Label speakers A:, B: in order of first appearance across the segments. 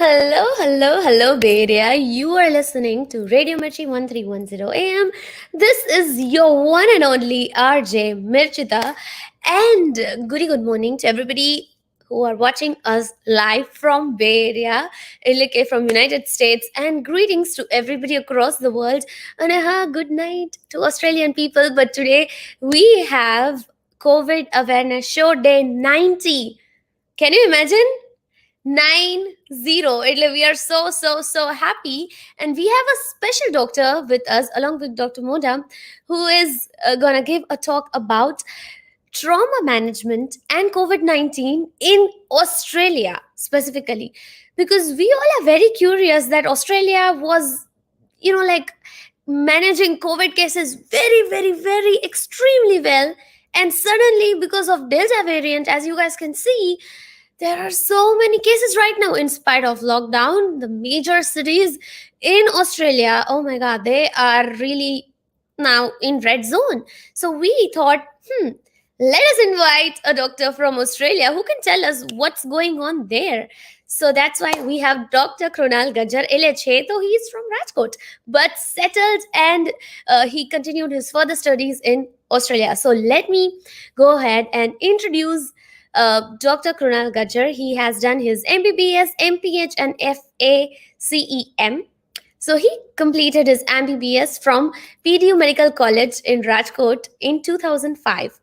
A: Hello, Bay Area. You are listening to Radio Mirchi 1310 AM. This is your one and only RJ Mirchita. And good morning to everybody who are watching us live from Bay Area, like from United States, and greetings to everybody across the world. And good night to Australian people. But today we have COVID Awareness Show Day 90. Can you imagine? 90. We are so happy, and we have a special doctor with us along with Dr. Moda, who is gonna give a talk about trauma management and COVID-19 in Australia specifically, because we all are very curious that Australia was, like managing COVID cases very extremely well, and suddenly because of Delta variant, as you guys can see, there are so many cases right now in spite of lockdown. The major cities in Australia, oh my god, they are really now in red zone. So we thought, let us invite a doctor from Australia who can tell us what's going on there. So that's why we have Dr. Krunal Gajjar LHA. So he's from Rajkot, but settled, and he continued his further studies in Australia. So let me go ahead and introduce Dr. Krunal Gajjar. He has done his MBBS, MPH, and FACEM. So he completed his MBBS from PDU Medical College in Rajkot in 2005.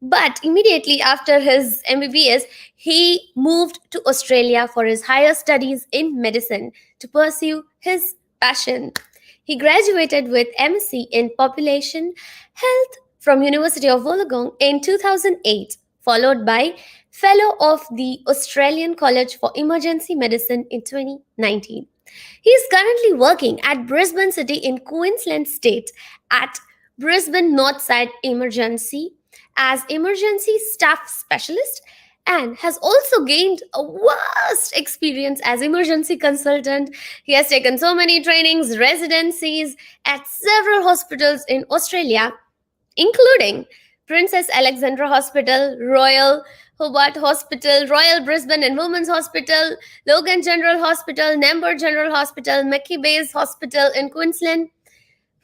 A: But immediately after his MBBS, he moved to Australia for his higher studies in medicine to pursue his passion. He graduated with MSc in Population Health from University of Wollongong in 2008, followed by Fellow of the Australian College for Emergency Medicine in 2019. He is currently working at Brisbane City in Queensland State at Brisbane Northside Emergency as emergency staff specialist, and has also gained a vast experience as emergency consultant. He has taken so many trainings, residencies at several hospitals in Australia, including Princess Alexandra Hospital, Royal Hobart Hospital, Royal Brisbane and Women's Hospital, Logan General Hospital, Nambour General Hospital, Mackie Bays Hospital in Queensland.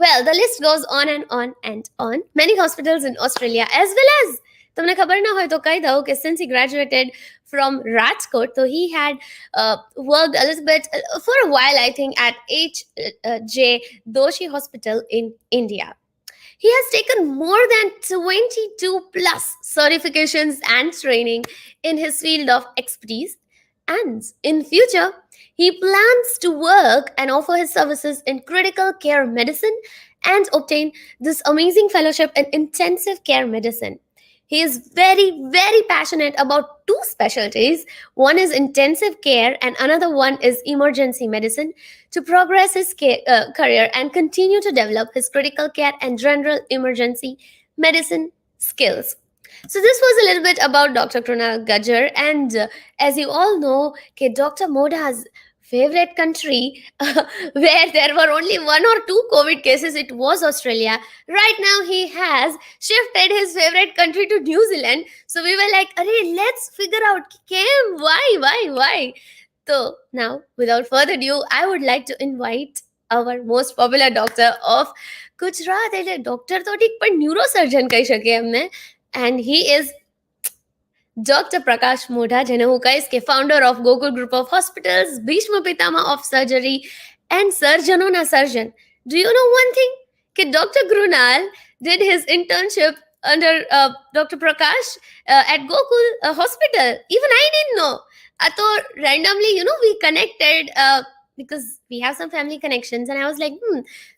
A: Well, the list goes on and on and on. Many hospitals in Australia, as well as તમને ખબર ના હોય તો કહી દઉં કે since he graduated from Rajkot, so he had worked a little bit for a while, I think, at H.J. Doshi Hospital in India. He has taken more than 22 plus certifications and training in his field of expertise. And in future, he plans to work and offer his services in critical care medicine and obtain this amazing fellowship in intensive care medicine. He is very passionate about two specialties. One is intensive care and another one is emergency medicine, to progress his career and continue to develop his critical care and general emergency medicine skills. So this was a little bit about Dr. Krunal Gajjar, and as you all know, Dr. Modha's favorite country where there were only one or two COVID cases, it was Australia. Right now he has shifted his favorite country to New Zealand. So we were like, "Arey, let's figure out why. So now, without further ado, I would like to invite our most popular doctor of Gujarat. એટલે doctor તો ઠીક પણ neurosurgeon કહી શકીએ એમને. And he is Dr. Prakash Modha, જેને હું કહીશ કે founder of Gokul Group of Hospitals, Bhishma Pitama of Surgery, and surgeonona surgeon. Do you know one thing? Dr. Krunal did his internship under Dr. Prakash at Gokul Hospital. Even I didn't know. So randomly, we connected because we have some family connections, and I was like,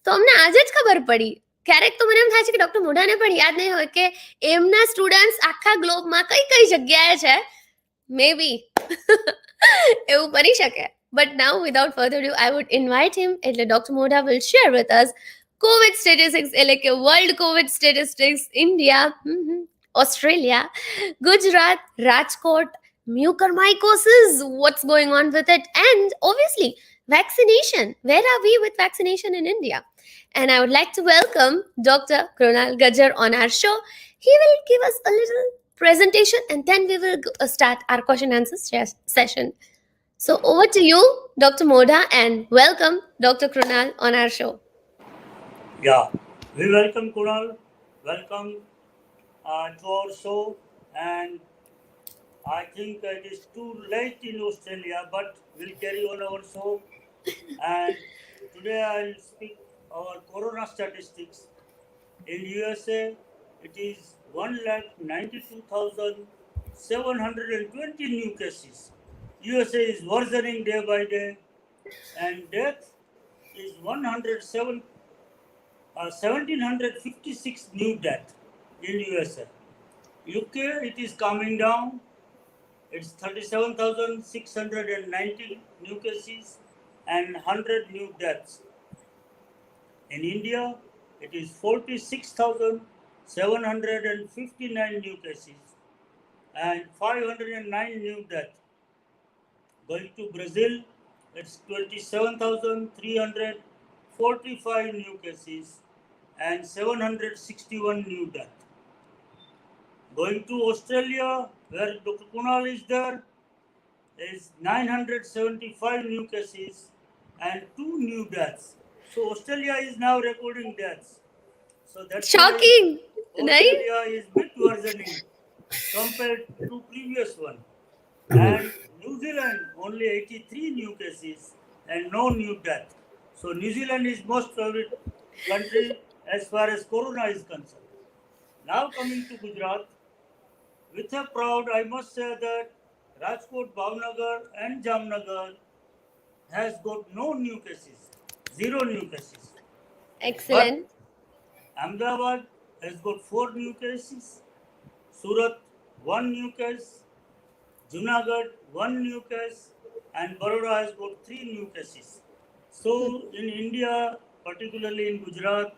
A: તો અમને આજે જ ખબર પડી. ક્યારેક તો મને એમ થાય છે કે ડોક્ટર મોઢાને પણ યાદ નહીં હોય કે એમના સ્ટુડન્ટ્સ આખા ગ્લોબમાં કઈ જગ્યાએ છે. મેબી એવું બની શકે. But now, without further ado, I would invite him. એટલે ડોક્ટર મોઢા will share with us COVID statistics, એટલે કે world COVID statistics, India, Australia, Gujarat, Rajkot, mucormycosis, what's going on with it, and obviously vaccination. Where are we with vaccination in India? And I would like to welcome Dr. Krunal Gajjar on our show. He will give us a little presentation, and then we will start our question answer session. So over to you, Dr. Modha, and welcome Dr. Krunal on our show.
B: Yeah, we welcome Kunal. Welcome to our show. And I think it is too late in Australia, but we'll carry on our show. And today I'll speak our corona statistics. In USA, it is 1,92,720 new cases. USA is worsening day by day, and death is 1,756 new deaths in USA. UK, it is coming down. It's 37,690 new cases and 100 new deaths. In India, it is 46,759 new cases and 509 new deaths. Going to Brazil, it's 27,345 new cases and 761 new deaths. Going to Australia, where Dr. Kunal is there, is 975 new cases and 2 new deaths. So Australia is now recording deaths. So that's why
A: Shocking, right?
B: Australia is bit worsening compared to previous one. And New Zealand only 83 new cases and no new death. So New Zealand is most favorite country as far as corona is concerned. Now coming to Gujarat, with a proud, I must say that Rajkot, Bhavnagar and Jamnagar has got no new cases, zero new cases. But
A: Excellent.
B: Ahmedabad has got 4 new cases, Surat 1 new case, Junagadh 1 new case, and Baroda has got 3 new cases. So in India, particularly in Gujarat,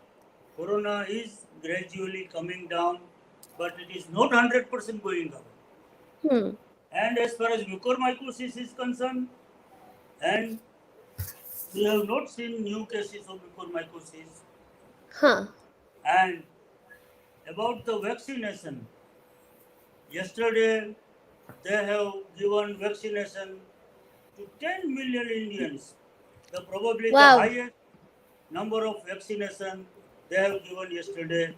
B: corona is gradually coming down, but it is not 100% going up.
A: Hmm.
B: And as far as mucormycosis is concerned, and we have not seen new cases of mucormycosis.
A: Huh.
B: And about the vaccination, yesterday they have given vaccination to 10 million Indians. Probably the
A: Wow.
B: highest number of vaccination they have given yesterday.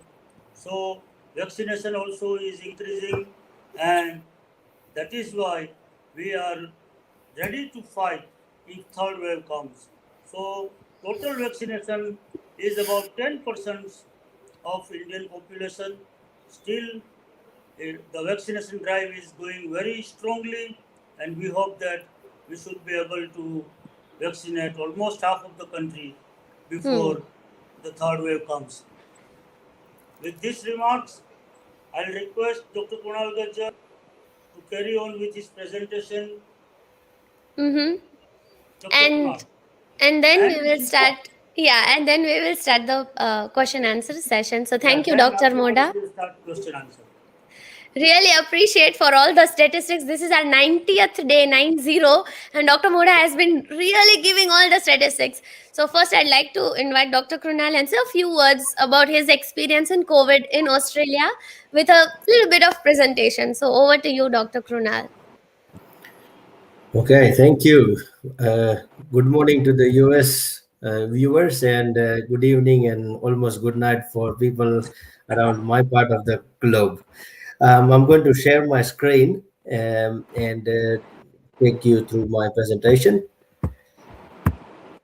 B: So vaccination also is increasing, and that is why we are ready to fight if third wave comes. So total vaccination is about 10% of Indian population. Still, the vaccination drive is going very strongly, and we hope that we should be able to vaccinate almost half of the country
A: Hmm.
B: before the third wave comes. With these remarks, I'll request Dr. Krunal Gajjar to carry on with his presentation.
A: Mm-hmm.
B: Dr. Krunal.
A: And then we
B: And
A: will
B: Mirchita.
A: start. Yeah, and then we will start the question answer session. So
B: Yeah,
A: thank you,
B: then
A: Dr.
B: afterwards
A: Moda.
B: we'll start question answer.
A: Really appreciate for all the statistics. This is our 90th day, 90, and Dr. Moda has been really giving all the statistics. So first, I'd like to invite Dr. Krunal and say a few words about his experience in COVID in Australia with a little bit of presentation. So over to you, Dr. Krunal.
C: Okay, thank you. Uh, Good morning to the US viewers, and good evening and almost good night for people around my part of the globe. I'm going to share my screen and take you through my presentation.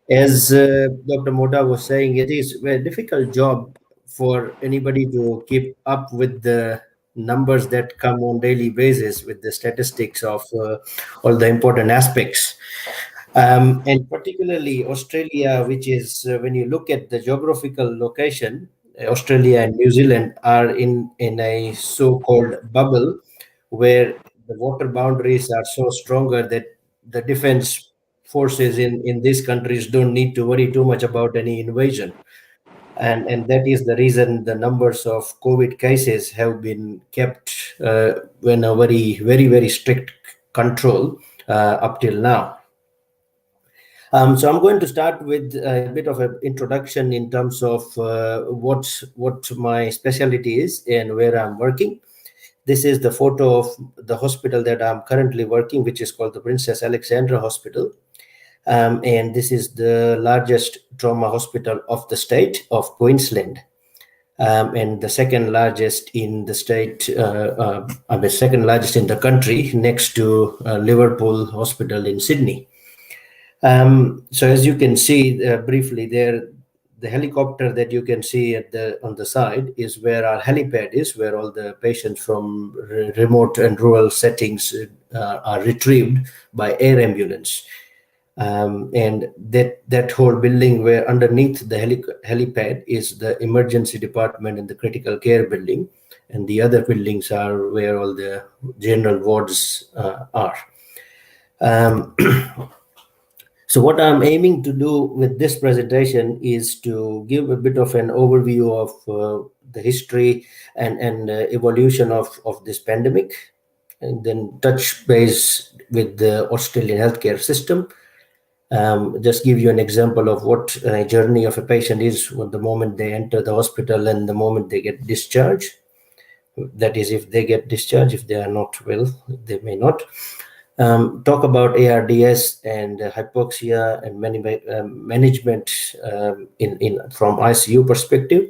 C: As Dr. Mota was saying, it is a very difficult job for anybody to keep up with the numbers that come on daily basis with the statistics of all the important aspects. And particularly Australia, which is when you look at the geographical location, Australia and New Zealand are in a so-called bubble where the water boundaries are so stronger that the defense forces in these countries don't need to worry too much about any invasion. And that is the reason the numbers of COVID cases have been kept in a very strict control up till now. So I'm going to start with a bit of an introduction in terms of what my specialty is and where I'm working. This is the photo of the hospital that I'm currently working, which is called the Princess Alexandra Hospital. And this is the largest trauma hospital of the state of Queensland. And the second largest in the state, second largest in the country, next to Liverpool Hospital in Sydney. So as you can see briefly there, the helicopter that you can see on the side is where our helipad is, where all the patients from remote and rural settings are retrieved by air ambulance. And that whole building, where underneath the helipad is the emergency department and the critical care building, and the other buildings are where all the general wards are. So what I'm aiming to do with this presentation is to give a bit of an overview of the history and evolution of this pandemic, and then touch base with the Australian healthcare system. Just give you an example of what a journey of a patient is from the moment they enter the hospital and the moment they get discharged. That is, if they get discharged. If they are not well, they may not. Talk about ARDS and hypoxia and management from ICU perspective,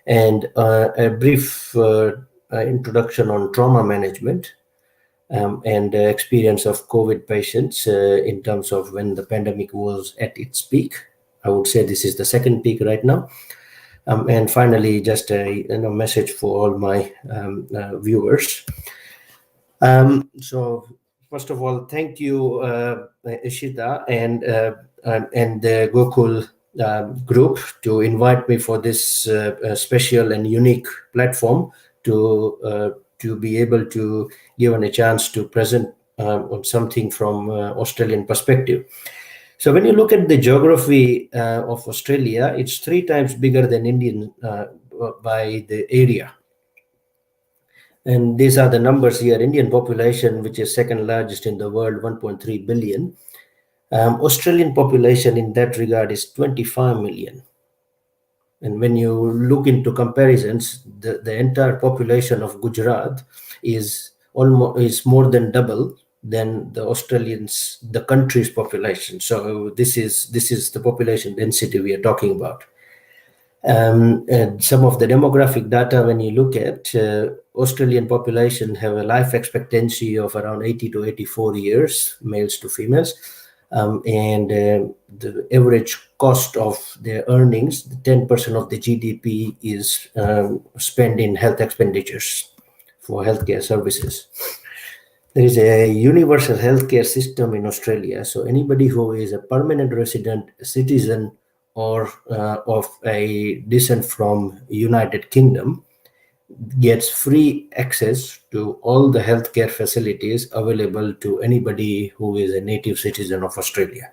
C: and a brief introduction on trauma management, and experience of COVID patients in terms of when the pandemic was at its peak. I would say this is the second peak right now. And finally, just a message for all my viewers. So first of all, thank you, Ishita and the Gokul group to invite me for this special and unique platform to be able to given a chance to present on something from Australian perspective. So when you look at the geography of Australia, it's 3 times bigger than Indian by the area. And these are the numbers here. Indian population, which is second largest in the world, 1.3 billion. Australian population in that regard is 25 million. And when you look into comparisons, the entire population of Gujarat is more than double than the country's population. So this is the population density we are talking about. And some of the demographic data, when you look at Australian population, have a life expectancy of around 80 to 84 years, males to females. And the average cost of their earnings, 10% of the GDP is spent in health expenditures for healthcare services. There is a universal healthcare system in Australia. So anybody who is a permanent resident, citizen, or of a descent from United Kingdom gets free access to all the healthcare facilities available to anybody who is a native citizen of Australia,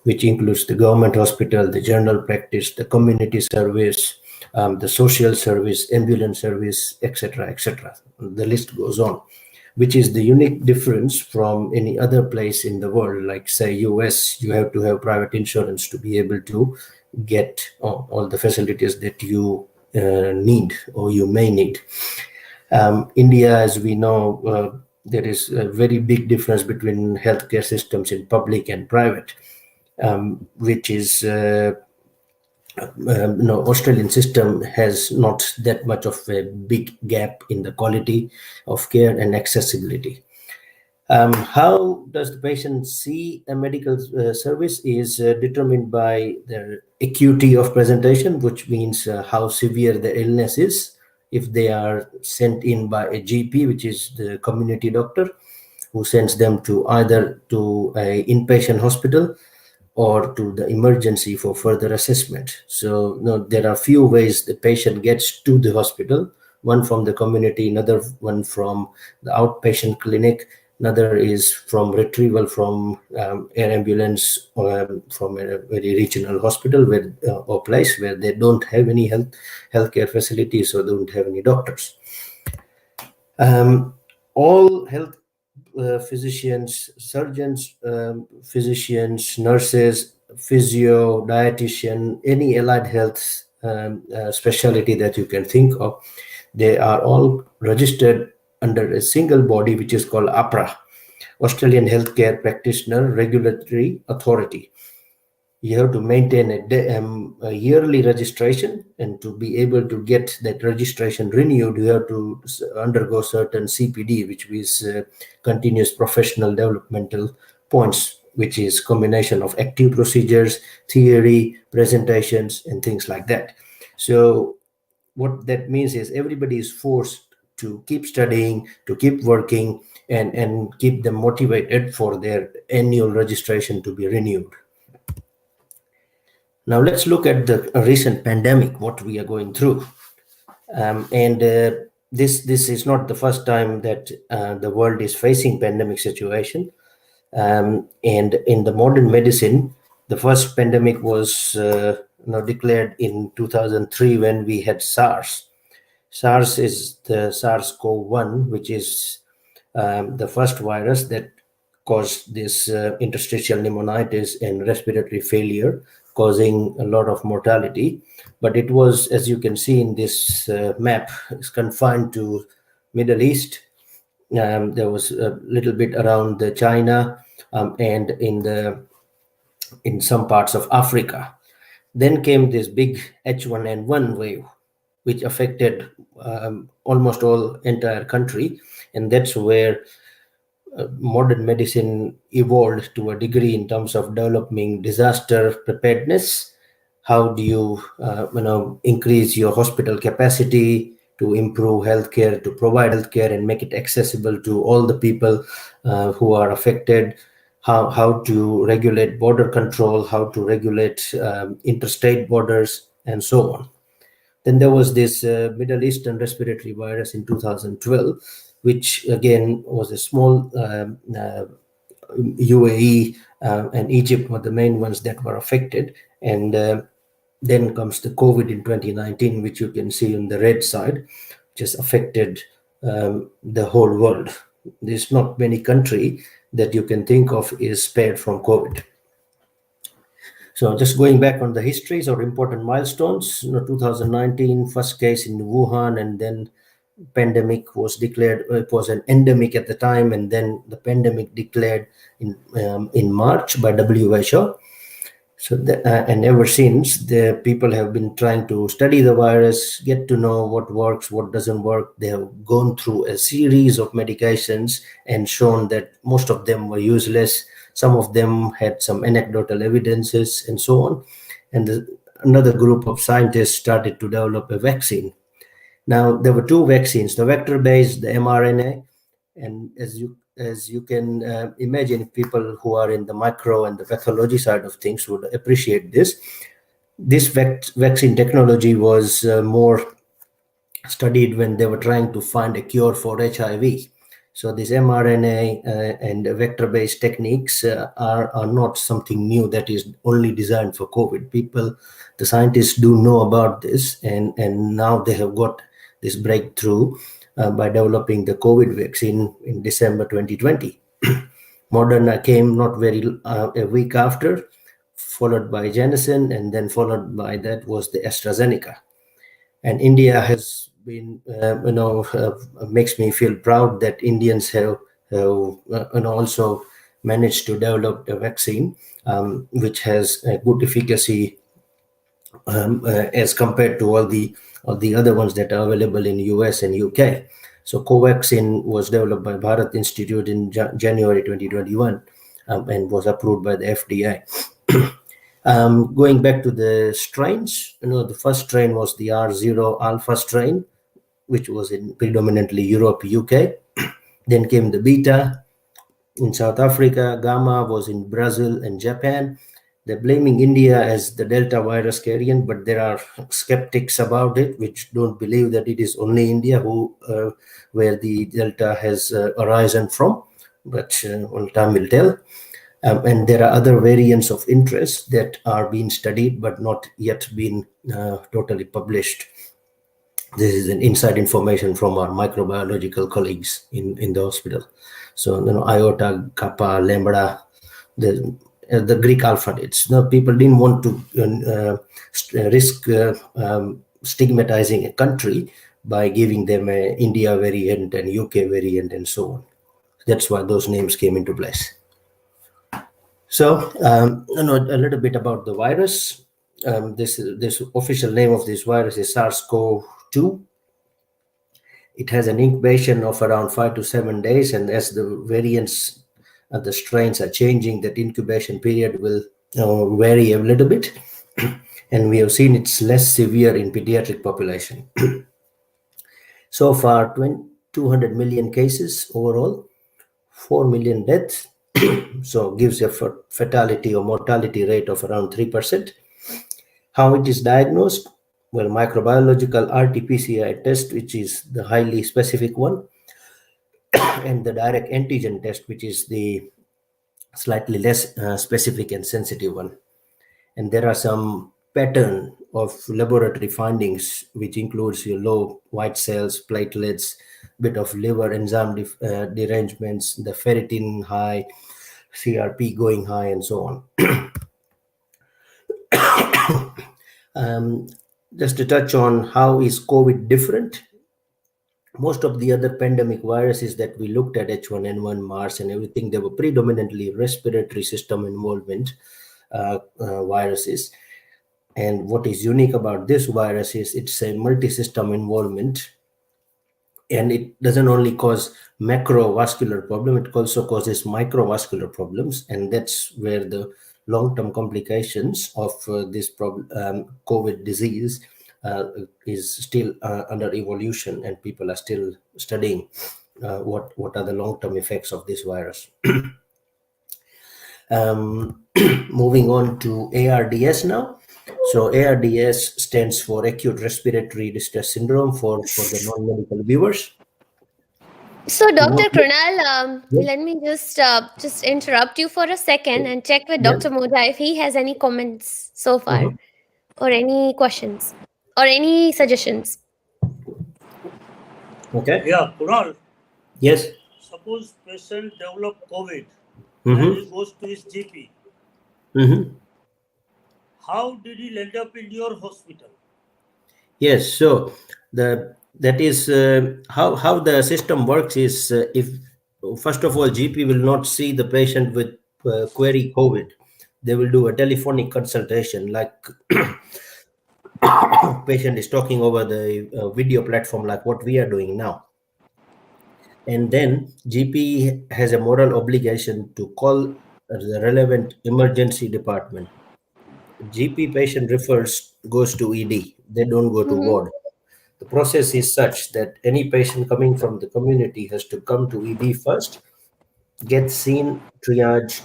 C: which includes the government hospital, the general practice, the community service, the social service, ambulance service, etc., etc. The list goes on, which is the unique difference from any other place in the world. Like, say, US, you have to have private insurance to be able to get all the facilities that you need or you may need. India, as we know, there is a very big difference between healthcare systems in public and private, which is Australian system has not that much of a big gap in the quality of care and accessibility. How does the patient see a medical service is determined by their acuity of presentation, which means how severe the illness is. If they are sent in by a GP, which is the community doctor, who sends them to either to an inpatient hospital or to the emergency for further assessment. So there are few ways the patient gets to the hospital. One from the community, another one from the outpatient clinic, another is from retrieval from air ambulance or from a very regional hospital or place where they don't have any healthcare facilities or don't have any doctors. All health physicians, surgeons, physicians, nurses, physio, dietitian, any allied health specialty that you can think of, They are all registered under a single body, which is called APRA, Australian Healthcare Practitioner Regulatory Authority. You have to maintain a yearly registration, and to be able to get that registration renewed, you have to undergo certain CPD, which is continuous professional developmental points, which is combination of active procedures, theory, presentations, and things like that. So what that means is everybody is forced to keep studying, to keep working, and keep them motivated for their annual registration to be renewed. Now let's look at the recent pandemic, what we are going through. And this is not the first time that the world is facing pandemic situation. And in the modern medicine, the first pandemic was declared in 2003 when we had SARS. SARS is the SARS-CoV-1, which is the first virus that caused this interstitial pneumonitis and respiratory failure, causing a lot of mortality. But it was, as you can see in this map, is confined to Middle East. There was a little bit around China, and in some parts of Africa. Then came this big H1N1 wave, which affected almost all entire country, and that's where modern medicine evolved to a degree in terms of developing disaster preparedness. How do you increase your hospital capacity to improve healthcare, to provide healthcare and make it accessible to all the people who are affected? How to regulate border control, how to regulate interstate borders, and so on. Then there was this Middle Eastern respiratory virus in 2012, which again was a small UAE and Egypt were the main ones that were affected. And then comes the COVID in 2019, which you can see on the red side, which has affected the whole world. There's not many country that you can think of is spared from COVID. So just going back on the histories or important milestones, 2019, first case in Wuhan, and then pandemic was declared. It was an endemic at the time, and then the pandemic declared in March by WHO. So and ever since, the people have been trying to study the virus, get to know what works, what doesn't work. They have gone through a series of medications and shown that most of them were useless. Some of them had some anecdotal evidences and so on. And another group of scientists started to develop a vaccine. Now, there were two vaccines, the vector-based, the mRNA, and as you can imagine, people who are in the micro and the pathology side of things would appreciate this. This vaccine technology was more studied when they were trying to find a cure for HIV. So this mRNA and vector-based techniques are not something new that is only designed for COVID. The scientists do know about this, and now they have got this breakthrough by developing the COVID vaccine in December 2020. Moderna came not very a week after, followed by Janssen, and then followed by that was the AstraZeneca. And India has been, makes me feel proud that Indians have also managed to develop a vaccine which has a good efficacy as compared to all the other ones that are available in US and UK. So Covaxin was developed by Bharat Institute in January 2021 and was approved by the FDA. Going back to the strains, the first strain was the R0 alpha strain, which was in predominantly Europe, UK. Then came the beta in South Africa. Gamma was in Brazil and Japan. They're blaming India as the Delta virus variant, but there are skeptics about it, which don't believe that it is only India where the Delta has arisen from. But well, time will tell. And there are other variants of interest that are being studied, but not yet been totally published. This is an inside information from our microbiological colleagues in the hospital. So, iota, kappa, lambda, the Greek alphabets. People didn't want to risk stigmatizing a country by giving them a India variant and UK variant and so on. That's why those names came into place. So, a little bit about the virus. This official name of this virus is SARS-CoV-2. It has an incubation of around 5 to 7 days, and as the variants and the strains are changing, that incubation period will vary a little bit. And we have seen it's less severe in pediatric population. So far, 200 million cases overall, 4 million deaths. So gives a fatality or mortality rate of around 3%. How it is diagnosed? Well, microbiological RT-PCR test, which is the highly specific one, and the direct antigen test, which is the slightly less specific and sensitive one. And there are some pattern of laboratory findings, which includes your low white cells, platelets, bit of liver enzyme derangements, the ferritin high, CRP going high, and so on. Just to touch on how is COVID different. Most of the other pandemic viruses that we looked at, H1N1, MERS, and everything, they were predominantly respiratory system involvement viruses. And what is unique about this virus is it's a multi-system involvement, and it doesn't only cause macrovascular problem, it also causes microvascular problems, and that's where the long-term complications of this COVID disease is still under evolution, and people are still studying what are the long-term effects of this virus. Moving on to ARDS now. So ARDS stands for acute respiratory distress syndrome for the non-medical viewers.
A: So, Dr.
C: What-
A: Krunal,
C: Yes.
A: let me just interrupt you for a second and check with
C: Yeah.
A: Dr. Modha if he has any comments so far,
C: Mhm.
A: or any questions, or any suggestions.
C: Okay.
B: Yeah, Kunal,
C: Yes.
B: suppose patient develop COVID and he
C: Mm-hmm.
B: goes to his GP.
C: Mm-hmm.
B: How did he end up in your hospital?
C: Yes. So that is how the system works is if first of all GP will not see the patient with query COVID. They will do a telephonic consultation, like patient is talking over the video platform, like what we are doing now. And then GP has a moral obligation to call the relevant emergency department. GP patient refers goes to ED. They don't go to
A: Mm-hmm.
C: ward. The process is such that any patient coming from the community has to come to ED first, get seen, triage,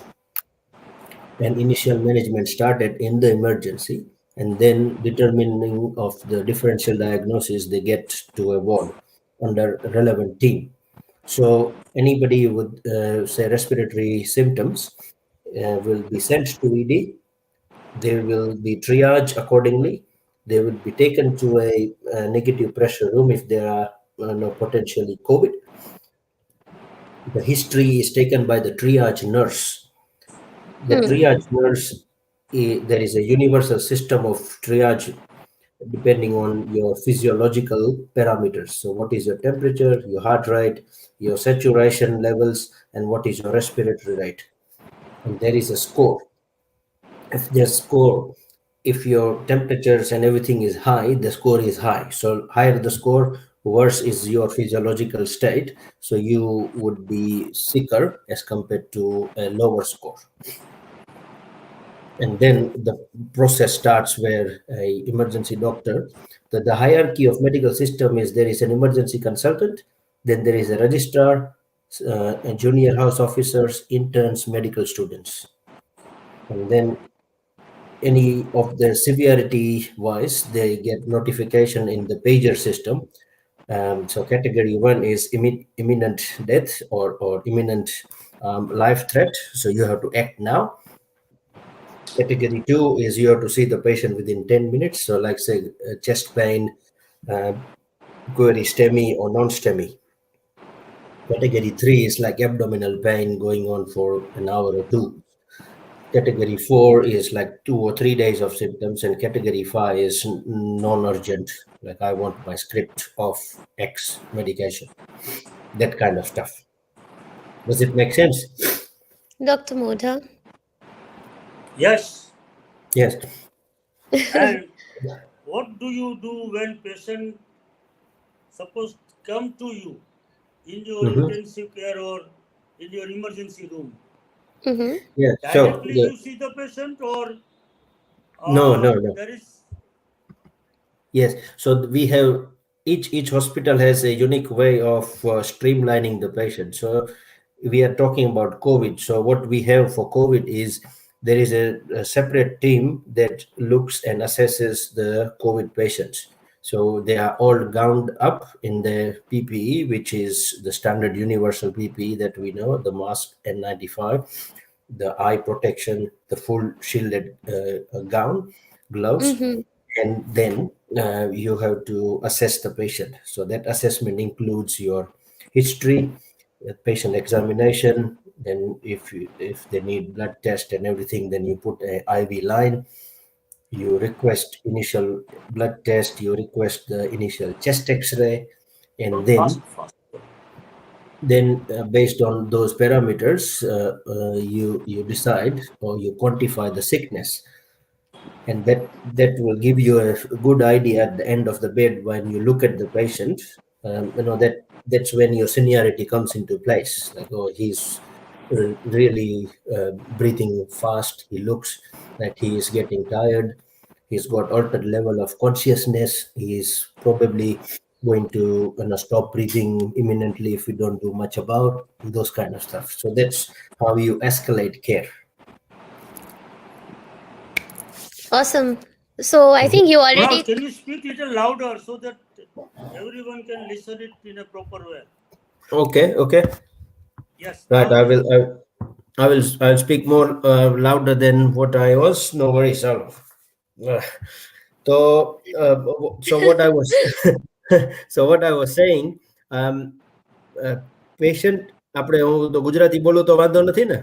C: and initial management started in the emergency, and then determining of the differential diagnosis, they get to a ward under relevant team. So anybody with say respiratory symptoms will be sent to ED. They will be triaged accordingly. They will be taken to a negative pressure room if there are potentially COVID. The history is taken by the triage nurse. The triage nurse, there is a universal system of triage depending on your physiological parameters. So, what is your temperature, your heart rate, your saturation levels, and what is your respiratory rate? And there is a score. If the score, if your temperatures and everything is high, the score is high. So, higher the score, worse is your physiological state. So, you would be sicker as compared to a lower score. And then the process starts where a emergency doctor, the hierarchy of medical system is there is an emergency consultant, then there is a registrar, and junior house officers, interns, medical students, and then any of the severity wise they get notification in the pager system. So category 1 is imminent death or imminent life threat, so you have to act now. Category 2 is you have to see the patient within 10 minutes. So, like, say, chest pain, query STEMI or non STEMI. Category 3 is like abdominal pain going on for an hour or two. Category 4 is like 2 or 3 days of symptoms, and category 5 is non urgent like I want my script of X medication, that kind of stuff. Does it make sense?
A: Dr. Modha.
B: Yes.
C: Yes.
B: And what do you do when patient suppose come to you in your
C: Hmm.
B: intensive care or in your emergency room?
A: Mm-hmm.
C: Yeah. So
B: Directly you see the patient or
C: no, no, no.
B: there is.
C: Yes, so we have each hospital has a unique way of streamlining the patient. So we are talking about COVID. So what we have for COVID is there is a separate team that looks and assesses the COVID patients. So they are all gowned up in the PPE, which is the standard universal PPE that we know, the mask N95, the eye protection, the full shielded gown, gloves,
A: Mm-hmm.
C: and then you have to assess the patient. So that assessment includes your history, patient examination. Then if they need blood test and everything, then you put a IV line. You request initial blood test. You request the initial chest X-ray, and
B: Fast,
C: then
B: fast.
C: based on those parameters, you decide or you quantify the sickness, and that will give you a good idea at the end of the bed when you look at the patient. That's when your seniority comes into place, like, oh, he's really breathing fast, he looks like he is getting tired, he's got altered level of consciousness, he's probably going to stop breathing imminently if we don't do much about those kind of stuff. So that's how you escalate care.
A: Awesome. So I think
C: Mhm.
A: you
B: Kunal,
A: already.
B: can you speak little louder so that everyone can listen it in a proper way?
C: Okay, okay.
B: Yes,
C: Right,
B: now
C: I
B: it is
C: will.
B: okay.
C: I'll speak more louder than what I was. No worries. Uh, so what I was so what I was saying, patient આપણે હું તો ગુજરાતી બોલું તો વાંધો નથી ને.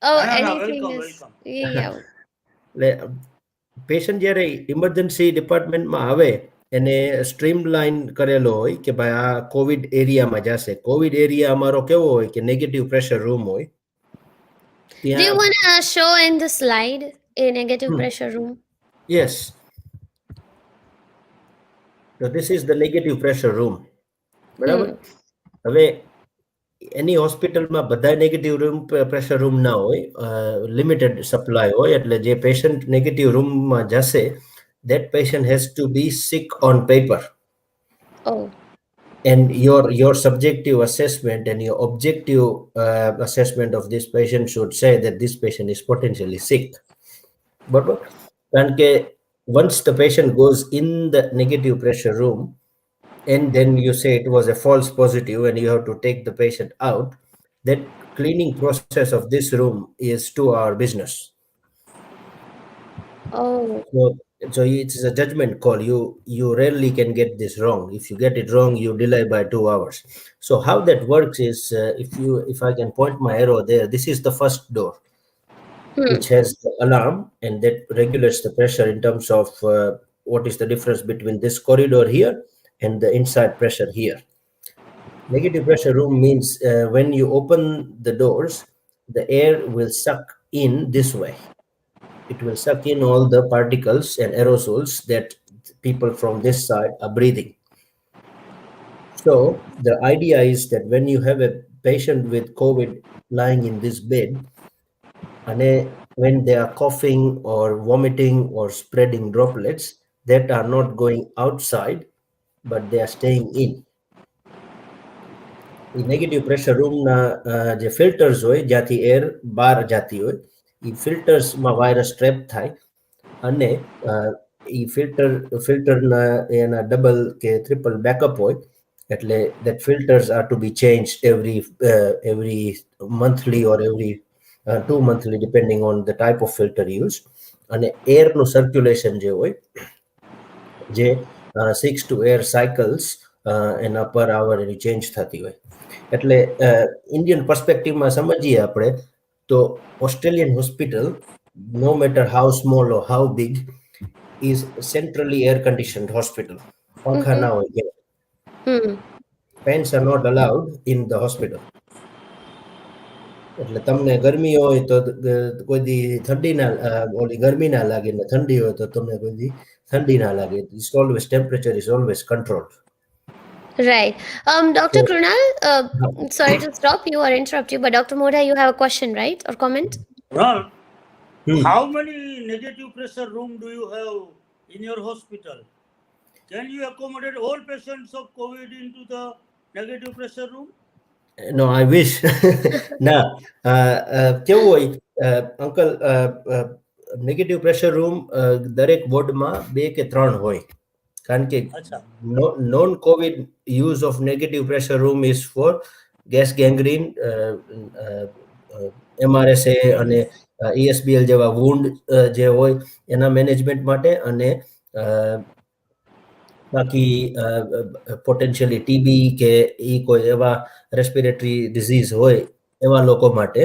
A: Oh,
B: No, no, no.
A: anything
B: Welcome,
A: is.
B: welcome.
A: Yeah.
C: એટલે patient જ્યારે ઇમરજન્સી ડિપાર્ટમેન્ટમાં આવે એને સ્ટ્રીમલાઇન કરેલો હોય કે ભાઈ આ કોવિડ એરિયામાં જશે. કોવિડ એરિયા અમારો કેવો હોય કે નેગેટિવ પ્રેશર રૂમ હોય
A: Do
C: ત્યાં.
A: you want to show in the slide a negative pressure room?
C: Yes. So this is the negative pressure room. બરાબર.
A: Hmm.
C: હવે એની હોસ્પિટલમાં બધા નેગેટિવ રૂમ પ્રેશર રૂમ ના હોય, લિમિટેડ સપ્લાય હોય. એટલે જે પેશન્ટ નેગેટિવ રૂમમાં જશે, that patient has to be sick on paper,
A: Oh.
C: and your subjective assessment and your objective assessment of this patient should say that this patient is potentially sick. બરોબર. કારણ કે once the patient goes in the negative pressure room, and then you say it was a false positive and you have to take the patient out, that cleaning process of this room is 2 hour business.
A: Oh.
C: So it's a judgment call. You rarely can get this wrong. If you get it wrong, you delay by 2 hours. So how that works is, if I can point my arrow there, this is the first door,
A: Hmm.
C: which has the alarm, and that regulates the pressure in terms of what is the difference between this corridor here and the inside pressure here. Negative pressure room means when you open the doors, the air will suck in this way. It will suck in all the particles and aerosols that people from this side are breathing. So the idea is that when you have a patient with COVID lying in this bed, and when they are coughing or vomiting or spreading droplets that are not going outside, but they are staying in. A negative pressure રૂમના જે filters હોય જ્યાંથી air બહાર જતી હોય, એ ફિલ્ટર્સમાં virus trap થાય, અને એ ફિલ્ટરના એના ડબલ કે ટ્રિપલ બેકઅપ હોય. એટલે that filters are to be changed every monthly or every 2 monthly depending on the type of filter used. અને એરનું સર્ક્યુલેશન જે હોય, જે 6 to 8 cycles એના પર આવર એની ચેન્જ થતી હોય. એટલે ઇન્ડિયન પર્સપેક્ટિવમાં સમજીએ આપણે તો Australian hospital, no matter how small or how big, is centrally air conditioned hospital. પંખા ના હોય કે
A: Hmm.
C: fans are not allowed in the hospital. એટલે તમને ગરમી હોય તો કોઈ દી ઠંડી ના ઓલી ગરમી ના લાગે ને ઠંડી હોય તો તમને કોઈ દી ઠંડી ના લાગે. It's always temperature is always controlled.
A: Right.
C: So
A: Dr. Krunal, sorry to stop you or interrupt you, but Dr. Modha, you have a question, right? Or comment?
B: Ron,
C: hmm.
B: how many negative pressure room do you have in your hospital? Can you accommodate all patients of COVID into the negative pressure room?
C: No, I wish. ના કેવું હોય uncle, negative pressure room દરેક વોર્ડમાં 2 કે 3 હોય. કારણ કે
B: અચ્છા.
C: Non Covid use of negative pressure room is four gas gangrene, MRSA અને ESBL જેવા વુન્ડ જે હોય એના મેનેજમેન્ટ માટે, અને બાકી પોટેન્શિયલી ટીબી કે એ કોઈ એવા રેસ્પિરેટરી ડિઝીઝ હોય એવા લોકો માટે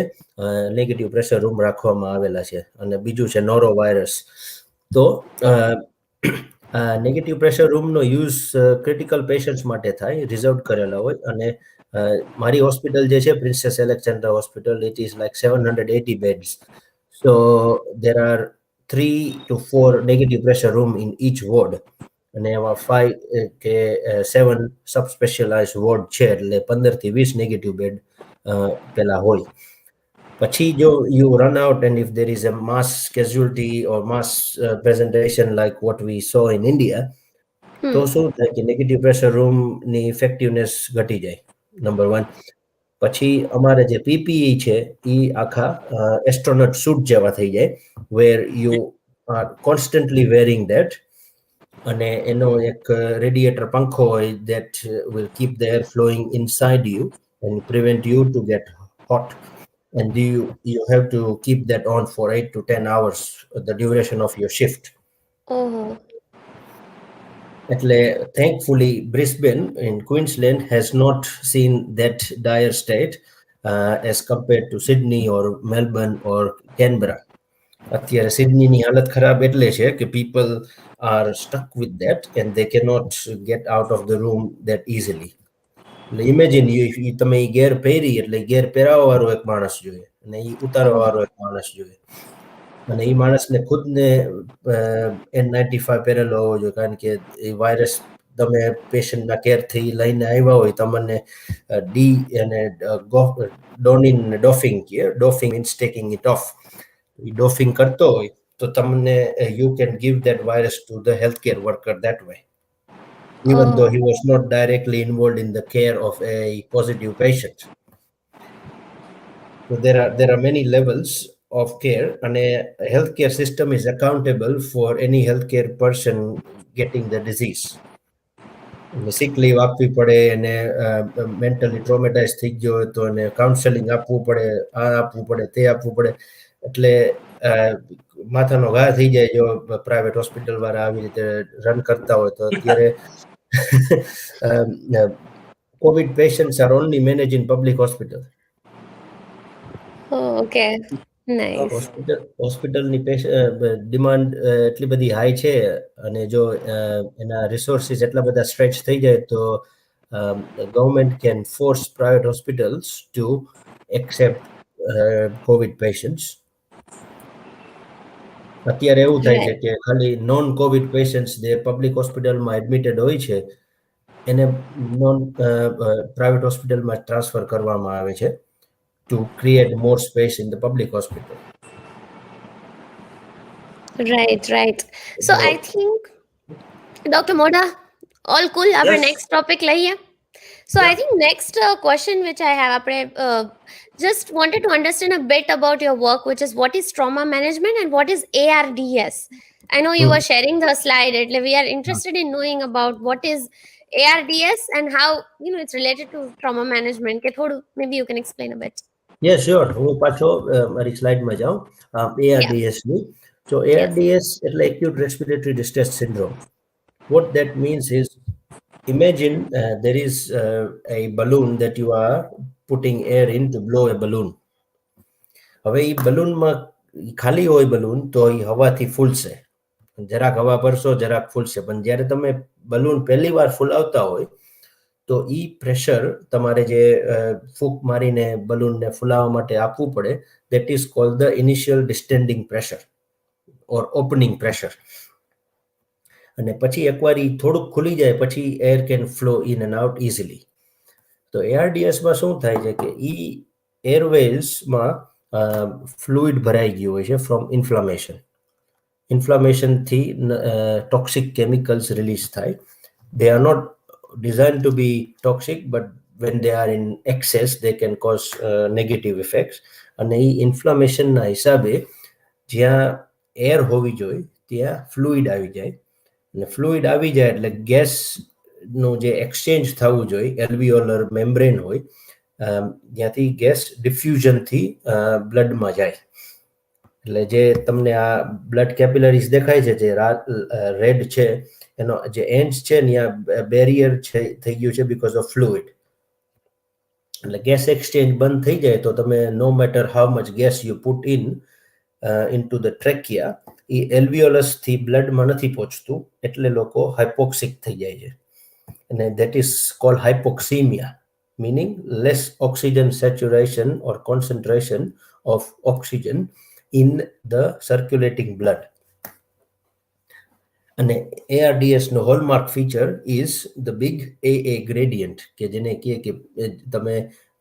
C: નેગેટિવ પ્રેશર રૂમ રાખવામાં આવેલા છે. અને બીજું છે નોરો વાયરસ. તો નેગેટિવ પ્રેશર રૂમનો યુઝ ક્રિટિકલ પેશન્ટ્સ માટે થાય, રિઝર્વ કરેલા હોય. અને મારી હોસ્પિટલ જે છે Princess Alexandra hospital, it is like 780 beds. So there are 3 to 4 negative pressure room in each ward. અને એમાં 5 કે 7 સબ સ્પેશિયલાઇઝ વોર્ડ છે, એટલે 15 થી 20 નેગેટિવ બેડ પેલા હોય. પછી જો you run out and if there is a mass casualty or mass presentation like what we saw in India, તો શું થાય કે નેગેટિવ પ્રેશર રૂમની ઇફેક્ટિવનેસ ઘટી જાય, નંબર 1. પછી અમારે જે પીપીઈ છે એ આખા એસ્ટ્રોનટ સૂટ જેવા થઈ જાય, where you are constantly wearing that. અને એનો એક રેડિએટર પંખો હોય that will keep the air flowing inside you and prevent you to get hot, and you have to keep that on for 8 to 10 hours, the duration of your shift.
A: Oh.
C: એટલે thankfully Brisbane in Queensland has not seen that dire state as compared to Sydney or Melbourne or Canberra. અત્યારે સિડનીની હાલત ખરાબ એટલે છે કે people are stuck with that and they cannot get out of the room that easily. એટલે imagine તમે એ ગેર પહેરી એટલે ગેર પહેરાવા વાળો એક માણસ જોઈએ અને એ ઉતારવા વાળો એક માણસ જોઈએ, અને એ માણસને ખુદને N95 પહેરેલો હોવો જોઈએ. કારણ કે એ વાયરસ તમે પેશન્ટના કેરથી લઈને આવ્યા હોય, તમને ડી અને ડોનિંગ ડોફિંગ કહે. ડોફિંગ મીન્સ ટેકિંગ ઇટ ઓફ. એ ડોફિંગ કરતો હોય તો તમને you can give that virus to the healthcare worker that way, even though he was not directly involved in the care of a positive patient. So there are many levels of care, and a healthcare system is accountable for any healthcare person getting the disease. Sick leave આપવી પડે, અને mentally ટ્રોમેટાઇઝ થઈ ગયો હોય તો એને counselling આપવું પડે, આ આપવું પડે, તે આપવું પડે. એટલે માથાનો ઘા થઈ જાય જો પ્રાઇવેટ હોસ્પિટલ વાળા આવી રીતે રન કરતા હોય. તો અત્યારે COVID patients are only managed in public hospital.
A: Oh, okay. Nice.
C: હોસ્પિટલની ડિમાન્ડ એટલી બધી હાઈ છે, અને જો એના રિસોર્સિસ એટલા બધા સ્ટ્રેચ થઈ જાય તો government can force private hospitals two accept Covid patients. અત્યારે એવું થાય છે કે ખાલી નોન કોવિડ પેશન્ટ્સ જે પબ્લિક હોસ્પિટલમાં એડમિટેડ હોય છે એને નોન પ્રાઇવેટ હોસ્પિટલમાં ટ્રાન્સફર કરવામાં આવે છે to create more space in the public hospital.
A: Right. So I think Dr. Modha, all cool. Our
B: Yes.
A: next topic લઈએ. So I think next question which I have, આપણે just wanted to understand a bit about your work, which is what is trauma management and what is ARDS. I know you were sharing the slide. We are interested in knowing about what is ARDS and how it's related to trauma management. કે થોડું maybe you can explain a bit.
C: Yeah, sure. હું પાછો મારી સ્લાઇડમાં જાઉં. ARDS ની. So ARDS એટલે acute respiratory distress syndrome. What that means is, imagine there is a balloon that you are putting air in to blow a balloon. હવે એ બલૂનમાં ખાલી હોય બલૂન તો એ હવાથી ફૂલશે, જરાક હવા ભરશો જરાક ફૂલશે, પણ જ્યારે તમે બલૂન પહેલી વાર ફૂલાવતા હોય તો ઈ પ્રેશર તમારે જે ફૂંક મારીને બલૂનને ફૂલાવવા માટે આપવું પડે, that is called the initial distending pressure or opening pressure. અને પછી એકવાર ઈ થોડુંક ખુલી જાય પછી air can flow in and out easily. તો એઆરડીએસમાં શું થાય છે કે ઈ એરવેઝમાં ફ્લુઇડ ભરાઈ ગયું હોય છે ફ્રોમ ઇન્ફ્લામેશનથી ટોક્સિક કેમિકલ્સ રિલીઝ થાય. They are not designed to be toxic, but when they are in excess, they can cause negative effects. અને ઈ ઇન્ફ્લામેશનના હિસાબે જ્યાં એર હોવી જોઈએ ત્યાં ફ્લુઇડ આવી જાય, અને ફ્લુઇડ આવી જાય એટલે ગેસનું જે એક્સચેન્જ થવું જોઈએ, એલ્વિયોલર મેમ્બ્રેન હોય, જ્યાંથી ગેસ ડિફ્યુઝનથી બ્લડમાં જાય. એટલે જે તમને આ બ્લડ કેપિલરીઝ દેખાય છે જે રેડ છે, એનો જે એન્ડ્સ છે ત્યાં બેરિયર છે થઈ ગયું છે બીકોઝ ઓફ ફ્લુઇડ. એટલે ગેસ એક્સચેન્જ બંધ થઈ જાય તો તમે no matter how much gas you put into the trachea, એ એલ્વિયોલસથી બ્લડમાં નથી પહોંચતું, એટલે લોકો હાઇપોક્સિક થઈ જાય છે. અને that is called hypoxemia, meaning less oxygen saturation or concentration of oxygen in the circulating blood. અને ARDS નો hallmark feature is the big AA gradient, કે જેને કહે કે તમે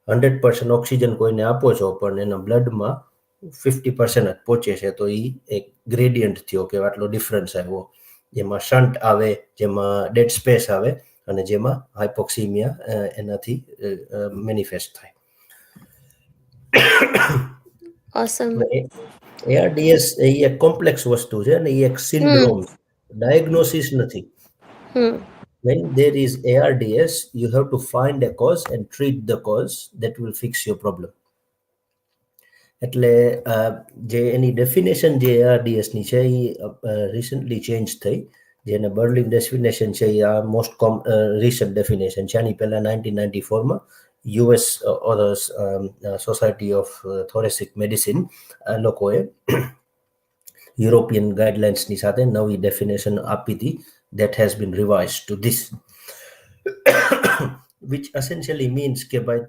C: 100% ઓક્સિજન કોઈને આપો છો પણ એના બ્લડમાં 50% જ પહોંચે છે, તો એ એક ગ્રેડિયન્ટ થયો કે આટલો ડિફરન્સ આવ્યો, જેમાં શન્ટ આવે, જેમાં ડેડ સ્પેસ આવે, અને જેમાં હાઇપોક્સિમિયા એનાથી મેનિફેસ્ટ થાય.
A: Awesome.
C: ARDS એ એક કોમ્પ્લેક્સ વસ્તુ છે અને એ એક સિન્ડ્રોમ, ડાયગ્નોસિસ નથી. When there is ARDS, you have to find a cause and treat the cause that will fix your problem. એટલે જે એની ડેફિનેશન જે ARDS ની છે એ રિસન્ટલી ચેન્જ થઈ, જેને બર્લિન ડેફિનેશન છે એ આ મોસ્ટ રિસન્ટ ડેફિનેશન છે. આની પહેલા 1994માં US સોસાયટી ઓફ થોરેસિક મેડિસિન લોકોએ યુરોપિયન ગાઈડલાઇન્સની સાથે નવી ડેફિનેશન આપી હતી, that has been revised to this, which essentially means કે ભાઈ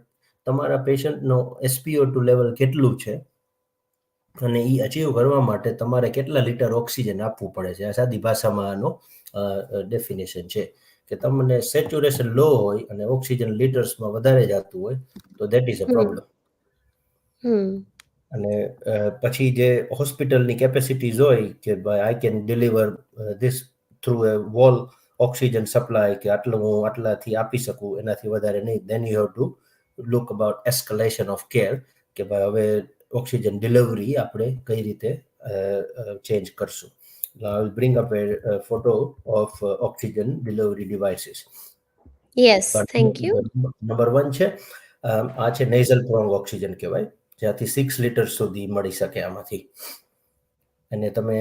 C: તમારા પેશન્ટનો SpO2 લેવલ કેટલું છે અને એ અચીવ કરવા માટે તમારે કેટલા લીટર ઓક્સિજન આપવું પડે છે. આ સાદી ભાષામાં આનો ડેફિનેશન છે કે તમને સેચ્યુરેશન લો હોય અને ઓક્સિજન લીટર્સમાં વધારે જતું હોય તો દેટ ઇઝ અ પ્રોબ્લેમ. અને પછી જે હોસ્પિટલની કેપેસિટીઝ હોય કે ભાઈ I can deliver this through A wall oxygen supply, કે આટલું હું આટલાથી આપી શકું, એનાથી વધારે નહીં, then you have to look about escalation of care, કે ભાઈ હવે ઓક્સિજન ડિલિવરી આપણે કઈ રીતે ચેન્જ કરશું. I will bring up a photo of oxygen delivery devices.
A: Yes, thank you.
C: Number 1 છે આ છે નેઝલ પ્રોંગ ઓક્સિજન કહેવાય, જ્યાંથી 6 લીટર સુધી મળી શકે આમાંથી. અને તમે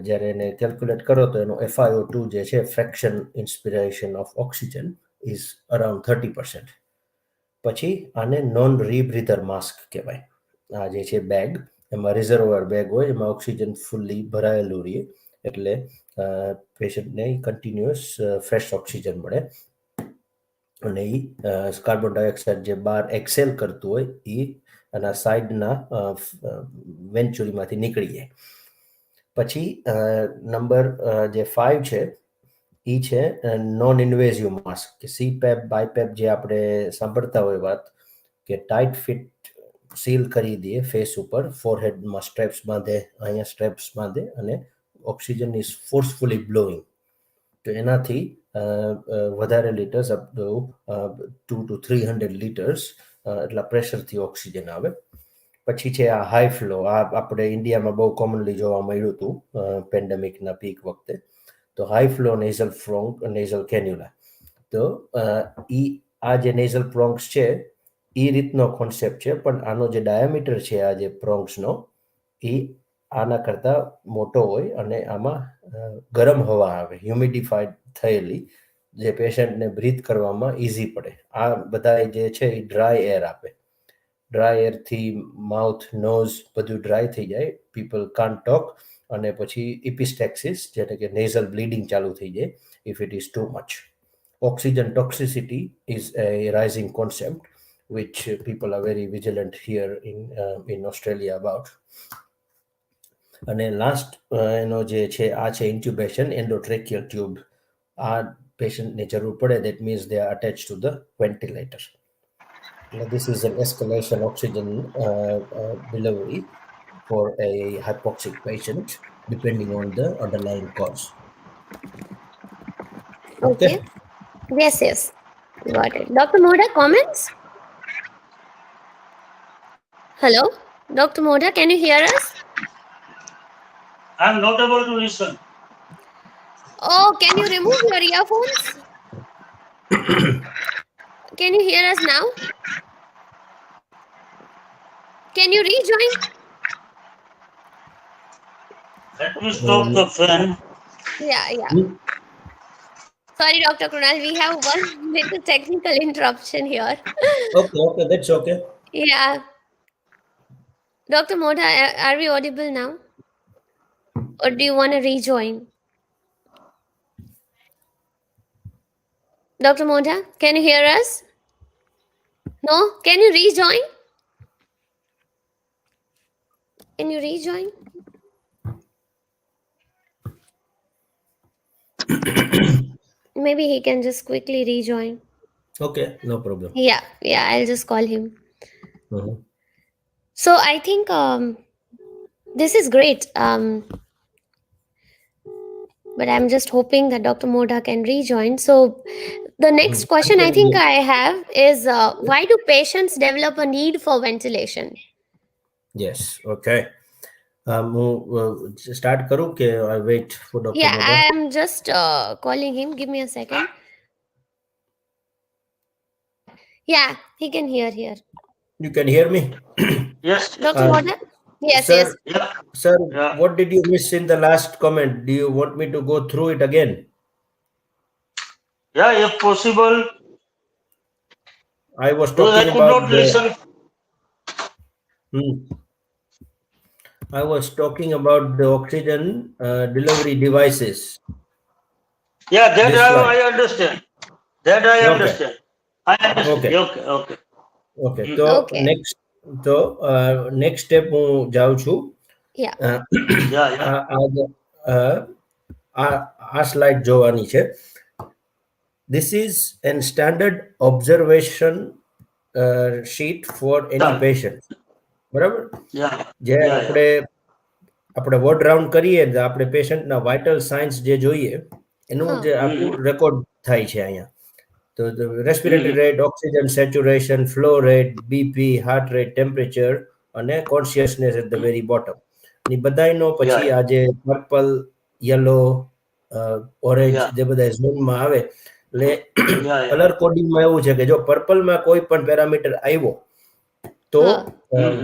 C: જ્યારે એને કેલ્ક્યુલેટ કરો તો એનો FiO2 જે છે, fraction inspiration of oxygen, is around 30%. પછી આને નોન રીબ્રીધર માસ્ક કહેવાય. આ જે છે બેગ, એમાં રિઝર્વર બેગ હોય, એમાં ઓક્સિજન ફૂલ્લી ભરાયેલું રહે, એટલે પેશન્ટને કન્ટિન્યુઅસ ફ્રેશ ઓક્સિજન મળે. અને એ કાર્બન ડાયોક્સાઇડ જે બહાર એક્સેલ કરતું હોય એ આના સાઈડના વેન્ચ્યુરીમાંથી નીકળી જાય. પછી નંબર જે 5 છે એ છે નોન ઇન્વેઝિવ માસ્ક, કે CPAP બાયપેપ જે આપણે સાંભળતા હોય વાત, કે ટાઈટ ફિટ સીલ કરી દે ફેસ ઉપર, ફોરહેડમાં સ્ટ્રેપ્સ બાંધે, અહીંયા સ્ટ્રેપ્સ બાંધે, અને ઓક્સિજન ઇઝ ફોર્સફુલી બ્લોઈંગ, તો એનાથી વધારે litres up to 200 to 300 litres એટલા પ્રેશરથી ઓક્સિજન આવે. પછી છે આ હાઈ ફ્લો, આ આપણે ઇન્ડિયામાં બહુ કોમનલી જોવા મળ્યું હતું પેન્ડેમિકના પીક વખતે. તો high flow nasal પ્રોંગ nasal cannula, તો આ જે નેઝલ પ્રોંગ્સ છે એ રીતનો કોન્સેપ્ટ છે, પણ આનો જે ડાયામીટર છે આ જે પ્રોંગ્સનો એ આના કરતાં મોટો હોય, અને આમાં ગરમ હવા આવે, હ્યુમિડિફાઈડ થયેલી, જે પેશન્ટને બ્રીથ કરવામાં ઇઝી પડે. આ બધા જે છે એ ડ્રાય એર આપે. ડ્રાય એરથી માઉથ, નોઝ બધું ડ્રાય થઈ જાય, પીપલ કાન્ટ ટોક, અને પછી epistaxis જેને કે nasal bleeding ચાલુ થઈ જાય if it is too much. Oxygen toxicity is a rising concept which people are very vigilant here in Australia about. અને લાસ્ટ એનો જે છે આ છે ઇન્ટ્યુબેશન એન્ડોટ્રેકિયલ ટ્યુબ. આ પેશન્ટને જરૂર પડે that means they are attached to the ventilator. Now, this is an escalation oxygen delivery for a hypoxic patient depending on the underlying cause.
A: Okay. Yes, yes. Got it. Dr. Modha, comments? Hello? Dr. Modha, can you hear us?
B: I am not able to listen.
A: Oh, can you remove your earphones? Can you hear us now? Can you rejoin?
B: Let me stop the fan.
A: Yeah. Sorry, Dr. Krunal, we have one little technical interruption here.
C: Okay, that's okay.
A: Yeah. Dr. Modha, are we audible now? Or do you want to rejoin? Dr. Modha, can you hear us? No? Can you rejoin? Can you rejoin? Maybe he can just quickly rejoin.
C: Okay, no problem.
A: Yeah, I'll just call him.
C: Mhm.
A: So I think this is great. But I'm just hoping that Dr. Modha can rejoin. So the next question I think I have is why do patients develop a need for ventilation?
C: Yes, okay. હું start કરું કે I wait for Dr.
A: Yeah,
C: Modha?
A: I'm just calling him. Give me a second. Yeah, he can hear here.
C: You can hear me?
B: Yes.
A: Dr. Modha? Yes,
C: Sir,
A: yes.
B: Yeah.
C: Sir,
B: Yeah.
C: what did you miss in the last comment? Do you want me to go through it again?
B: Yeah, if possible.
C: I was
B: Because I
C: talking
B: could
C: about
B: not listen.
C: I was talking about the oxygen delivery devices.
B: Yeah, that
C: This slide.
B: I understand. That I
C: Okay.
B: understand. I understand.
C: Okay.
B: Okay.
C: તો
A: Okay.
C: next step હું જાઉં છું.
A: Yeah.
C: આ slide જોવાની છે. This is a standard observation sheet for any patient. બરાબર? જે આપણે વર્ડ રાઉન્ડ કરીએ તો આપણે પેશન્ટના વાઇટલ સાઇન્સ જે જોઈએ એનું જે આખું રેકોર્ડ થાય છે અહીંયા. તો respiratory rate, oxygen saturation, flow rate, BP, heart rate, temperature અને consciousness at the very bottom. એ બધાનો પછી આ જે પર્પલ, યલો, ઓરેન્જ જે બધા ઝોનમાં આવે એટલે કલર કોડિંગમાં એવું છે કે જો પર્પલમાં કોઈ પણ પેરામીટર આવ્યો તો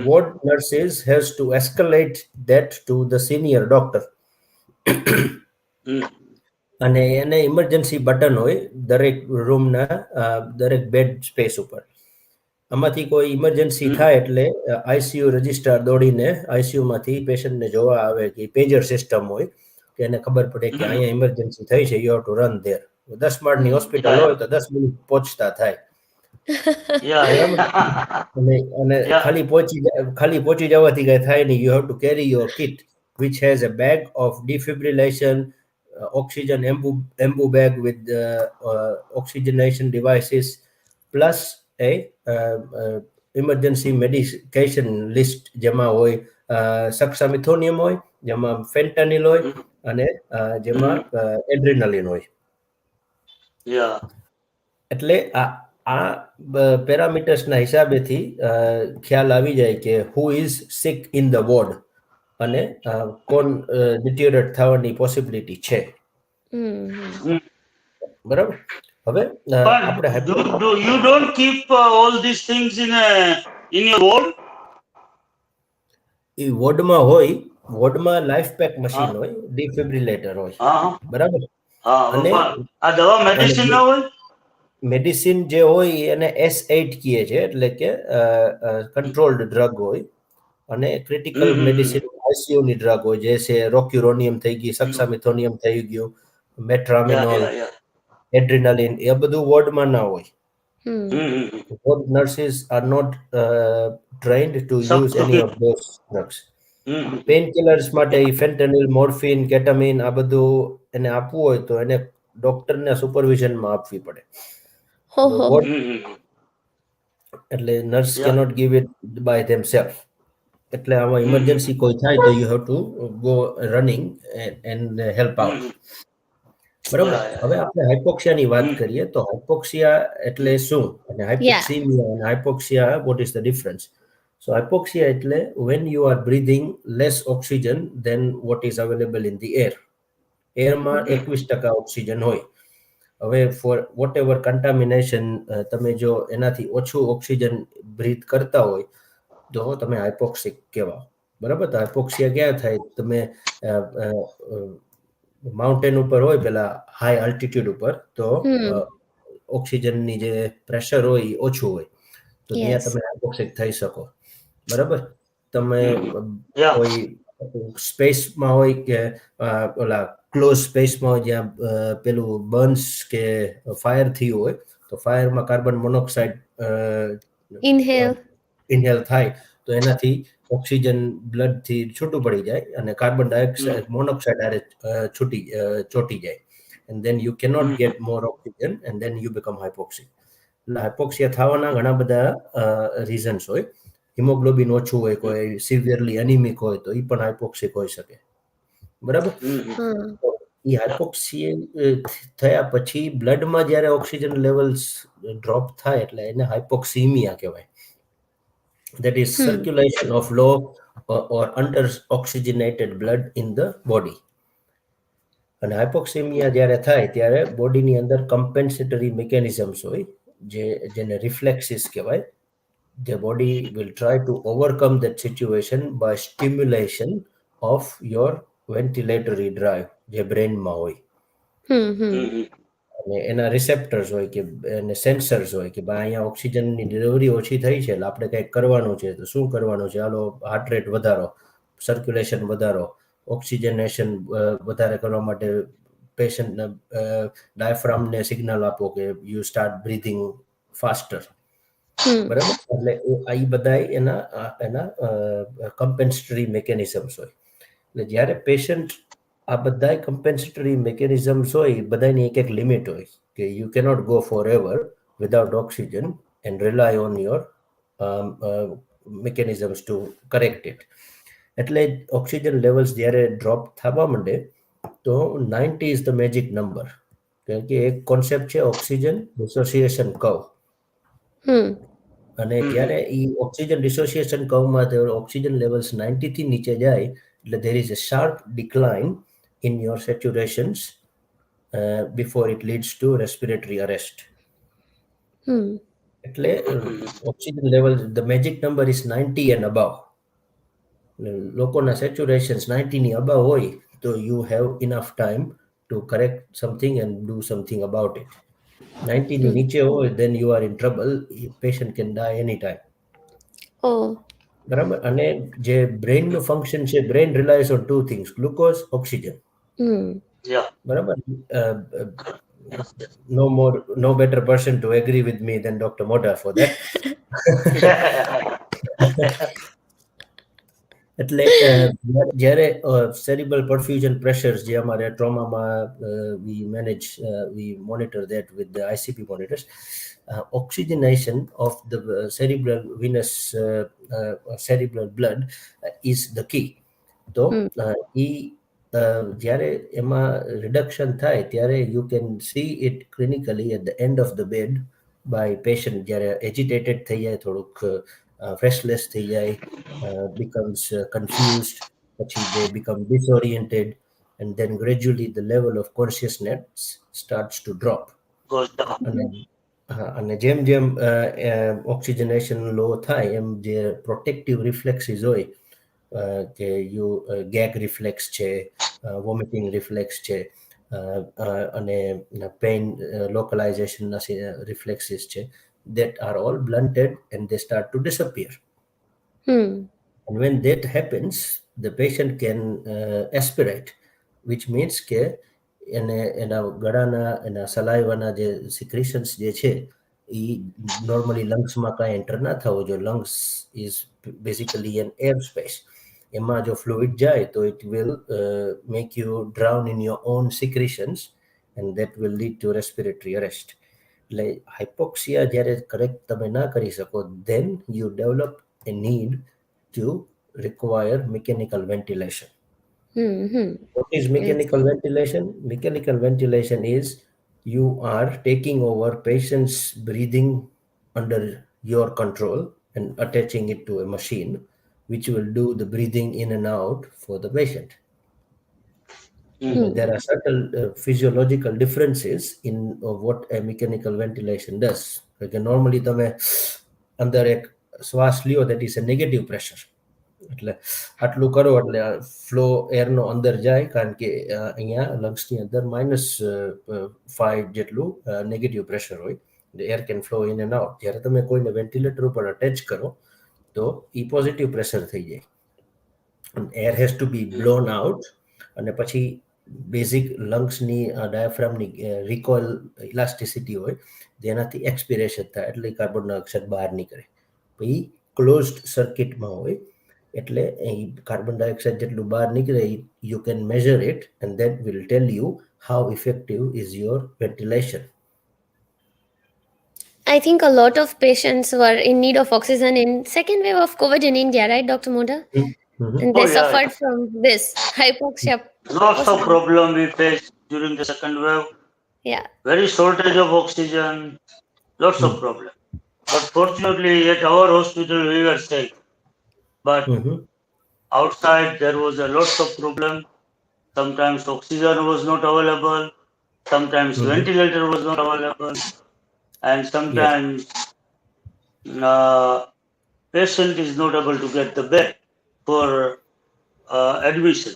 C: ward nurses has to escalate that to the senior doctor. અને એને ઇમરજન્સી બટન હોય દરેક રૂમના દરેક બેડ સ્પેસ ઉપર. આમાંથી કોઈ ઇમરજન્સી થાય એટલે આઈસીયુ રજિસ્ટ્રાર દોડીને આઈસીયુમાંથી પેશન્ટને જોવા આવે કે પેજર સિસ્ટમ હોય કે એને ખબર પડે કે અહીંયા ઇમરજન્સી થઈ છે, you have two run there. 10 માળની હોસ્પિટલ હોય તો 10 મિનિટ પહોંચતા થાય. અને ખાલી પહોંચી જવાથી કઈ થાય નહીં. You have two carry your kit which has a bag of defibrillation, oxygen embu bag with oxygenation devices, plus a emergency medication list જેમાં હોય સક્સામિથોનિયમ હોય, જેમાં ફેન્ટાનિલ હોય અને જેમાં એડ્રેનાલિન હોય. એટલે આ પેરામીટર્સના હિસાબેથી ખ્યાલ આવી જાય કે who is sick in the ward અને કોણ ડિટિયોરેટ થવાની પોસિબિલિટી છે. બરાબર? હવે આપણે
B: you don't keep all these things in your ward?
C: એ વોર્ડમાં હોય, વોર્ડમાં લાઈફ પેક મશીન હોય, ડિફિબ્રિલેટર હોય. બરાબર? અને
B: આ દવા મેડિસિન ના હોય?
C: મેડિસિન જે હોય એને S8 કહે છે, એટલે કે કંટ્રોલ્ડ ડ્રગ હોય અને ક્રિટિકલ મેડિસિન આઈસીયુ ની ડ્રગ હોય, જે છે રોક્યુરોનિયમ થઈ ગઈ, સક્સામિથોનિયમ થઈ ગયું, મેટ્રામિનોલ, એડ્રિનાલિન, એ બધું વોર્ડમાં ના હોય.
A: Hmm.
C: Ward nurses are not trained to use any of those drugs. Painkillers માટે ફેન્ટેનિલ, મોર્ફિન, કેટામિન આ બધું એને આપવું હોય તો એને ડોક્ટરના સુપરવિઝનમાં આપવી પડે.
A: Ho ho ho.
C: એટલે nurse cannot give it by themselves. એટલે આમાં ઇમરજન્સી કોઈ થાય તો you have to go running and help out. બરાબર. હવે આપણે હાઇપોક્સિયાની વાત કરીએ તો હાઇપોક્સિયા એટલે શું અને હાઇપોક્સિમિયા અને હાઇપોક્સિયા વોટ ઇઝ ધ ડિફરન્સ? સો હાઇપોક્સિયા એટલે when you are breathing less oxygen than what is available in the air. એરમાં 21% oxygen હોય. હવે ફોર વોટ એવર કન્ટામિનેશન તમે જો એનાથી ઓછું ઓક્સિજન બ્રીથ કરતા હોય તો તમે હાઇપોક્સિક કહેવાઓ. બરાબર. તો હાઇપોક્સિયા ક્યાં થાય? તમે માઉન્ટેન ઉપર હોય પેલા હાઈ આલ્ટિટ્યુડ ઉપર તો ઓક્સિજનની જે પ્રેશર હોય એ ઓછું હોય તો ત્યાં તમે હાઇપોક્સિક થઈ શકો. બરાબર. તમે કોઈ સ્પેસમાં હોય કે ઓલા ક્લોઝ સ્પેસમાં હોય જ્યાં પેલું બર્ન્સ કે ફાયર થયું હોય તો ફાયરમાં કાર્બન મોનોક્સાઇડ ઇન્હેલ થાય તો એનાથી ઓક્સિજન બ્લડથી છૂટું પડી જાય અને કાર્બન ડાયોક્સાઇડ મોનોક્સાઇડ ચોટી જાય. and then you cannot get more oxygen and then you become hypoxic. એટલે હાઇપોક્સિયા થવાના ઘણા બધા રીઝન્સ હોય. હિમોગ્લોબિન ઓછું હોય, કોઈ સિવિયરલી એનિમિક હોય તો એ પણ હાઇપોક્સિક હોઈ શકે. બરાબર. એ હાઇપોક્સિયા થયા પછી બ્લડમાં જ્યારે ઓક્સિજન લેવલ્સ ડ્રોપ થાય એટલે એને હાઇપોક્સિમિયા કહેવાય. that is circulation of low or under oxygenated blood in the body. અને હાઇપોક્સિમિયા જ્યારે થાય ત્યારે બોડીની અંદર કમ્પેન્સેટરી મિકેનિઝમ્સ હોય જેને રિફ્લેક્સિસ કહેવાય. The body will try to overcome that situation by stimulation of your ventilatory drive જે બ્રેનમાં હોય. અને એના રિસેપ્ટર્સ હોય કે એને સેન્સર્સ હોય કે ભાઈ અહીંયા ઓક્સિજનની ડિલિવરી ઓછી થઈ છે એટલે આપણે કંઈક કરવાનું છે. તો શું કરવાનું છે? હાલો હાર્ટ રેટ વધારો, સર્ક્યુલેશન વધારો, ઓક્સિજનેશન વધારે કરવા માટે પેશન્ટને ડાયફ્રામને સિગ્નલ આપો કે યુ સ્ટાર્ટ બ્રીથિંગ ફાસ્ટર. બરાબર. એટલે આ બધા એના કમ્પેન્સેટરી મિકેનિઝમ્સ હોય. એટલે જ્યારે પેશન્ટ આ બધા કમ્પેન્સેટરી મિકેનિઝમ્સ હોય બધાની એક લિમિટ હોય કે you cannot go forever without oxygen and rely on your mechanisms to correct it. એટલે ઓક્સિજન લેવલ્સ જ્યારે ડ્રોપ થવા માંડે તો 90 ઇઝ ધ મેજિક નંબર. કારણ કે એક કોન્સેપ્ટ છે ઓક્સિજન ડિસોસિએશન કર્વ. અને જ્યારે એ ઓક્સિજન ડિસોસિએશન કર્વમાં ઓક્સિજન લેવલ્સ 90 થી નીચે જાય એટલે there is a sharp decline in your saturations before it leads to respiratory arrest. એટલે oxygen level the magic number is 90 and above. લોકોના સેચ્યુરેશન્સ 90 ની above હોય તો you have enough time to correct something and do something about it. 90 ની નીચે હોય then you are in trouble. Patient can die anytime. બરાબર. અને જે બ્રેઇનનું ફંક્શન છે, brain relies on two things, glucose, oxygen. બરાબર. no better person to agree with me than Dr. Modha for that. એટલે જ્યારે સેરિબ્રલ પરફ્યુઝન પ્રેશર્સ જે અમારે ટ્રોમામાં we monitor that with the ICP monitors. Oxygenation of the cerebral blood is the key. તો જ્યારે એમાં reduction થાય ત્યારે you can see it clinically at the end of the bed by patient જ્યારે agitated થઈ જાય, થોડુંક restless થઈ જાય, becomes confused, they become disoriented, and then gradually the level of consciousness starts to drop. અને જેમ જેમ ઓક્સિજનેશન લો થાય એમ જે પ્રોટેક્ટિવ રિફ્લેક્સીસ હોય કે ગેગ રિફ્લેક્સ છે, વોમિટિંગ રિફ્લેક્સ છે, અને પેઇન લોકલાઇઝેશનના રિફ્લેક્સીસ છે, that are all blunted and they start to disappear. And when that happens, the patient can aspirate, which means કે એના ગળાના એના સલાઈવાના જે સિક્રેશન્સ જે છે એ નોર્મલી લંગ્સમાં કાંઈ એન્ટર ના થવો જોઈએ. Lungs is basically an air space. એમાં જો ફ્લુઇડ જાય તો it will make you drown in your own secretions and that will lead to respiratory arrest. એટલે હાઇપોક્સિયા જ્યારે કરેક્ટ તમે ના કરી શકો, then you develop a need to require mechanical ventilation.
A: Hmm.
C: What is
A: Yes.
C: mechanical ventilation? Mechanical ventilation is you are taking over patient's breathing under your control and attaching it to a machine which will do the breathing in and out for the patient. There are subtle physiological differences in what a mechanical ventilation does. Like normally તમે અંદર એક શ્વાસ લ્યો, that is a negative pressure. એટલે આટલું કરો એટલે flow એરનો અંદર જાય, કારણ કે અહીંયા લંગ્સની અંદર -5 જેટલું નેગેટિવ પ્રેશર હોય. Air can flow in and out. જ્યારે તમે કોઈને વેન્ટિલેટર ઉપર અટેચ કરો તો એ પોઝિટિવ પ્રેશર થઈ જાય. Air has to be blown out, અને પછી બેઝિક લંગ્સની ડાયાફ્રામની રિકોઇલ ઇલાસ્ટિસિટી હોય જેનાથી એક્સપિરેશન થાય, એટલે કાર્બન ડાયોક્સાઇડ બહાર નીકળે. એ ક્લોઝડ સર્કિટમાં હોય, એટલે કાર્બન ડાયોક્સાઇડ જેટલું બહાર નીકળે you can measure it and that will tell you how effective is your ventilation.
A: I think a lot of patients were in need of oxygen in second wave of COVID in India, right, Dr. Modha? And they
B: Oh, yeah.
A: suffered from this hypoxia.
B: Lots of problem we faced during the second wave.
A: Yeah.
B: Very shortage of oxygen. Lots of problem. But fortunately, at our hospital we were safe. But outside there was a lots of problem. Sometimes oxygen was not available. Sometimes ventilator was not available. And sometimes patient is not able to get the bed for admission.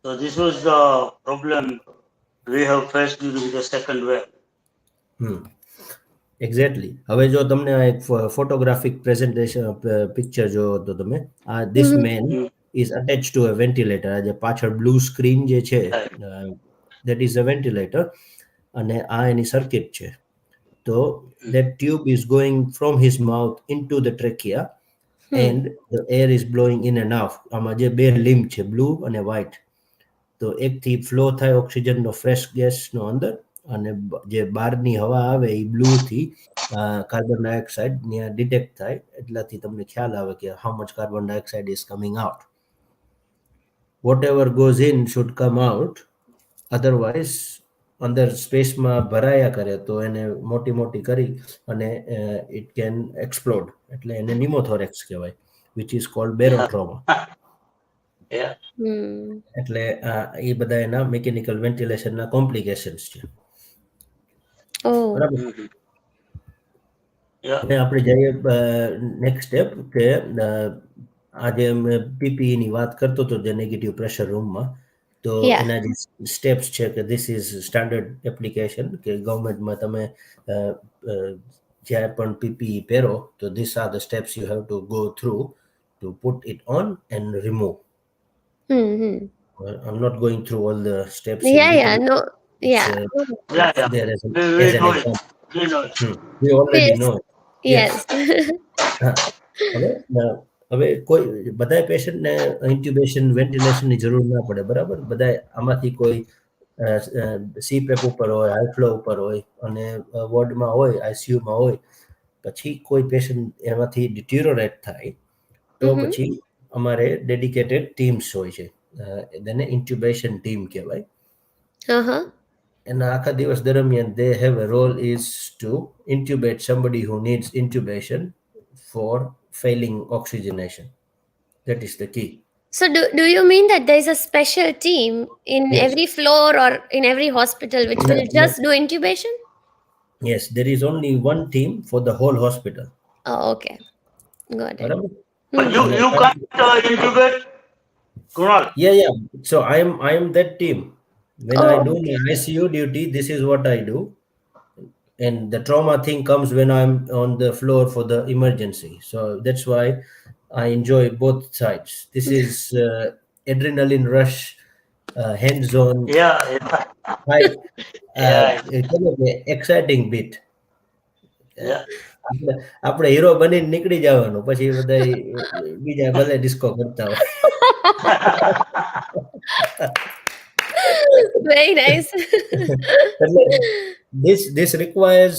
B: So this was the problem we have faced during the second wave.
C: Exactly. હવે જો તમને આ એક photographic presentation picture જો તો તમે this man is attached to a ventilator. આ જે પાછળ બ્લુ સ્ક્રીન જે છે that is a ventilator, અને આ એની સર્કિટ છે. તો that tube is going from his mouth into the trachea and the air is blowing in and out. આમાં જે બે લિમ્બ છે બ્લુ અને વ્હાઇટ, તો એકથી ફ્લો થાય ઓક્સિજનનો ફ્રેશ ગેસનો અંદર, અને જે બહારની હવા આવે એ બ્લુથી કાર્બન ડાયોક્સાઇડ ત્યાં ડિટેક્ટ થાય, એટલાથી તમને ખ્યાલ આવે કે how much carbon dioxide is coming out. Whatever goes in should come out, otherwise અંદર સ્પેસમાં ભરાયા કરે તો એને મોટી મોટી કરી અને ઇટ કેન એક્સપ્લોડ, એટલે એને નિમોથોરેક્સ કહેવાય, વિચ ઇઝ કોલ્ડ બેરોટ્રોમા. એટલે એ બધા એના મિકેનિકલ વેન્ટિલેશનના કોમ્પ્લિકેશન્સ છે. બરાબર. અને આપણે જઈએ નેક્સ્ટ સ્ટેપ કે આજે પીપીઈની વાત કરતો હતો જે નેગેટિવ પ્રેશર રૂમમાં, તો એના જે સ્ટેપ્સ છે કે ધીસ ઇઝ સ્ટાન્ડર્ડ એપ્લિકેશન, કે ગવર્મેન્ટમાં તમે જ્યારે પણ પીપીઈ પહેરો તો this are the steps you have to go through two put it on and remove. I'm not going through all the steps.
A: No.
C: There as an example. We already know.
A: Yes.
C: હવે કોઈ બધા પેશન્ટને ઇન્ટ્યુબેશન વેન્ટિલેશનની જરૂર ના પડે, બરાબર. બધા આમાંથી કોઈ સીપેપ ઉપર હોય, હાઈ ફ્લો ઉપર હોય, અને વોર્ડમાં હોય, આઈસીયુમાં હોય, પછી કોઈ પેશન્ટ એમાંથી ડિટ્યુરોરેટ થાય તો પછી અમારે ડેડિકેટેડ ટીમ્સ હોય છે, તેને ઇન્ટ્યુબેશન ટીમ કહેવાય. એના આખા દિવસ દરમિયાન they have a role is to intubate somebody who needs intubation for failing oxygenation. That is the key.
A: So do you mean that there is a special team in every floor or in every hospital which will just do intubation?
C: Yes, there is only one team for the whole hospital.
A: Oh, okay. Got it.
B: But you can't intubate, Krunal?
C: Yeah. So I am that team. When I do my ICU duty, this is what I do. And the trauma thing comes when I'm on the floor for the emergency. So that's why I enjoy both sides. This is adrenaline rush, hands on,
B: Yeah, yeah,
C: high,
B: yeah,
C: exciting bit.
B: yeah.
C: આપણે આપણે hero બનીને નીકળી જવાનું, પછી બધા બીજા ભલે disco કરતા હોય.
A: Very nice.
C: એટલે this requires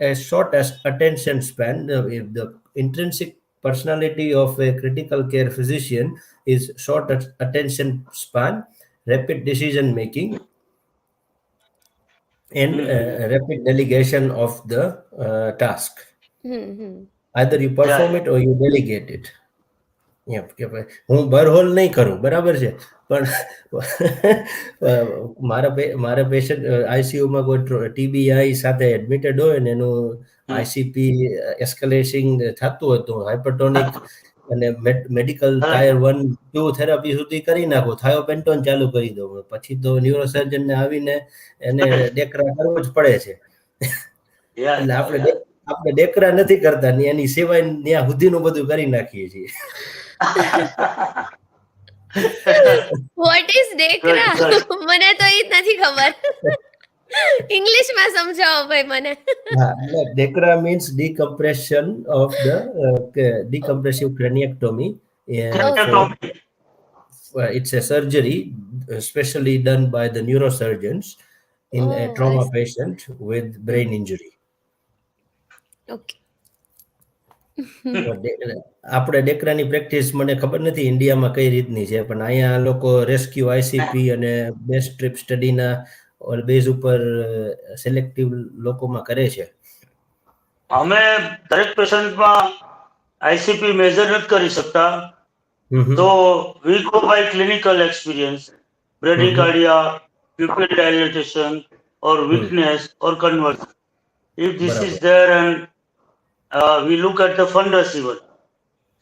C: a short attention span. If the intrinsic personality of a critical care physician is short attention span, rapid decision making, and
B: Mhm.
C: rapid delegation of the task.
A: Hmm.
C: Either you
B: Yeah,
C: perform
B: yeah.
C: it or you delegate it. એમ કે ભાઈ હું બરહોલ નહીં કરું, બરાબર છે, પણ મારા patient આઈસીયુમાં કોઈ ટીબીઆઈ સાથે એડમિટેડ હોય ને એનું
B: Hmm.
C: આઈસીપી એસ્કેલેશન થતું હોય તો હાઇપરટોનિક અને મેડિકલ
B: Correct.
C: ટાયર 1 2 થેરાપી સુધી કરી નાખો, થાયોપેન્ટોન ચાલુ કરી દો, પછી તો ન્યુરોસર્જનને આવીને એને ડેકરા કરવો જ પડે છે.
B: Yeah,
C: એટલે
B: yeah,
C: આપણે
B: yeah.
C: આપણે ડેકરા નથી કરતા ને એની સિવાય ત્યાં સુધીનું બધું કરી નાખીએ છીએ.
A: What is
B: Good,
A: ડેકરા?
B: good.
A: મને તો એ જ નથી ખબર. ઇંગ્લિશમાં સમજાવો ભાઈ મને.
C: DECRA means decompression of the decompressive craniectomy.
A: Okay.
C: For it's a surgery especially done by the neurosurgeons in a
A: Oh, I
C: trauma
A: see.
C: patient with brain injury.
A: Okay.
C: આપણે ડેકરાની પ્રેક્ટિસ મને ખબર નથી ઇન્ડિયામાં કઈ રીતની છે, પણ અહીંયા લોકો રેસ્ક્યુ આઈસીપી અને બેસ્ટ ટ્રીપ સ્ટડીના બેઝ ઉપર સિલેક્ટિવ લોકોમાં કરે છે.
B: અમે દરેક પેશન્ટમાં આઈસીપી મેજર નથી કરી શકતા, તો we go by clinical experience, bradycardia, pupil dilatation, or weakness, or conversion. If this is
C: બરાબર
B: there, and we look at the fundus even.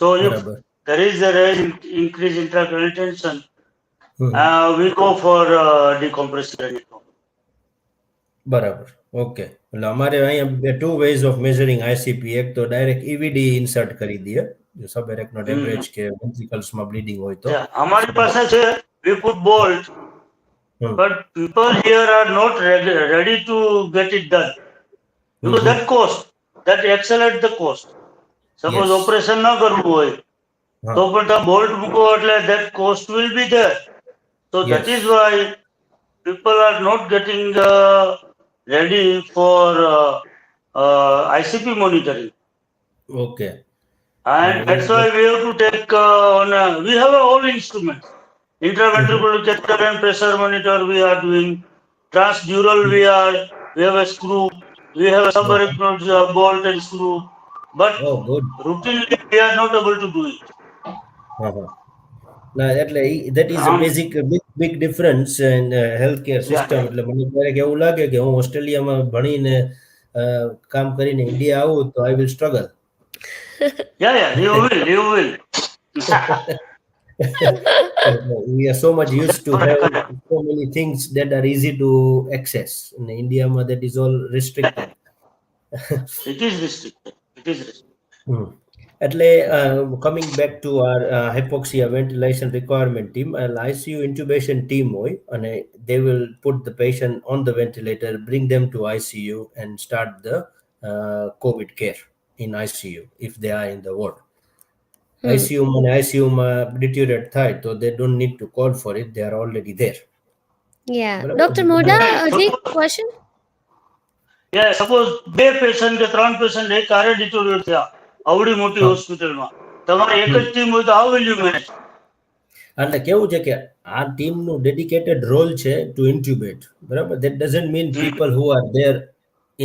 B: So if
C: બરાબર
B: there is a increase intracranial tension,
C: hmm
B: we go for decompression.
C: બરાબર okay. એટલે અમારે અહીંયા 2 ways of measuring ICP. એક તો direct ઈવીડી insert કરી દઈએ સબએરેક્નોડ હેમરેજ કે વેન્ટ્રિકલ્સમાં બ્લીડિંગ હોય તો.
B: Yeah, અમારી પાસે છે, we put bolt, but people here are not ready to get it done because that cost, that accelerate the cost. Suppose
C: Yes.
B: operation ન કરવું હોય તો પણ તમે બોલ્ટ મૂકો એટલે that cost will be there. So that
C: Yes.
B: is why people are not getting ready for ICP monitoring.
C: Okay.
B: And that's why we have to take we have all instruments. Intraventricular catheter and pressure monitor we are doing. Transdural we have a screw. We have a subarachnoid bolt and screw. But
C: Oh, good.
B: routinely we are not able to do it.
C: ના એટલે that is a big difference in healthcare system.
B: Yeah.
C: એટલે મને ક્યારેક એવું લાગે કે હું ઓસ્ટ્રેલિયામાં ભણીને કામ કરીને ઇન્ડિયા આવું તો I will struggle.
B: Yeah, you will.
C: We are so much used to have so many things that are easy to access. In India, that is all restricted.
B: It is restricted.
C: એટલે coming back to our hypoxia ventilation requirement team, ICU intubation team હોય અને they will put the patient on the ventilator, bring them to ICU and start the COVID care in ICU if they are in the ward. ICU અને ICU માં deteriorate થાય તો they don't need to call for it, they are already there.
A: Yeah. Dr. Modha, question?
B: Yeah, suppose 2 patient કે 3 patient એક હારે ડિટોરિયેટ થયા આવડી મોટી હોસ્પિટલમાં, તમારે એક જ ટીમ હોય તો how will you manage?
C: એટલે કેવું છે કે આ ટીમનું ડેડિકેટેડ રોલ છે ટુ ઇન્ટ્યુબેટ, બરાબર. That doesn't mean people who are there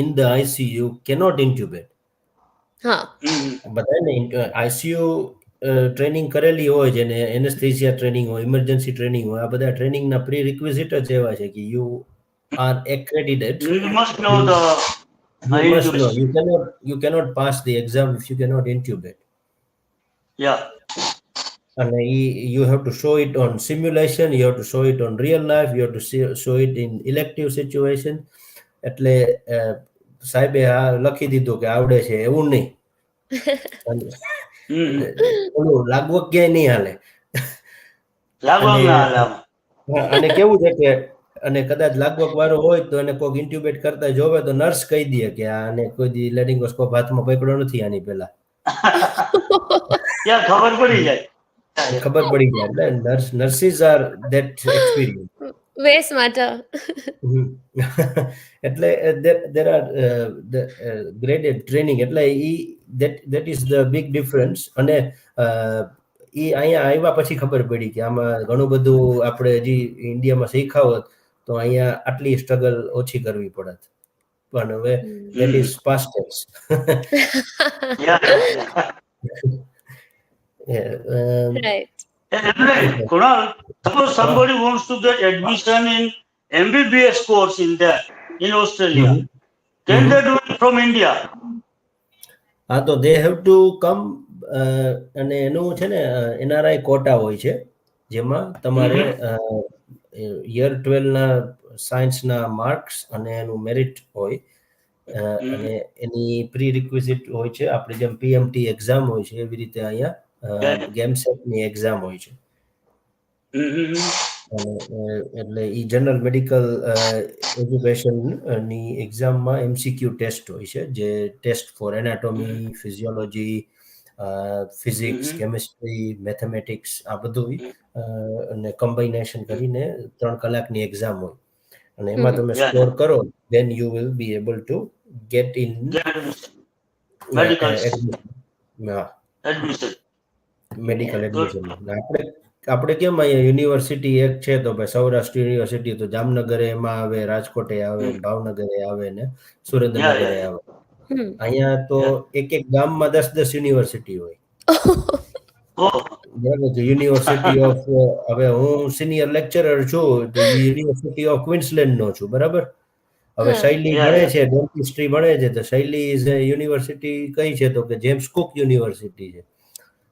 C: in the ICU cannot intubate.
A: હા,
C: બધાને ICU ટ્રેનિંગ કરેલી હોય, જેને એનેસ્થેસિયા ટ્રેનિંગ હોય, ઇમરજન્સી ટ્રેનિંગ હોય, આ બધા ટ્રેનિંગના પ્રી રિક્વિઝિટ જ એવા છે કે you are accredited.
B: You must know the
C: You must know. You cannot pass the exam if you cannot intubate.
B: Yeah.
C: And you have to show it on simulation, you have to show it on real life, you have to show it in elective situation. એટલે સાહેબે લખી દીધું કે આવડે છે એવું નહીં, ઓલું લાગવું ક્યાંય નહીં હાલે.
B: લાગવા
C: અને
B: ના હાલે આમાં.
C: હા, અને કેવું છે કે અને કદાચ લાગવગ વાળો હોય તો એને કોઈક ઇન્ટ્યુબેટ કરતા જોવે તો નર્સ કહી દે કે આને કોઈ દી લેરિંગોસ્કોપ હાથમાં પકડ્યો નથી આની પહેલા.
B: ત્યાં ખબર પડી જાય.
C: ખબર પડી જાય. એટલે nurses are that experience.
A: Way smarter.
C: એટલે there are the graded training. એટલે that is the big difference. અને ઈ અહીંયા આવ્યા પછી ખબર પડી કે આમાં ઘણું બધું આપણે હજી ઇન્ડિયામાં શીખ્યા હોત તો અહીંયા આટલી સ્ટ્રગલ ઓછી કરવી પડત. પણ હવે that is past tense.
A: Right.
B: Kunal, suppose somebody wants to get admission in MBBS course in there, in Australia. Can they do it from India?
C: હા, તો they have to come. અને એનું છે ને NRI કોટા હોય છે જેમાં તમારે યર 12 ના સાયન્સના માર્ક્સ અને એનું મેરિટ હોય અને એની પ્રી રિક્વિઝિટ હોય છે. આપણે જેમ PMT એક્ઝામ હોય છે એવી રીતે અહીંયા ગેમસેટની એક્ઝામ હોય છે. એટલે ઈ જનરલ મેડિકલ એજ્યુકેશનની એક્ઝામમાં MCQ ટેસ્ટ હોય છે જે test for anatomy, physiology, physics, chemistry, mathematics આ બધું અને કમ્બાઇનેશન કરીને 3 કલાકની એક્ઝામ હોય અને એમાં તમે સ્કોર કરો then you will be able to get in
B: Medical
C: admission.
B: admission.
C: આપણે કેમ અહીંયા યુનિવર્સિટી એક છે તો ભાઈ સૌરાષ્ટ્ર યુનિવર્સિટી તો જામનગરે એમાં આવે, રાજકોટે આવે, ભાવનગરે આવે ને સુરેન્દ્રનગરે આવે. અહીંયા તો એક ગામમાં 10 યુનિવર્સિટી હોય. બરાબર છે. યુનિવર્સિટી ઓફ હવે હું સિનિયર લેક્ચરર છું તો યુનિવર્સિટી ઓફ ક્વીન્સલેન્ડ નો છું. બરાબર. હવે શૈલી ભણે છે, ડેન્ટિસ્ટ્રી ભણે છે તો શૈલી ઇઝ યુનિવર્સિટી કઈ છે તો કે જેમ્સ કુક યુનિવર્સિટી છે.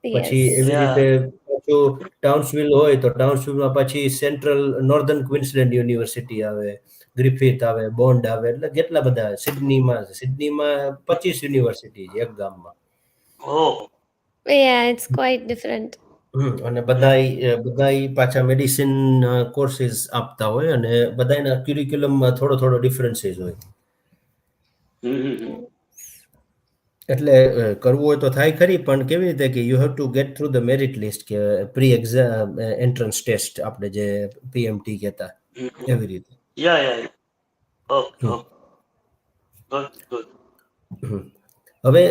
C: પછી એવી રીતે પાછું ટાઉન્સવિલ હોય તો ટાઉન્સવિલમાં પછી સેન્ટ્રલ નોર્ધન ક્વીન્સલેન્ડ યુનિવર્સિટી આવે, ગ્રિફિથ આવે, બોન્ડ આવે, એટલે કેટલા બધા. સિડનીમાં 25 યુનિવર્સિટી છે એક ગામમાં.
A: Yeah, it's quite different.
C: અને બધાય પાછા મેડિસિન કોર્સીસ આપતા હોય અને બધાના ક્યુરિક્યુલમમાં થોડો ડિફરન્સીસ હોય. એટલે કરવું હોય તો થાય ખરી, પણ કેવી રીતે કે you have two gate through the merit list કે પ્રી એક્ઝામ એન્ટ્રન્સ ટેસ્ટ આપણે જે PMT કહેતા એવી રીતે. હવે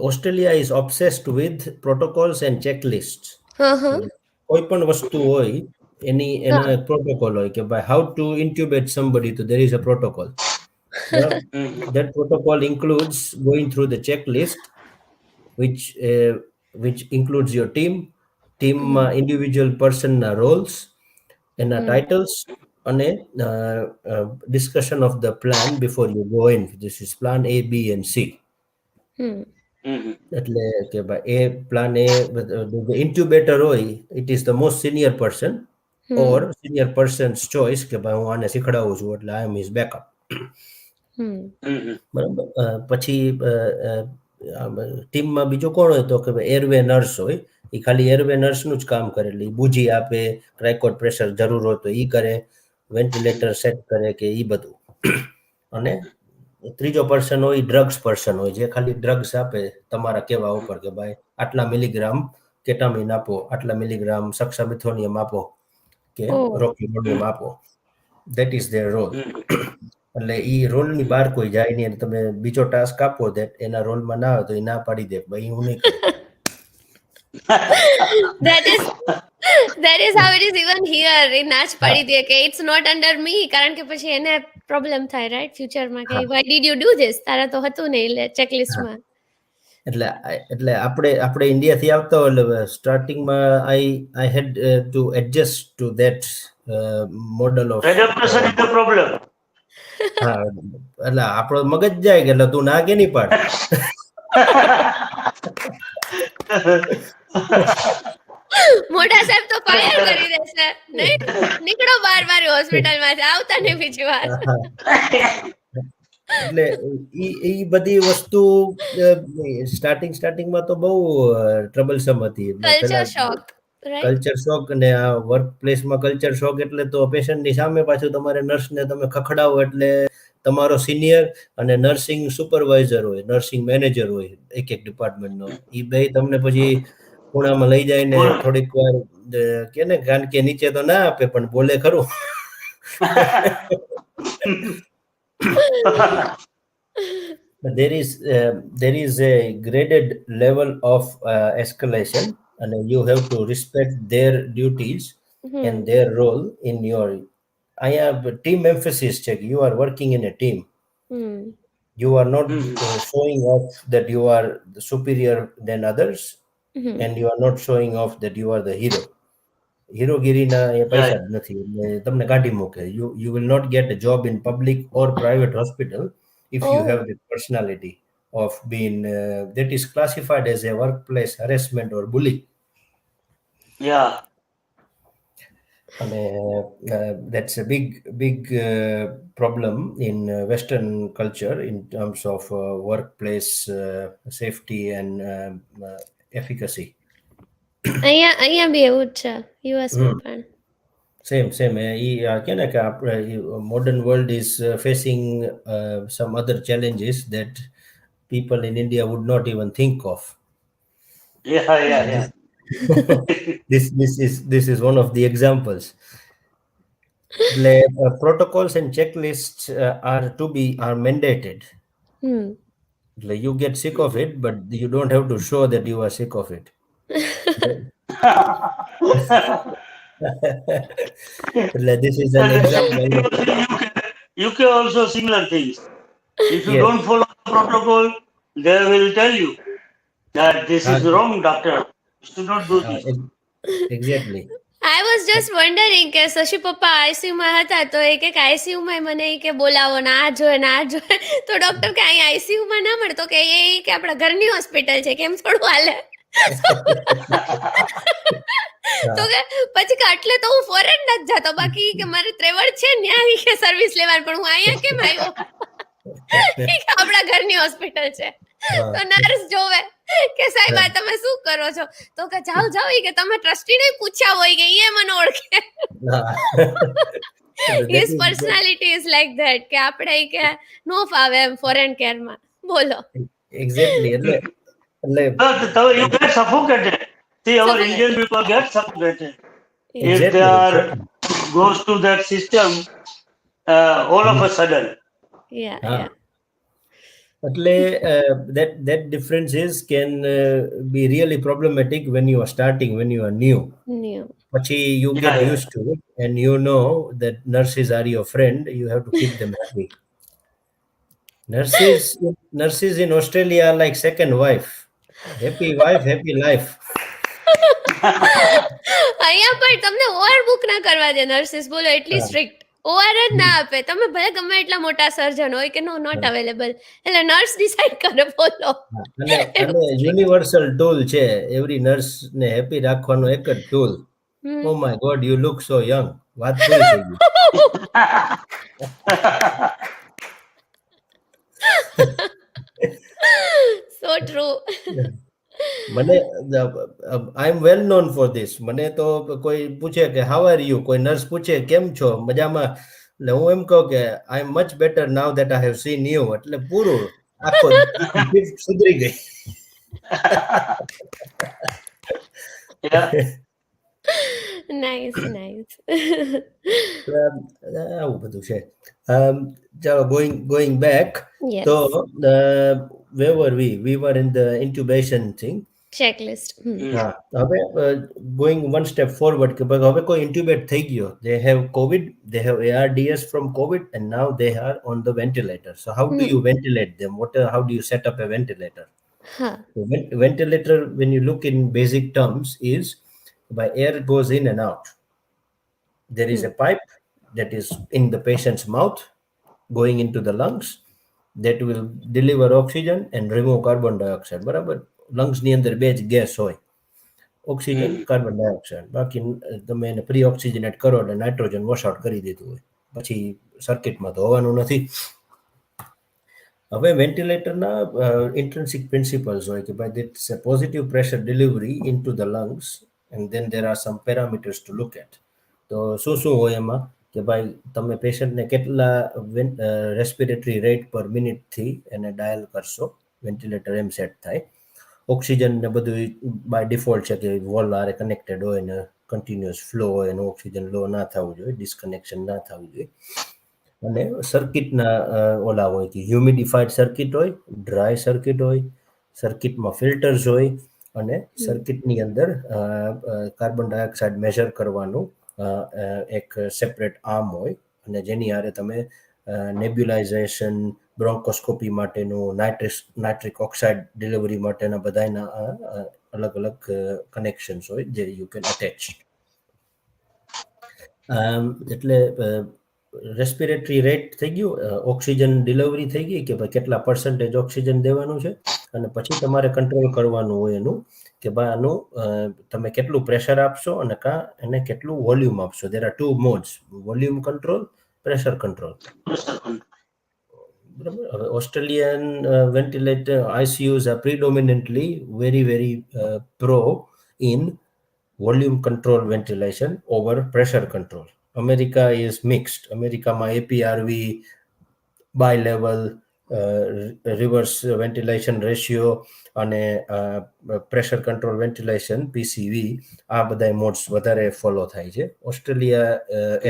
C: Australia is obsessed with protocols and checklist. કોઈ પણ વસ્તુ હોય એના પ્રોટોકોલ હોય કે ભાઈ હાઉ ટુ ઇન્ટ્યુબેટ સમબડી તો there is a protocol. That protocol includes going through the checklist which includes your team individual person roles and titles and discussion of the plan before you go in. This is plan A, B and C. એટલે કે ભાઈ એ plan એ incubator હોય it is the most senior person or senior person's choice કે ભાઈ હું આને શીખડાવું છું એટલે I am his backup. બરાબર. પછી ટીમમાં બીજો કોણ હોય તો કે એરવે નર્સ હોય. એ ખાલી એરવે નર્સનું જ કામ કરે, એટલે એ બુજી આપે, ક્રાઇકોટ પ્રેશર જરૂર હોય તો એ કરે, વેન્ટિલેટર સેટ કરે કે એ બધું. અને ત્રીજો પર્સન હોય ડ્રગ્સ પર્સન હોય જે ખાલી ડ્રગ્સ આપે તમારા કહેવા ઉપર કે ભાઈ આટલા મિલીગ્રામ કેટામિન આપો, આટલા મિલીગ્રામ સક્સામિથોનિયમ આપો કે રોકિમોનિયમ આપો. That is their role. એટલે એ રોલની બહાર કોઈ જાય નહીં અને તમે બીજો ટાસ્ક આપો એના રોલમાં ના આવે તો એ ના પાડી દે ભાઈ હું નહીં કરું.
A: That is how it is even here. એ ના જ પાડી દે કે it's not under me, કારણ કે પછી એને પ્રોબ્લેમ થાય રાઈટ ફ્યુચરમાં કે why did you do this, તારા તો હતું ને ચેકલિસ્ટમાં.
C: એટલે આપણે ઇન્ડિયાથી આવતા હોય એટલે સ્ટાર્ટિંગમાં I had to adjust to that model of
B: Adaptation is the problem.
C: હા, એટલે આપણો મગજ જાય કે એટલે તું ના કે નહીં પાડ.
A: મોટા સાહેબ તો ફાયર કરી દેશે, નહીં નીકળો બાર મારી હોસ્પિટલમાં આવતા ને બીજી વાર.
C: એટલે એ બધી વસ્તુ સ્ટાર્ટિંગમાં તો બહુ ટ્રબલસમ હતી.
A: કલ્ચર શોક. રાઈટ.
C: કલ્ચર શોક અને આ વર્ક પ્લેસમાં કલ્ચર શોક એટલે તો પેશન્ટની સામે પાછું તમારે નર્સને તમે ખખડાવો એટલે તમારો સિનિયર અને નર્સિંગ સુપરવાઇઝર હોય, નર્સિંગ મેનેજર હોય એક એક ડિપાર્ટમેન્ટનો, એ બે તમને પછી ખૂણામાં લઈ જાય ને
B: બોલ.
C: થોડીક વાર કે ને કારણ કે નીચે તો ના આપે પણ બોલે ખરું. But there is a graded level of escalation, and you have to respect their duties and
A: hmm
C: their role in your. I have a team emphasis check. You are working in a team.
A: Hmm
C: You are not
B: Hmm.
C: showing off that you are superior than others,
A: hmm
C: and you are not showing off that you are the hero. હીરોગીરીના A
B: Yeah.
C: પૈસા જ નથી એટલે તમને કાઢી મૂકે. You will not get a job in public or private hospital if you have
A: O
C: the personality of being that is classified as a workplace harassment or bully.
B: Yeah.
C: And that's a big problem in Western culture in terms of workplace safety and efficacy.
A: અહીંયા બી એવું જ છે, યુએસમાં પણ.
C: Same. કે ને કે આપણે modern world is facing some other challenges that people in India would not even think of.
B: Yeah. Yeah.
A: Hmm
B: Yeah.
C: This this is one of the examples. એટલે protocols and checklists are mandated.
A: હમ
C: એટલે you get sick of it, but you don't have to show that you are sick of it. એટલે this is an
B: And
C: example.
B: UK also similar things. If you
C: Yes.
B: don't follow the protocol, they will tell you that this is wrong, doctor. You should not do this.
C: Exactly.
A: I was just wandering કે શશી પપ્પા આઈસીયુમાં હતા તો એ કે આઈસીયુમાં મને ઈ કે બોલાવો ને આ જોઈએ ને આ જોઈએ, તો ડોક્ટર કે અહીં આઈસીયુમાં ના મળે, તો કે એ કે આપણા ઘરની હોસ્પિટલ છે, કેમ થોડું હાલે. તો કે પછી કે એટલે તો હું ફોરેન નથી જતો, બાકી કે મારે ત્રેવડ છે ને ત્યાં કે સર્વિસ લેવાની, પણ હું અહીંયા કેમ આવ્યો. ઈ કે આપણા ઘરની હોસ્પિટલ છે. તો નર્સ જોવે કે સાહેબ આ તમે શું કરો છો, તો કે જાઓ જાઓ, ઈ કે તમે ટ્રસ્ટીને પૂછ્યા હોય કે એ મને ઓળખે. His personality is like that કે આપણે ઈ કે નો ફાવે એમ ફોરેન કેરમાં. બોલો.
C: Exactly.
B: So you get suffocated. See, our
A: Suffocated.
B: Indian people get suffocated.
A: Yeah.
B: If they are
C: Exactly.
B: goes to that system all of a sudden.
A: Yeah,
C: હા.
A: yeah.
C: એટલે that differences can be really problematic when you are starting, when you are new.
A: New.
C: પછી you
B: Yeah,
C: get
B: yeah.
C: used to it and you know that nurses are your friend. You have to keep them happy. Nurses in Australia are like second wife. Happy wife, happy life.
A: અહીંયા પણ તમને OR book ના કરવા દે nurses, બોલો એટલી
C: હા.
A: Strict. OR જ ના આપે. તમે ભલે ગમે એટલા મોટા સર્જન હોય કે નો નોટ અવેલેબલ, એટલે નર્સ ડિસાઈડ કરે. બોલો.
C: અને યુનિવર્સલ ટૂલ છે એવરી નર્સ ને હેપી રાખવાનો એક જ tool. Oh my God you look so young. વાત પૂરી થઈ ગઈ.
A: So true.
C: મને I am well known for this. મને તો કોઈ પૂછે કે હાઉ આર યુ, કોઈ નર્સ પૂછે કેમ છો, મજામાં, એટલે હું એમ કહું કે I am much better now that I have seen you. એટલે પૂરું આખો gift સુધરી ગઈ.
B: Yeah.
A: Nice nice.
C: આવું બધું છે. ચાલો going back.
A: Yes.
C: તો where were we? We were in the intubation thing.
A: Checklist.
C: હા, હવે going one step forward કે ભાઈ હવે કોઈ intubate થઈ ગયો, they have COVID, they have ARDS from COVID, and now they are on the ventilator. So how do you ventilate them? How do you set up a ventilator?
A: હા.
C: So ventilator, when you look in basic terms, is by air goes in and out. There is a pipe that is in the patient's mouth going into the lungs that will deliver oxygen and remove carbon dioxide. બરાબર? lungs ની અંદર બે જ gas હોય, oxygen, carbon dioxide. બાકી તમે એને pre ઓક્સિજનેટ કરો એટલે નાઇટ્રોજન વોશ આઉટ કરી દીધું હોય, પછી સર્કિટમાં તો હોવાનું નથી. હવે વેન્ટિલેટરના ઇન્ટ્રિન્સિક પ્રિન્સિપલ્સ હોય કે ભાઈ it's a positive pressure delivery into the lungs and then there are some parameters to look at. તો શું હોય એમાં કે ભાઈ તમે પેશન્ટને કેટલા રેસ્પિરેટરી રેટ પર મિનિટથી એને ડાયલ કરશો, વેન્ટિલેટર એમ સેટ થાય. ઓક્સિજન ને બધું બાય ડિફોલ્ટ છે કે વોલ આરે કનેક્ટેડ હોય ને કન્ટિન્યુઅસ ફ્લો હોય અને ઓક્સિજન લો ના થવું જોઈએ, ડિસ્કનેક્શન ના થવું જોઈએ. અને સર્કિટના ઓલા હોય કે હ્યુમિડિફાઈડ સર્કિટ હોય, ડ્રાય સર્કિટ હોય, સર્કિટમાં ફિલ્ટર્સ હોય, અને સર્કિટની અંદર કાર્બન ડાયોક્સાઇડ મેઝર કરવાનું એક સેપરેટ આર્મ હોય, અને જેની હારે તમે નેબ્યુલાઇઝેશન, બ્રોન્કોસ્કોપી માટેનું, નાઇટ્રિક ઓક્સાઇડ ડિલિવરી માટેના બધાના અલગ અલગ કનેક્શન્સ હોય જે યુ કેન અટેચ. એટલે રેસ્પિરેટરી રેટ થઈ ગયું, ઓક્સિજન ડિલિવરી થઈ ગઈ કે ભાઈ કેટલા પર્સન્ટેજ ઓક્સિજન દેવાનું છે, અને પછી તમારે કંટ્રોલ કરવાનું હોય એનું કે ભાઈ આનું તમે કેટલું પ્રેશર આપશો અને એને કેટલું વોલ્યુમ આપશો. There are 2 modes, volume control, pressure control. બરાબર. હવે Australian ventilator ICUs are predominantly very pro in volume control ventilation over pressure control. America is mixed. અમેરિકામાં APRV, bi-level, reverse ventilation ratio અને pressure control ventilation PCV, આ બધા modes વધારે follow થાય છે. Australia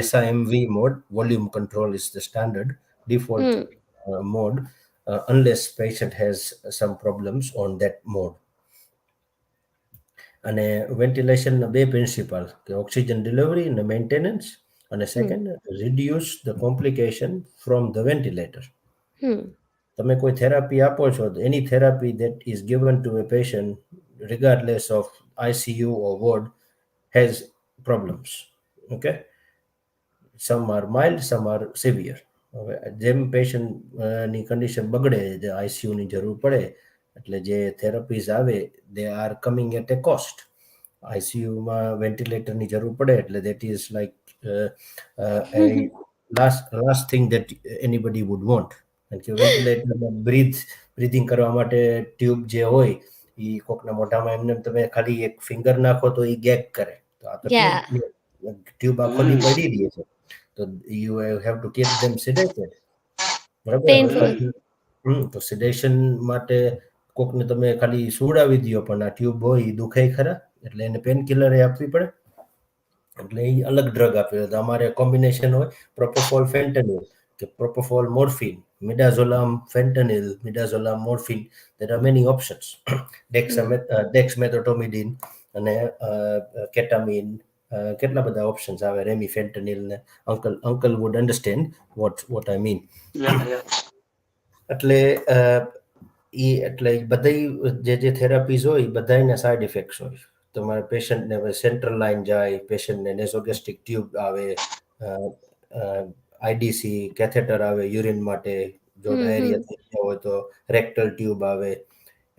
C: SIMV mode, volume control is the standard default mode, unless patient has some problems on that mode. અને વેન્ટિલેશનના બે principal કે ઓક્સિજન ડિલિવરી અને મેન્ટેનન્સ, અને second reduce the complication from the ventilator. તમે કોઈ થેરાપી આપો છો, એની therapy that is given to a patient regardless of ICU or ward has problems. Okay, some are mild, some are severe. હવે જેમ પેશન્ટની condition બગડે, જે ICUની જરૂર પડે, એટલે જે થેરાપીઝ આવે they are coming at a cost. ICUમાં વેન્ટિલેટરની જરૂર પડે એટલે that is like last thing that anybody would want. કારણ કે વેન્ટિલેટરમાં બ્રીથિંગ કરવા માટે ટ્યુબ જે હોય એ કોકના મોઢામાં એમને તમે ખાલી એક ફિંગર નાખો તો એ ગેગ કરે. તો આ તો ટ્યુબ આખો દી પડી રહી છે, તો you have to keep them sedated. બરાબર. તો સિડેશન માટે કોકને તમે ખાલી સુવડાવી દો, પણ આ ટ્યુબ હોય એ દુખે ખરા, એટલે એને પેન કિલર આપવી પડે, એટલે એ અલગ ડ્રગ આપે. તો અમારે કોમ્બિનેશન હોય પ્રોપોફોલ ફેન્ટેનિલ કે propofol morphine, midazolam fentanyl, midazolam morphine. there are many options. Dexmedetomidine અને કેટામિન, કેટલા બધા ઓપ્શન્સ આવે, રેમિફેન્ટેનિલ ને. Uncle would understand what I mean. એટલે એટલે બધી જે થેરાપીઝ હોય એ બધાના સાઇડ ઇફેક્ટ્સ હોય. તમારે પેશન્ટને સેન્ટ્રલ લાઇન જાય, પેશન્ટને નેઝોગેસ્ટ્રિક ટ્યુબ આવે, IDC કેથેટર આવે યુરિન માટે, જો ડાયરિયા થઈ ગયા હોય તો રેક્ટલ ટ્યુબ આવે.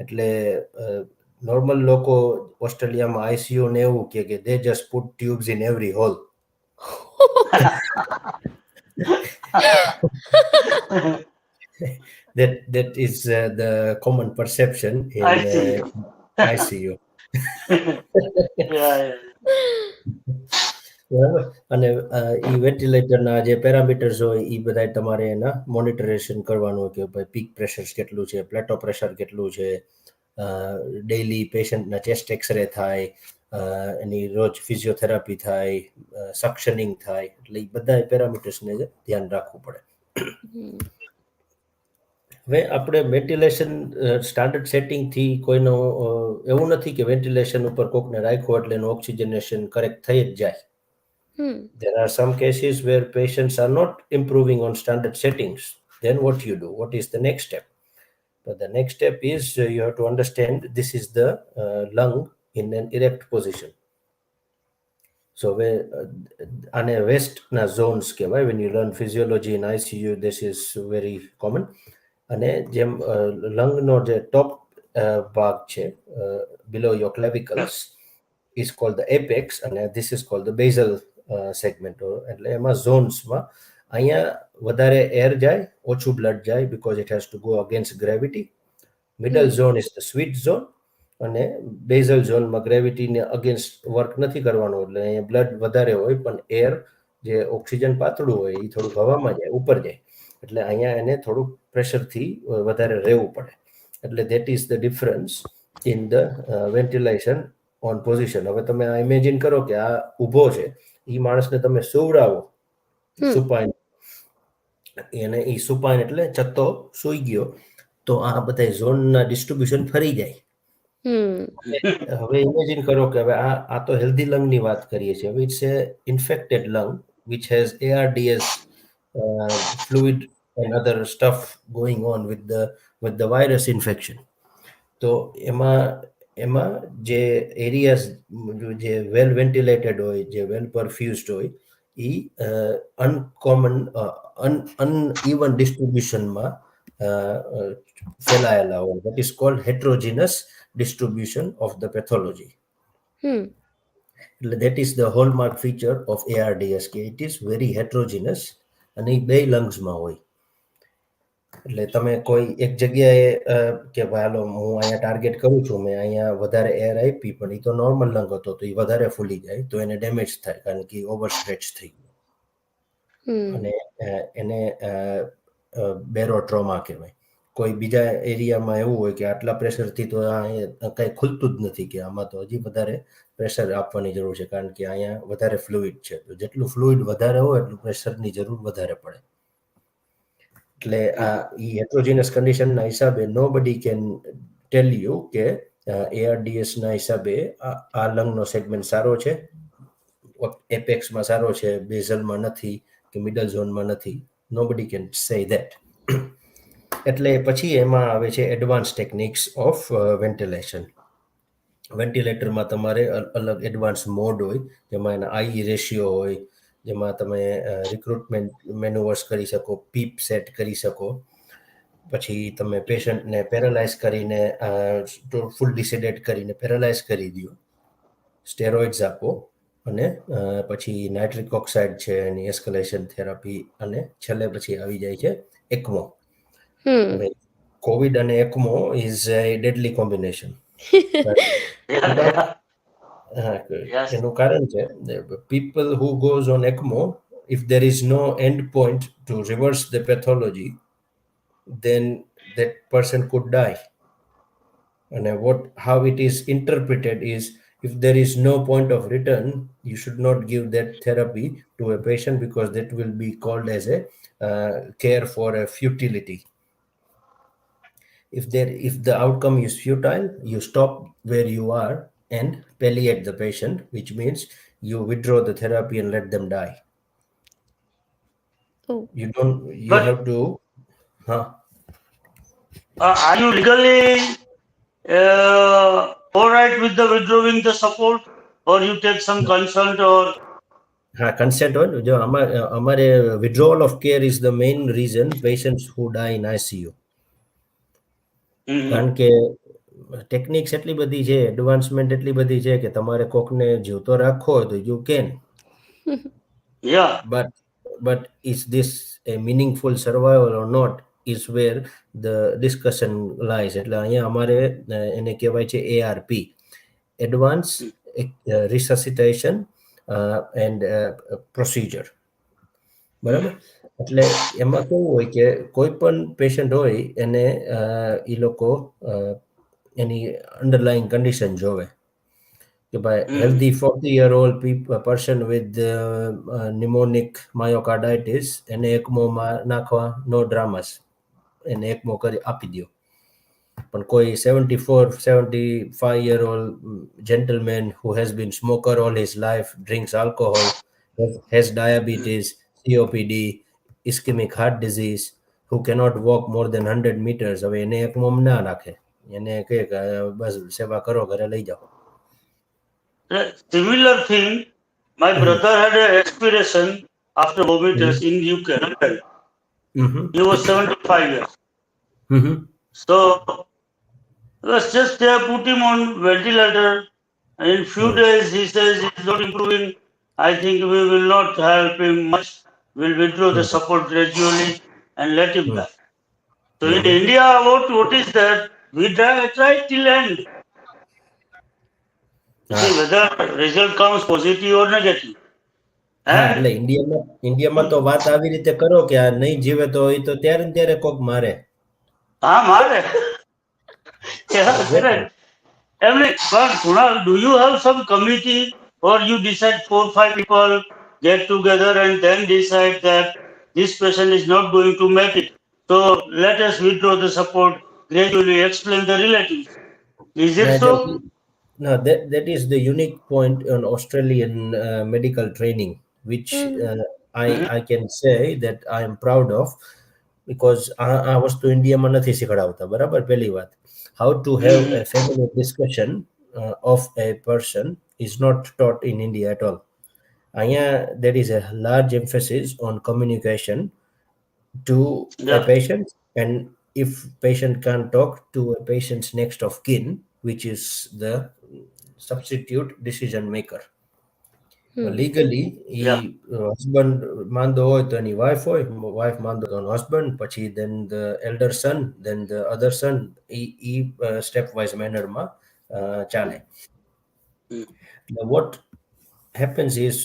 C: એટલે નોર્મલ લોકો ઓસ્ટ્રેલિયામાં ICU ને એવું કે they just put tubes in every hole. that is the common perception in ICU. અને ઈ વેન્ટિલેટરના જે પેરામીટર્સ હોય એ બધા તમારે એના મોનિટરેશન કરવાનું હોય કે ભાઈ પીક પ્રેશર કેટલું છે, પ્લેટો પ્રેશર કેટલું છે, ડેઇલી પેશન્ટના ચેસ્ટ એક્સરે થાય, એની રોજ ફિઝિયોથેરાપી થાય, સક્શનિંગ થાય, એટલે એ બધા પેરામીટર્સને ધ્યાન રાખવું પડે. હવે આપણે વેન્ટિલેશન સ્ટાન્ડર્ડ સેટિંગથી કોઈનો એવું નથી કે વેન્ટિલેશન ઉપર કોકને રાખ્યો એટલે એનું ઓક્સિજનેશન કરેક્ટ થઈ જ જાય. There are some cases where patients are not improving on standard settings. Then what you do? What is the next step? But the next step is you have to understand this is the lung in an erect position. So અને વેસ્ટના zones કહેવાય. when you learn physiology in ICU this is very common. અને જેમ લંગનો જે ટોપ ભાગ છે below your clavicles is called the apex, and this is called the basal segment. એટલે એમાં ઝોન્સમાં અહીંયા વધારે એર જાય, ઓછું બ્લડ જાય because it has to go against gravity. Middle zone is the sweet zone, અને બેઝલ ઝોનમાં ગ્રેવિટીને અગેન્સ્ટ વર્ક નથી કરવાનું, એટલે અહીંયા બ્લડ વધારે હોય પણ એર જે ઓક્સિજન પાતળું હોય એ થોડુંક હવામાં જાય, ઉપર જાય, એટલે અહીંયા એને થોડુંક પ્રેશરથી વધારે રહેવું પડે. એટલે that is the difference in the ventilation on position. હવે તમે આ ઇમેજિન કરો કે આ ઊભો છે, એ માણસને તમે સુવડાવો સુપાઈન, એને એ સુપાઈન એટલે ચત્તો સૂઈ ગયો, તો આ બધા ઝોનના ડિસ્ટ્રીબ્યુશન ફરી જાય. હવે ઇમેજિન કરો કે હવે આ તો હેલ્ધી લંગની વાત કરીએ છીએ. હવે it's a infected lung which has ARDS fluid and other stuff going on with the virus infection. તો એમાં જે એરિયાઝ જે વેલ વેન્ટિલેટેડ હોય, જે વેલ પરફ્યુઝડ હોય, એ અનકોમન અનઇવન ડિસ્ટ્રીબ્યુશનમાં ફેલાયેલા હોય. That is called heterogeneous distribution of the pathology. એટલે that is the hallmark feature of ARDS કે ઇટ ઇઝ વેરી હેટ્રોજીનસ, અને એ બે લંગ્સમાં હોય. એટલે તમે કોઈ એક જગ્યાએ કે ભાઈ હાલો હું અહીંયા ટાર્ગેટ કરું છું, મેં અહીંયા વધારે એર આપી પણ એ તો નોર્મલ લંગ હતો, તો એ વધારે ફૂલી જાય તો એને ડેમેજ થાય, કારણ કે ઓવર સ્ટ્રેચ થઈ ગયું અને એને બેરો ટ્રોમા કહેવાય. કોઈ બીજા એરિયામાં એવું હોય કે આટલા પ્રેશરથી તો કંઈ ખુલતું જ નથી, કે આમાં તો હજી વધારે પ્રેશર આપવાની જરૂર છે, કારણ કે અહીંયા વધારે ફ્લુઇડ છે. તો જેટલું ફ્લુઇડ વધારે હોય એટલું પ્રેશરની જરૂર વધારે પડે. એટલે આ હેટ્રોજીનસ કન્ડિશનના હિસાબે નો બડી કેન ટેલ યુ કે ARDSના હિસાબે આ લંગનો સેગમેન્ટ સારો છે, એપેક્સમાં સારો છે, બેઝલમાં નથી કે મિડલ ઝોનમાં નથી. નો બડી કેન સે ધેટ. એટલે પછી એમાં આવે છે એડવાન્સ ટેકનિક્સ ઓફ વેન્ટિલેશન. વેન્ટિલેટરમાં તમારે અલગ એડવાન્સ મોડ હોય, જેમાં એના આઈ રેશિયો હોય, જેમાં તમે રિક્રુટમેન્ટ મેન્યુવર્સ કરી શકો, પીપ સેટ કરી શકો, પછી તમે પેશન્ટને પેરાલાઇઝ કરીને ફૂલ ડિસેડેટ કરીને પેરાલાઇઝ કરી દો, સ્ટેરોઇડ્સ આપો, અને પછી નાઇટ્રિક ઓક્સાઇડ છે એની એસ્કેલેશન થેરાપી, અને છેલ્લે પછી આવી જાય છે ECMO. હવે કોવિડ અને ECMO is A deadly combination. એનું કારણ છે people who goes on ECMO, if there is no end point to reverse the pathology, then that person could die. And how it is interpreted is, if there is no point of return, you should not give that therapy to a patient, because that will be called as a care for a futility. If the outcome is futile, you stop where you are and palliate the patient, which means you withdraw the therapy and let them die. You have to.
B: Are you legally all right with the withdrawing the support, or you take some consent or?
C: Consent હોય. જો અમારે withdrawal of care is the main reason patients who die in ICU. કારણ કે techniques એટલી બધી છે, advancement એટલી બધી છે કે તમારે કોકને જીવતો રાખવો હોય તો you can. But is this a meaningful survival or not is where the discussion lies. એટલે અહીંયા અમારે એને કહેવાય છે ARP, Advanced Resuscitation and Procedure. બરાબર? એટલે એમાં કેવું હોય કે કોઈ પણ પેશન્ટ હોય એને એ લોકો એની અંડરલાઈંગ કન્ડિશન જોવે કે ભાઈ healthy 40-year-old person with pneumonic myocarditis, એને ECMOમાં નાખવા, નો ડ્રામાસ, એને ECMO કરી આપી દો. પણ કોઈ 75-year-old gentleman who has been smoker all his life, drinks alcohol, has diabetes, COPD, ischemic heart disease, who cannot walk more than 100 meters, હવે એને ECMOમાં ના નાખે, એને કહે કે બસ સેવા કરો, ઘરે લઈ જાઓ.
B: Similar thing, my brother had an aspiration after vomitus in UK, London. He was 75 years. So it was just they put him on ventilator, and in few days he says he's not improving. I think we will not help him much. We'll withdraw the support gradually and let him die. So in India, what is that? We try till end. see
C: હા
B: whether result comes positive or negative.
C: હા
B: And
C: એટલે ઇન્ડિયામાં તો વાત આવી રીતે કરો કે આ નહીં જીવે તો એ તો ત્યારે ને ત્યારે કોક મારે.
B: Mare. Yeah,
C: exactly.
B: correct. I mean, but Kunal, do you have some committee or you decide 4 5 people get together and then decide that this person is not going to make it? So let us withdraw the support, gradually explain the relatives. Is it
C: ના જો
B: so?
C: no, that is the unique point on Australian medical training, which
A: Hmm.
C: I can say that I am proud of, because આ વસ્તુ ઇન્ડિયામાં નથી શીખડાવતા, બરાબર? પહેલી વાત, how to have a
B: Mm-hmm.
C: family discussion of a person is not taught in India at all. અહીંયા there is a large emphasis on communication to a
B: Yeah,
C: patient, and if patient can't talk to a patient's next of kin, which is the substitute decision maker.
A: Hmm.
C: Legally A
B: yeah.
C: husband માંદો હોય તો એની wife માંદો તો એનો husband, પછી then the elder son, then the other son, A step wise manner માં ચાલે.
B: Mm.
C: Now what happens is,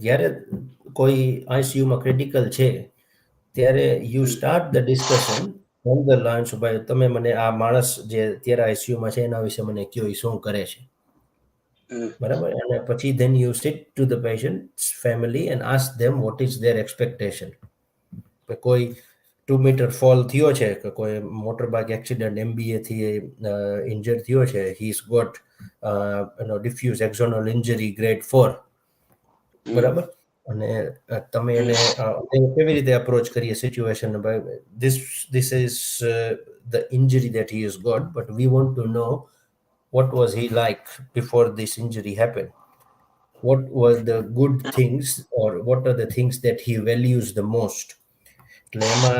C: જ્યારે કોઈ આઈસીયુમાં critical છે ત્યારે you
B: Mm.
C: Start the discussion on the lunch. ભાઈ તમે મને આ માણસ જે અત્યારે આઈસીયુમાં છે એના વિશે મને કયો, એ શું કરે છે,
B: Mm.
C: બરાબર? અને પછી then you sit to the patient family and ask them what is their expectation. કોઈ 2 મીટર ફોલ થયો છે, કે કોઈ મોટર બાઇક એક્સિડન્ટ એમબીએ થી ઇન્જર્ડ થયો છે, he is got diffuse axonal injury grade 4,
B: Mm.
C: બરાબર? અને તમે એને
B: Mm.
C: કેવી રીતે અપ્રોચ કરીએ situation? This is the injury that he has got, but we want to know what was he like before this injury happened, what were the good things, or what are the things that he values the most. એટલે એમાં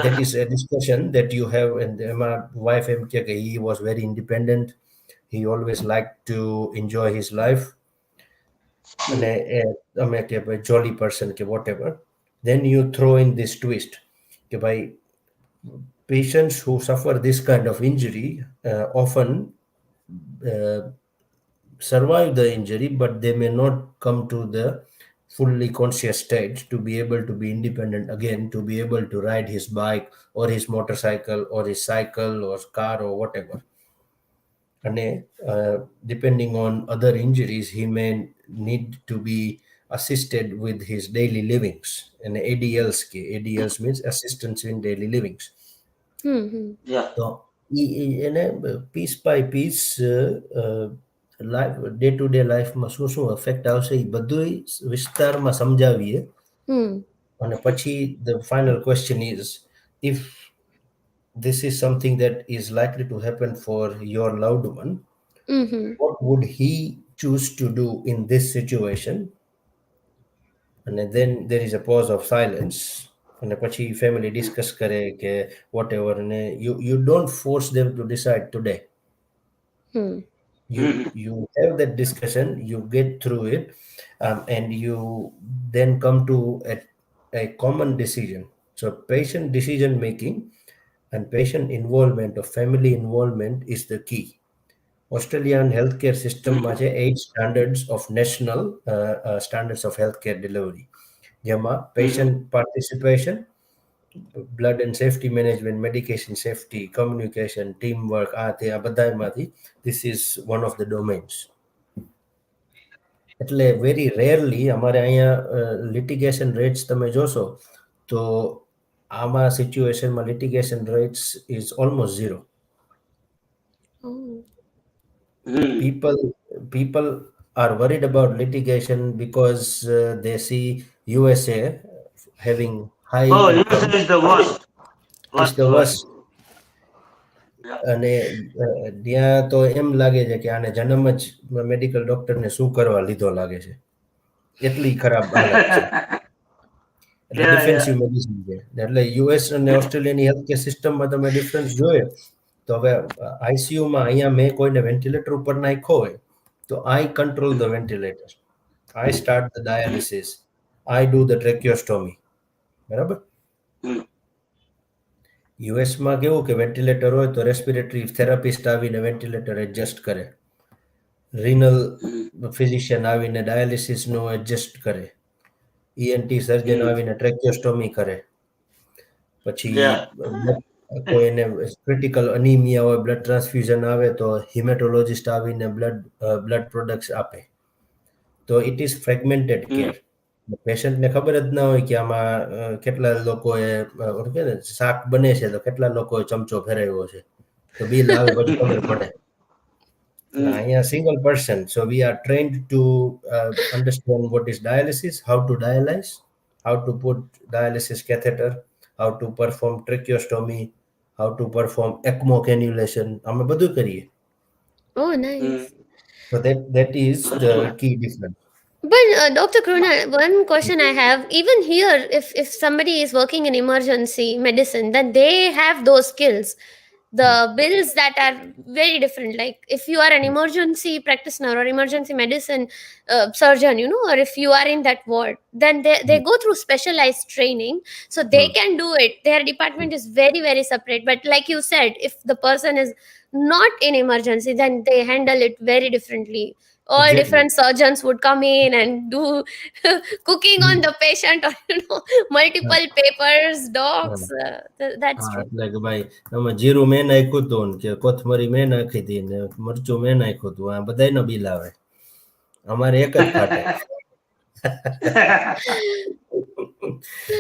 C: that
B: Yeah.
C: is a discussion that you have, and એમાં wife એમ કે he was very independent, he always liked to enjoy his life, અને
B: Mm.
C: અમે કે ભાઈ jolly person કે whatever. Then you throw in this twist કે ભાઈ patients who suffer this kind of injury often uh, survive the injury, but they may not come to the fully conscious state to be able to be independent again, to be able to ride his bike or his motorcycle or his cycle or car or whatever. And depending on other injuries, he may need to be assisted with his daily livings. And ADLs means assistance in daily livings.
A: Hmm. Hmm.
B: Yeah.
C: તો એને piece by piece life, day to day લાઈફમાં શું શું affect આવશે એ બધું વિસ્તારમાં સમજાવીએ.
A: Hmm.
C: અને પછી the final question is, if this is something that is likely to happen for your loved one,
A: Hmm.
C: what would he choose to do in this situation? And then there is a pause of silence, અને પછી family discuss કરે કે whatever, and you don't force them to decide today.
A: Hmm.
B: Mm.
C: You have that discussion, you get through it, and you then come to a common decision. So patient decision making and patient involvement or family involvement is the key. Australian healthcare system માં છે 8 standards of national standards of healthcare delivery, જેમાં
B: Mm.
C: patient participation, blood and safety management, medication safety, communication, teamwork, આ બધામાંથી this is one of the domains. એટલે very rarely અમારે અહીંયા litigation rates તમે જોશો તો આમાં સિચ્યુએશનમાં litigation rates is almost zero.
A: Oh.
B: Mm.
C: People are worried about litigation because they see USA having high
B: Oh,
C: income.
B: USA is the worst.
C: It's
B: Worst,
C: the
B: worst.
C: worst.
B: Yeah.
C: અને ત્યાં તો એમ લાગે છે કે આને જન્મ જ મેડિકલ ડોક્ટરને શું કરવા લીધો લાગે છે, એટલી ખરાબ હાલત છે. એટલે
B: Yeah,
C: ડિફેન્સિવ
B: yeah.
C: મેડિસિન છે. એટલે યુએસ અને ઓસ્ટ્રેલિયાની હેલ્થકેર સિસ્ટમમાં તમે ડિફરન્સ જોયો તો હવે આઈસીયુમાં અહીંયા મેં કોઈને વેન્ટિલેટર ઉપર નાખ્યો હોય તો I control the ventilator, I start the dialysis, I do the tracheostomy, બરાબર?
B: Mm.
C: યુએસમાં કેવું કે વેન્ટિલેટર હોય તો રેસ્પિરેટરી થેરાપિસ્ટ આવીને વેન્ટિલેટર એડજસ્ટ કરે. renal ફિઝિશિયન આવીને ડાયાલિસિસનો એડજસ્ટ કરે, ENT સર્જન
B: Mm.
C: આવીને ટ્રેક્યોસ્ટોમી કરે, પછી
B: Yeah.
C: કોઈને ક્રિટિકલ અનીમિયા હોય, બ્લડ ટ્રાન્સફ્યુઝન આવે તો હિમેટોલોજિસ્ટ આવીને બ્લડ પ્રોડક્ટ્સ આપે. તો it is fragmented
B: Mm.
C: Care. પેશન્ટને ખબર જ ના હોય કે આમાં કેટલા લોકોએ ઓલું કે ને શાક બને છે તો કેટલા લોકોએ ચમચો ફેરવ્યો છે, તો બિલ આવે પછી ખબર પડે.
B: Mm.
C: અહીંયા single person, so we are trained to understand what is dialysis, how to dialyze, how to put dialysis catheter, how to perform tracheostomy, how to perform ECMO cannulation. અમે બધું કરીએ.
A: Oh,
B: Mm.
A: nice.
C: So that is the key difference.
A: But Dr. Krunal, one question I have, even here, if somebody is working in emergency medicine, then they have those skills. The bills that are very different. Like if you are an emergency practitioner or emergency medicine surgeon, or if you are in that ward, then they go through specialized training, so they can do it. Their department is very, very separate. But like you said, if the person is not in emergency, then they handle it very differently. All
C: Exactly.
A: different surgeons would come in and do cooking on the patient, or multiple papers, docs. That's
C: હા,
A: true.
C: એટલે કે ભાઈ અમે જીરું મેં નાખ્યું હતું ને કે કોથમરી મેં નાખી હતી ને મરચું મેં નાખ્યું હતું, આ બધાયનો બિલ આવે, અમારે એક જ ફાટે.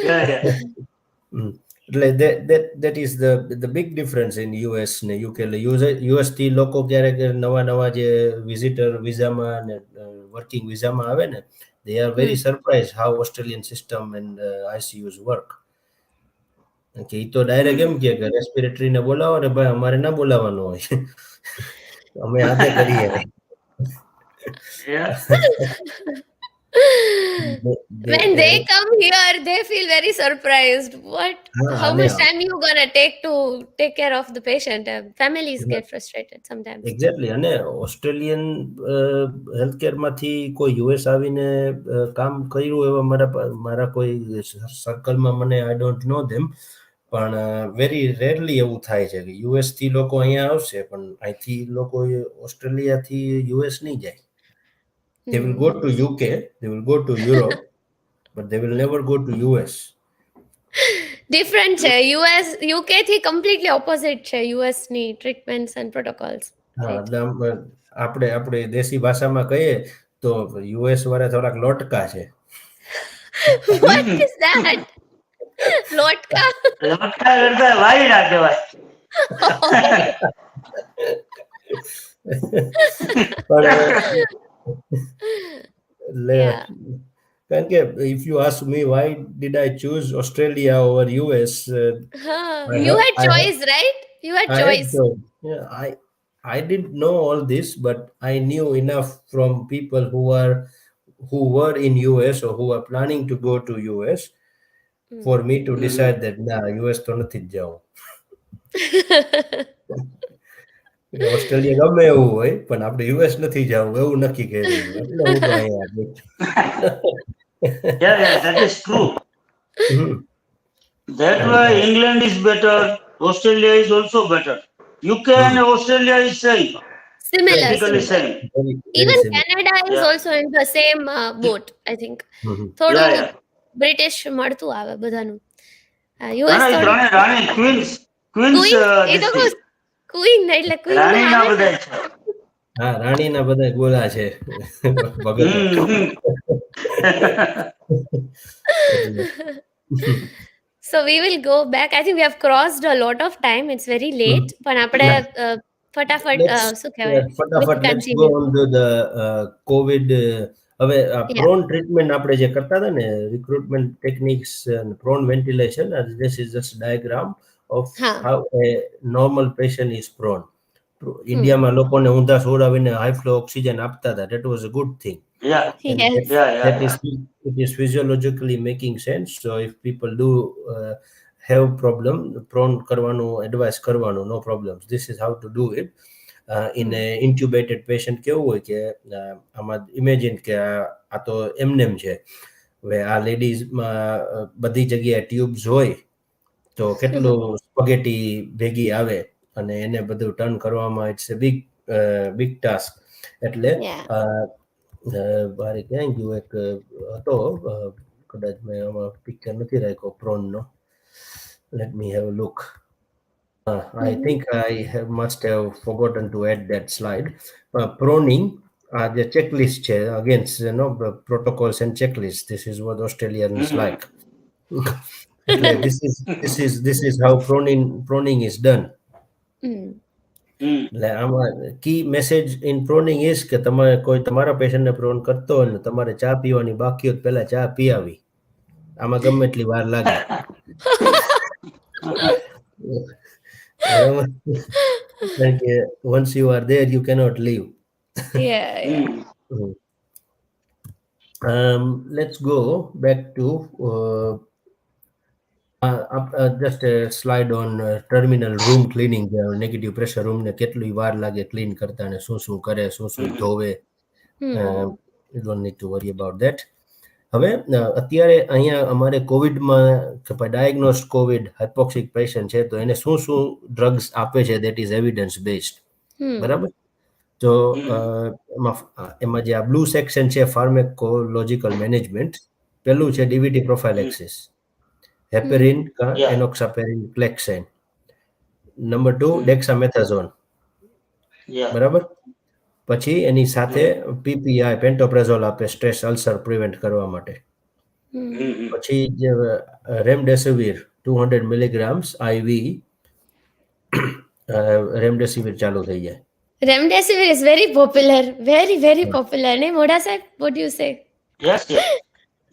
B: Yeah. Yeah.
C: એટલે that is the big difference in US ને UK. US થી લોકો ક્યારેક નવા જે વિઝિટર વિઝામાં ને વર્કિંગ વિઝામાં આવે ને, they are very surprised how Australian system and ICUs work. કે ઈ તો ડાયરેક્ટ એમ કે રેસ્પિરેટરી ને બોલાવો ને ભાઈ, અમારે ના બોલાવવાનો હોય, અમે હાથે કરીએ.
B: Yeah.
A: When they come here, they feel very surprised. How
C: અને
A: much time you gonna take to take care of the patient? Families get frustrated sometimes.
C: Exactly. અને ઓસ્ટ્રેલિયન હેલ્થકેરમાંથી કોઈ યુએસ આવીને કામ કર્યું એવા મારા કોઈ સર્કલમાં મને આઈ ડોન્ટ નો ધેમ, પણ વેરી રેરલી એવું થાય છે કે યુએસ થી લોકો અહીંયા આવશે, પણ અહીંથી લોકો ઓસ્ટ્રેલિયાથી યુએસ નહીં જાય. They will go to UK, they will go to Europe, but they will never go to US.
A: Different છે. UK થી completely opposite છે US ની treatments and protocols.
C: હા, એટલે આપણે દેશી ભાષામાં કહીએ તો યુએસ વાળા થોડાક લોટકા છે.
A: What is that? Lotka?
B: લટકા કરતા વાઈ ના કહેવાય.
C: પણ
A: Yeah.
C: કારણ કે if you ask me why did I choose Australia over US,
A: You had choice, right? You had choice.
C: I didn't know all this, but I knew enough from people who were in US or who are planning to go to US for me to decide that US તો નથી જ જાવું. Australia ગમે એવું હોય, પણ આપણે US નથી જવું એવું નક્કી કર્યું, એટલે હું તો અહીંયા.
B: Yeah, that is true. That why England is better, Australia is also better. UK and Australia is same.
A: Similar.
B: Practically same.
A: Even Canada is also in the same boat, I think. થોડું British મળતું આવે બધાનું. US
B: રાણી Queens
A: queen એટલે queen
B: રાણીના બધા છે.
C: હા, રાણીના બધા ગોળા છે.
A: So we will go back. I think we have crossed a lot of time. It's very late. પણ આપણે ફટાફટ શું કહેવાય?
C: ફટાફટ let's go on to the COVID. હવે પ્રોન ટ્રીટમેન્ટ આપણે જે કરતા હતા ને, recruitment techniques and prone ventilation, this is just diagram of how a normal patient is prone. ઇન્ડિયામાં લોકોને ઊંધા સોડાવીને હાઈ ફ્લો ઓક્સિજન આપતા હતા. That was a good thing. It is physiologically making sense. So if people do have problem, prone કરવાનું, advice કરવાનું, no problems. This is how to do it. In a intubated patient કેવું હોય કે આમાં imagine કે આ તો એમનેમ છે, હવે આ લેડીઝમાં બધી જગ્યાએ ટ્યુબ્સ હોય તો કેટલું સ્પગેટી ભેગી આવે અને એને બધું ટર્ન કરવામાં ઇટ્સ a big task. એટલે
A: Yeah.
C: મારે ક્યાં ગયું એક હતો, કદાચ મેં આમાં પિક્ચર નથી રાખ્યો પ્રોનનો. Let me have a look. I
A: Mhm.
C: think I must have forgotten to add that slide. Proning, the checklist છે against protocols and checklists. This is what Australians like. એટલે this is how proning is done.
A: Mm.
C: એટલે આમાં કી message in પ્રોનિંગ is કે તમે કોઈ તમારા પેશન્ટને prone કરતો હોય ને તમારે ચા પીવાની બાકી હોય તો પહેલા ચા પીવી. આમાં ગમે એટલી વાર લાગે. બરાબર. કારણ કે once you are there you cannot leave.
A: Yeah, yeah.
C: Let's go back to just a slide on terminal room cleaning. Negative pressure room ને કેટલી વાર લાગે ક્લીન કરતા ને શું કરે, શું ધોવે. You don't need to worry about that. હવે અત્યારે અહીંયા અમારે કોવિડમાં ડાયગ્નોઝ કોવિડ હાઇપોક્સિક પેશન્ટ છે તો એને શું ડ્રગ્સ આપે છે દેટ ઇઝ એવિડન્સ બેઝડ. બરાબર. તો એમાં જે આ બ્લુ સેક્શન છે ફાર્મેકોલોજીકલ મેનેજમેન્ટ, પેલું છે ડીવીટી પ્રોફાઇલેક્સિસ, હેપેરિન એનોક્સાપેરિન ક્લેક્સાઇન. નંબર 2 ડેક્સામેથાઝોન. બરાબર. પછી એની સાથે પીપીઆઈ પેન્ટોપ્રેઝોલ આપે સ્ટ્રેસ અલ્સર પ્રિવેન્ટ કરવા માટે. પછી જે રેમડેસિવિર 200 મિલીગ્રામ્સ આઈવી રેમડેસિવિર ચાલુ થઈ જાય.
A: Remdesivir is very popular, very popular. Ne, Modha sahib, what do you say?
B: Yes, yes.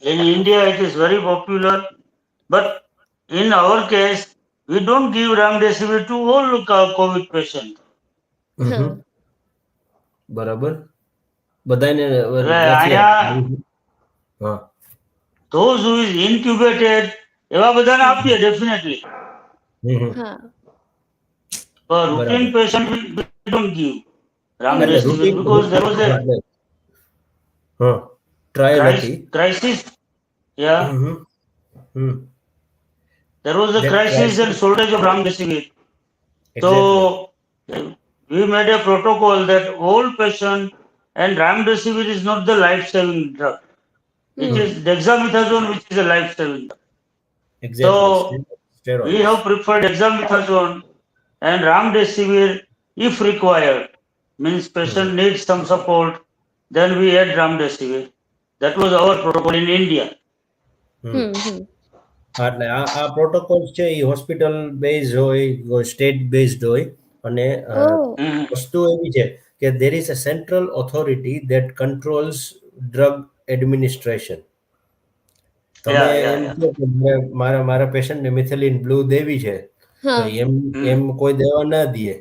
B: In India, it is very popular. But in our case, we don't give remdesivir to all COVID patients.
C: બરાબર. બધાને
B: those who is intubated, એવા બધાને આપીએ definitely. But routine patient we don't give remdesivir because there was a
C: trial
B: crisis. Yeah. There was a crisis and shortage of remdesivir. So we made a protocol that all patients, and remdesivir is not the life-saving drug. It is dexamethasone which is a life-saving drug.
C: Exactly.
B: So we have preferred dexamethasone and remdesivir if required. Means patient needs some support, then we add remdesivir. That was our protocol in India.
C: એટલે આ protocol છે એ hospital base હોય, state based હોય. અને વસ્તુ એવી છે કે there is a central authority that controls drug administration. તમે એમ કહો કે મારા પેશન્ટને મિથેલિન બ્લુ દેવી છે તો એમ કોઈ દેવા ના દે.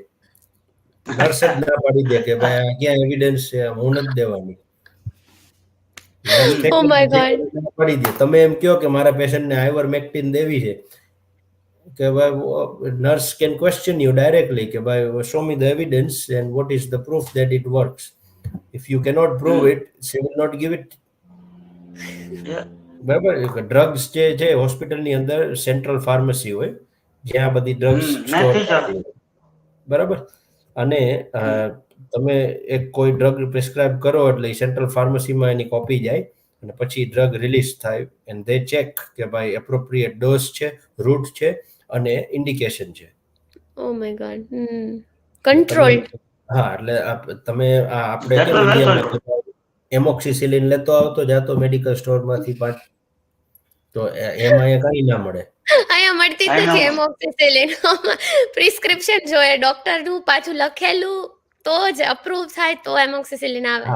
C: નર્સ જ ના પાડી દે કે ભાઈ આ ક્યાં એવિડન્સ છે, હું નથી દેવાની.
A: Oh my God.
C: પાડી દે. તમે એમ કહો કે મારા પેશન્ટને આઇવરમેક્ટિન દેવી છે કે ભાઈ nurse can question you directly કે ભાઈ show me the evidence and what is the proof that it works. If you cannot prove it, she will not give it. બરાબર. ડ્રગ્સ જે છે હોસ્પિટલની અંદર સેન્ટ્રલ ફાર્મસી હોય જ્યાં બધી ડ્રગ્સ સ્ટોર થતી હોય. બરાબર. અને તમે એક કોઈ ડ્રગ પ્રિસ્ક્રાઇબ કરો એટલે સેન્ટ્રલ ફાર્મસીમાં એની કોપી જાય અને પછી ડ્રગ રિલીઝ થાય એન્ડ દે ચેક કે ભાઈ એપ્રોપ્રિએટ ડોઝ છે, રૂટ છે અને ઇન્ડિકેશન છે.
A: Oh my God. Controlled.
C: હા, એટલે તમે આપણે કેમ ઇન્ડિયામાં એમોક્સિસિલિન લેતો આવતો જાતો મેડિકલ સ્ટોરમાંથી 5, તો એમાં એ કઈ ના મળે.
A: અહીંયા મળતી જ નથી એમોક્સિસિલિન. પ્રિસ્ક્રિપ્શન જોઈએ ડોક્ટરનું, પાછું લખેલું તો જ અપ્રૂવ થાય તો એમોક્સિસિલિન આવે.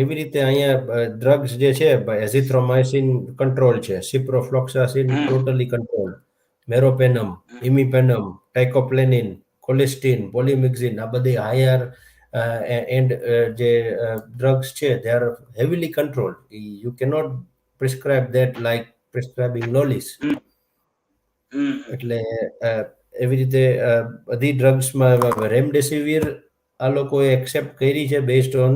C: એવી રીતે અહીંયા ડ્રગ્સ જે છે એઝિથ્રોમાઇસિન કંટ્રોલ છે, સિપ્રોફ્લોક્સાસિન ટોટલી કંટ્રોલ, મેરોપેનમ, ઇમિપેનમ, ટાઇકોપ્લેનિન, કોલિસ્ટીન, પોલિમિક્ઝિન, આ બધી હાયર એન્ડ જે ડ્રગ્સ છે they are heavily controlled. You cannot prescribe that like prescribing lollies. એટલે એવી રીતે બધી ડ્રગ્સમાં રેમડેસિવિર આ લોકોએ એક્સેપ્ટ કરી છે based on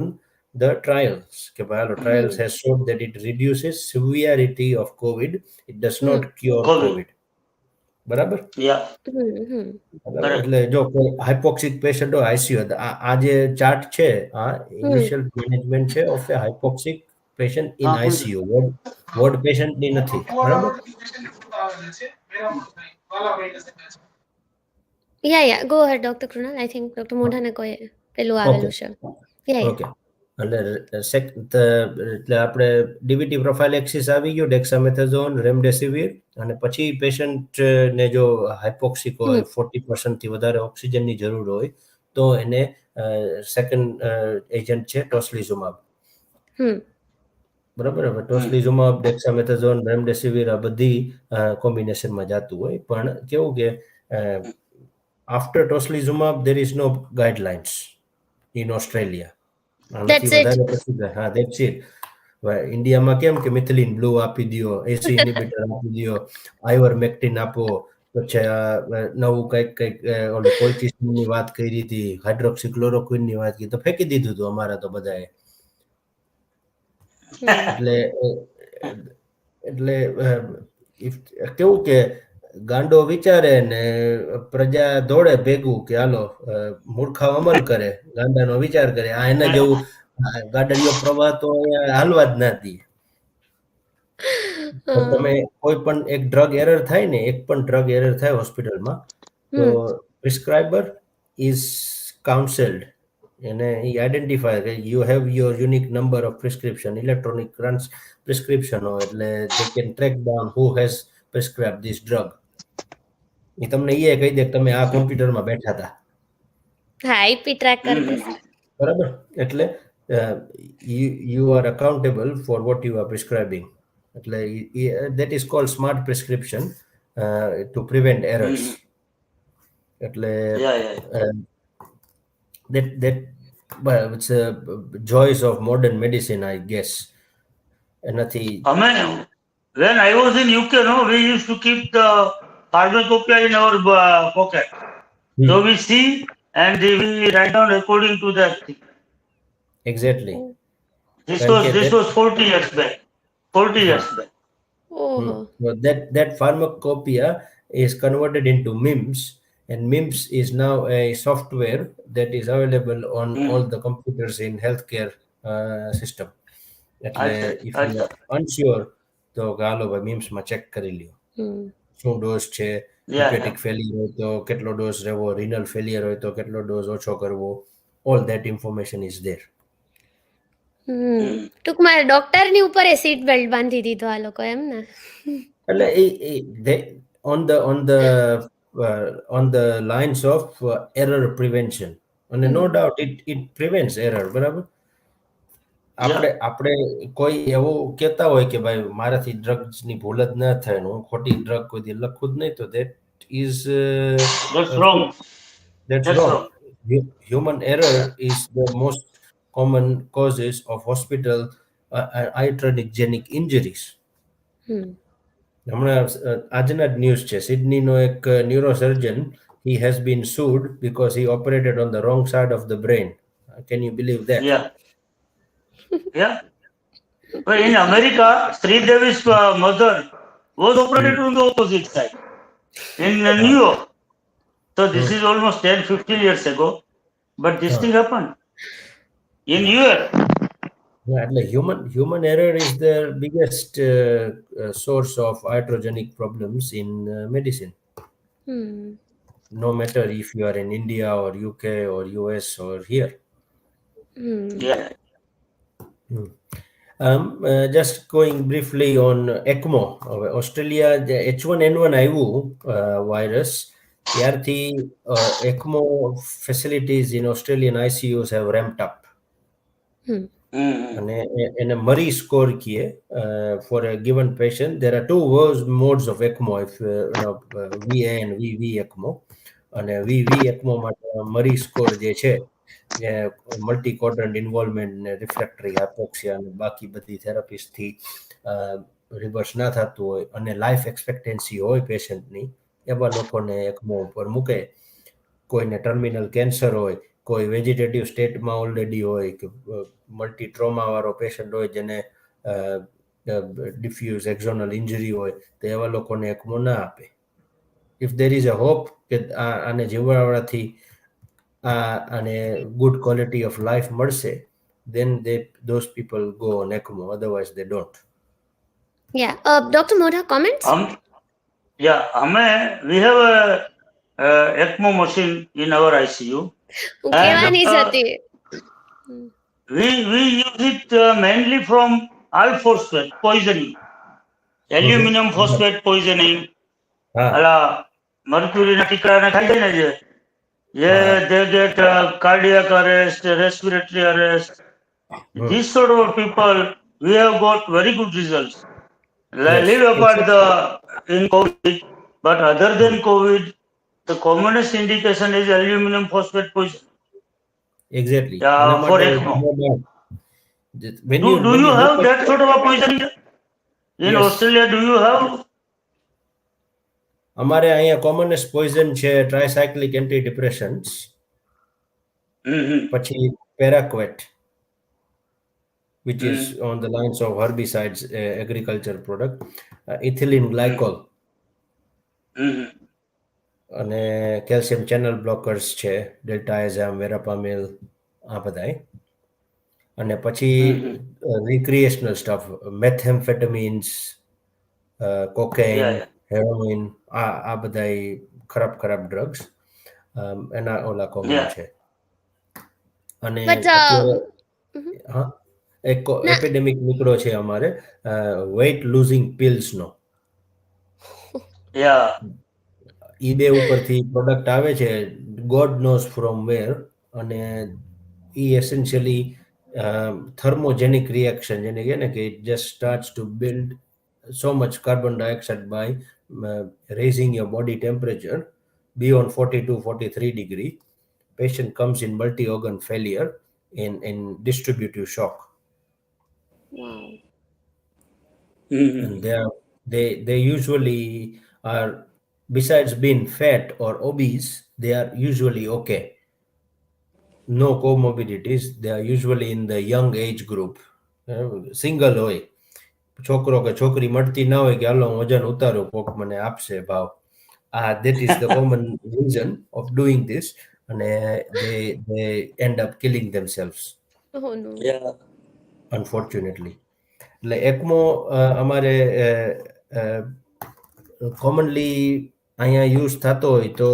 C: the trials. Trials has shown that it reduces severity of COVID. It does not cure COVID. બરાબર.
B: Yeah.
A: હમ
C: બરાબર,
B: Correct.
C: એટલે જો કોઈ હાઇપોક્સિક પેશન્ટ હોય આઈસીયુ, આ જે ચાર્ટ છે આ
A: હમ
C: ઇનિશિયલ મેનેજમેન્ટ છે of a hypoxic patient in
B: હા પૂછો.
C: આઈસીયુ, વોર્ડ પેશન્ટની નથી. બરાબર.
A: Yeah go ahead doctor Krunal. I think doctor મોઢાને કોઈ પેલું
C: ઓકે
A: આવેલું છે. Yeah
C: okay. એટલે આપણે ડીવીટી પ્રોફાઇલેક્સિસ આવી ગયું, ડેક્સામેથાઝોન, રેમડેસિવિર, અને પછી પેશન્ટને જો હાઇપોક્સિક હોય, 40% થી વધારે ઓક્સિજનની જરૂર હોય, તો એને સેકન્ડ એજન્ટ છે ટોસ્લિઝુમાબ. બરાબર. હવે ટોસ્લિઝુમાબ, ડેક્સામેથાઝોન, રેમડેસિવિર આ બધી કોમ્બિનેશનમાં જતું હોય, પણ કેવું કે after tocilizumab there is no guidelines in Australia. આનાથી
A: That's it.
C: વધારે પછી હા દેટ્સ ઇટ. ઇન્ડિયામાં કેમ કે મિથિલિન બ્લુ આપી દો, એસી ઇનિબિટર આપી દો, આઇવરમેક્ટિન આપો, પછી નવું કંઈક ઓલું કોલ્ચિસ્ટની વાત કરી હતી, હાઇડ્રોક્સીક્લોરોક્વિનની વાત કરી, તો ફેંકી દીધું હતું અમારા તો બધાએ. એટલે એટલે કેવું કે ગાંડો વિચારે ને પ્રજા દોડે ભેગું કે હાલો મૂર્ખાઓ અમલ કરે, ગાંડાનો વિચાર કરે. આ એના જેવું ગાડરિયો પ્રવાહ તો અહીંયા હાલવા જ ના દે. તમે કોઈ પણ એક ડ્રગ એરર થાય ને, એક પણ ડ્રગ એરર થાય હોસ્પિટલમાં, તો પ્રિસ્ક્રાઇબર ઇઝ કાઉન્સેલ્ડ, એને આઈડેન્ટિફાય કે you have your unique number of prescription, electronic prescription હોય, એટલે they can track down who has prescribe this drug. એ તમને એ કહી દે કે તમે આ કોમ્પ્યુટરમાં બેઠા હતા.
A: હા, આઈપી ટ્રેક કરી દેશે.
C: બરાબર. એટલે you are accountable for what you are prescribing. એટલે that is called smart prescription to prevent errors. એટલે that well, it's a joys of modern medicine, I guess. એનાથી
B: When I was in UK, no, we used to keep the pharmacopoeia in our pocket. So we see and we write down according to that thing.
C: Exactly.
B: This was 40 years back. 40 years back.
C: Well, that pharmacopoeia is converted into MIMS, and MIMS is now a software that is available on all the computers in healthcare system. એટલે if you are unsure તો હાલો ભાઈ મિમ્સમાં check કરી લ્યો શું dose છે, હિપેટિક failure હોય તો કેટલો ડોઝ રહેવો, રિનલ ફેલિયર હોય તો કેટલો ડોઝ ઓછો કરવો, all that information is there.
A: ટૂંકમાં ડોક્ટરની ઉપર એ સીટ બેલ્ટ બાંધી દીધો આ લોકો, એમ ને?
C: એટલે on the lines of error prevention, and no doubt it prevents error. બરાબર. આપણે કોઈ એવું કહેતા હોય કે ભાઈ મારાથી ડ્રગ્સની ભૂલ જ ના થાય, હું ખોટી ડ્રગ કોઈ દી લખું જ નહીં, તો that is that's wrong. Human error is the most common causes of hospital iatrogenic injuries. હમણાં આજના જ ન્યૂઝ છે, સિડનીનો એક neurosurgeon, he has been sued because he operated on the wrong side of the brain. Can you believe that?
B: Yeah. But in America, Sridevi's mother was operated on the opposite side in New York. So this is almost 10-15 years ago. But this thing happened in US.
C: Yeah, એટલે human error is the biggest source of iatrogenic problems in medicine. No matter if you are in India or UK or US or here.
B: Yeah.
C: Just going briefly on ECMO. Australia H1N1 આવ્યું virus, ત્યારથી ECMO facilities in Australian ICUs have ramped up. અને એને મરી score કીએ for a given patient. There are two modes of ECMO, if VA and VV ECMO. અને VV ECMO માટે મરી score જે છે, મલ્ટી ક્વોડ્રન્ટ ઇન્વોલ્વમેન્ટ ને રિફ્રેક્ટરી હાઇપોક્સિયા અને બાકી બધી થેરાપીસથી રિવર્સ ના થતું હોય અને લાઈફ એક્સપેક્ટન્સી હોય પેશન્ટની, એવા લોકોને ECMO ઉપર મૂકે. કોઈને ટર્મિનલ કેન્સર હોય, કોઈ વેજીટેટિવ સ્ટેટમાં ઓલરેડી હોય, કે મલ્ટી ટ્રોમાવાળો પેશન્ટ હોય જેને ડિફ્યુઝ એક્ઝોનલ ઇન્જરી હોય, તો એવા લોકોને ECMO ના આપે. if there is a hope કે આને જીવવાવાળાથી અને good quality of life મળશે, then those people go on ECMO, otherwise they don't.
A: Yeah. Dr. Modha, comments?
B: Yeah, we have a ECMO machine in our ICU.
A: હું કહેવાની જ હતી.
B: We use it mainly from alphosphate poisoning, aluminum phosphate poisoning. અલા mercury ના ટીકડાને ખાઈ જાય ને જે they get cardiac arrest, respiratory arrest. These sort of people, we have got very good results. Leave apart in COVID, but other than COVID, the commonest indication is aluminum phosphate poisoning.
C: Exactly.
B: For ECMO. Do you have that sort of a poisoning in Australia? Do you have?
C: અમારે અહીંયા commonest poison છે tricyclic antidepressants, પછી paraquat, which is on the lines of herbicides, agriculture product, ethylene glycol, અને calcium channel blockers છે, deltaazam, verapamil, આ બધાય. અને પછી recreational stuff, methamphetamines, cocaine, heroin, આ બધાય ખરાબ drugs, એના ઓલા common છે. અને એક એપિડેમિક નીકળ્યો છે અમારે weight losing pills નો. eBay ઉપરથી પ્રોડક્ટ આવે છે, God knows from where, અને એ essentially thermogenic reaction જેને કહે ને કે it just starts to build so much carbon dioxide by raising your body temperature beyond 42-43 degree. Patient comes in multi-organ failure in distributive shock.
A: Wow.
C: And they usually are, besides being fat or obese, they are usually okay. No comorbidities. They are usually in the young age group. Single હોય, છોકરો કે છોકરી મળતી ના હોય કે હાલો વજન ઉતારો કોક મને આપશે ભાવ. That is the common reason of doing this, and they end up killing themselves.
A: Oh no.
C: Unfortunately. એટલે ECMO અમારે commonly અહીંયા યુઝ થતો હોય તો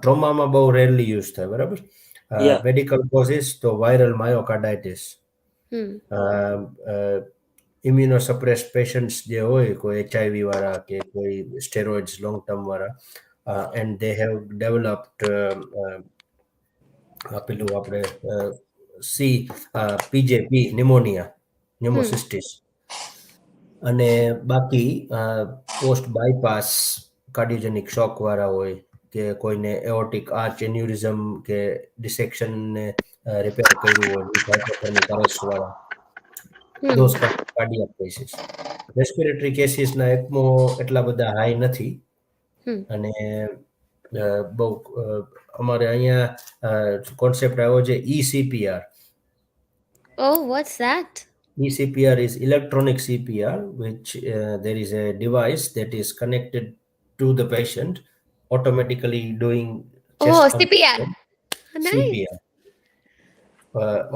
C: ટ્રોમામાં બહુ રેરલી યુઝ થાય, બરાબર? મેડિકલ કોઝિસ તો વાયરલ માયોકાર્ડાઇટિસ, ઇમ્યુનોસપ્રેસ્ડ પેશન્ટ્સ જે હોય, કોઈ HIV વાળા કે કોઈ સ્ટેરોઇડ્સ લોંગ ટર્મ વાળા, એન્ડ દે હેવ ડેવલપ્ડ પેલું આપણે PJP ન્યુમોનિયા, ન્યુમોસિસ્ટિસ. અને બાકી પોસ્ટ બાયપાસ કાર્ડિયોજેનિક શોક વાળા હોય કે કોઈને એઓર્ટિક આર્ચ એન્યુરિઝમ કે ડિસેક્શનને રિપેર કર્યું હોય, હાઇપોથર્મિક અરેસ્ટ વાળા, those kind of cardiac cases. Respiratory cases ના ECMO એટલા બધા હાઈ નથી. અને બહુ અમારે અહીંયા કોન્સેપ્ટ આવ્યો છે ECPR.
A: Oh, what's that?
C: ECPR is electronic CPR, which there is a device that is connected to the patient, automatically doing chest
A: CPR. Nice.
C: CPR.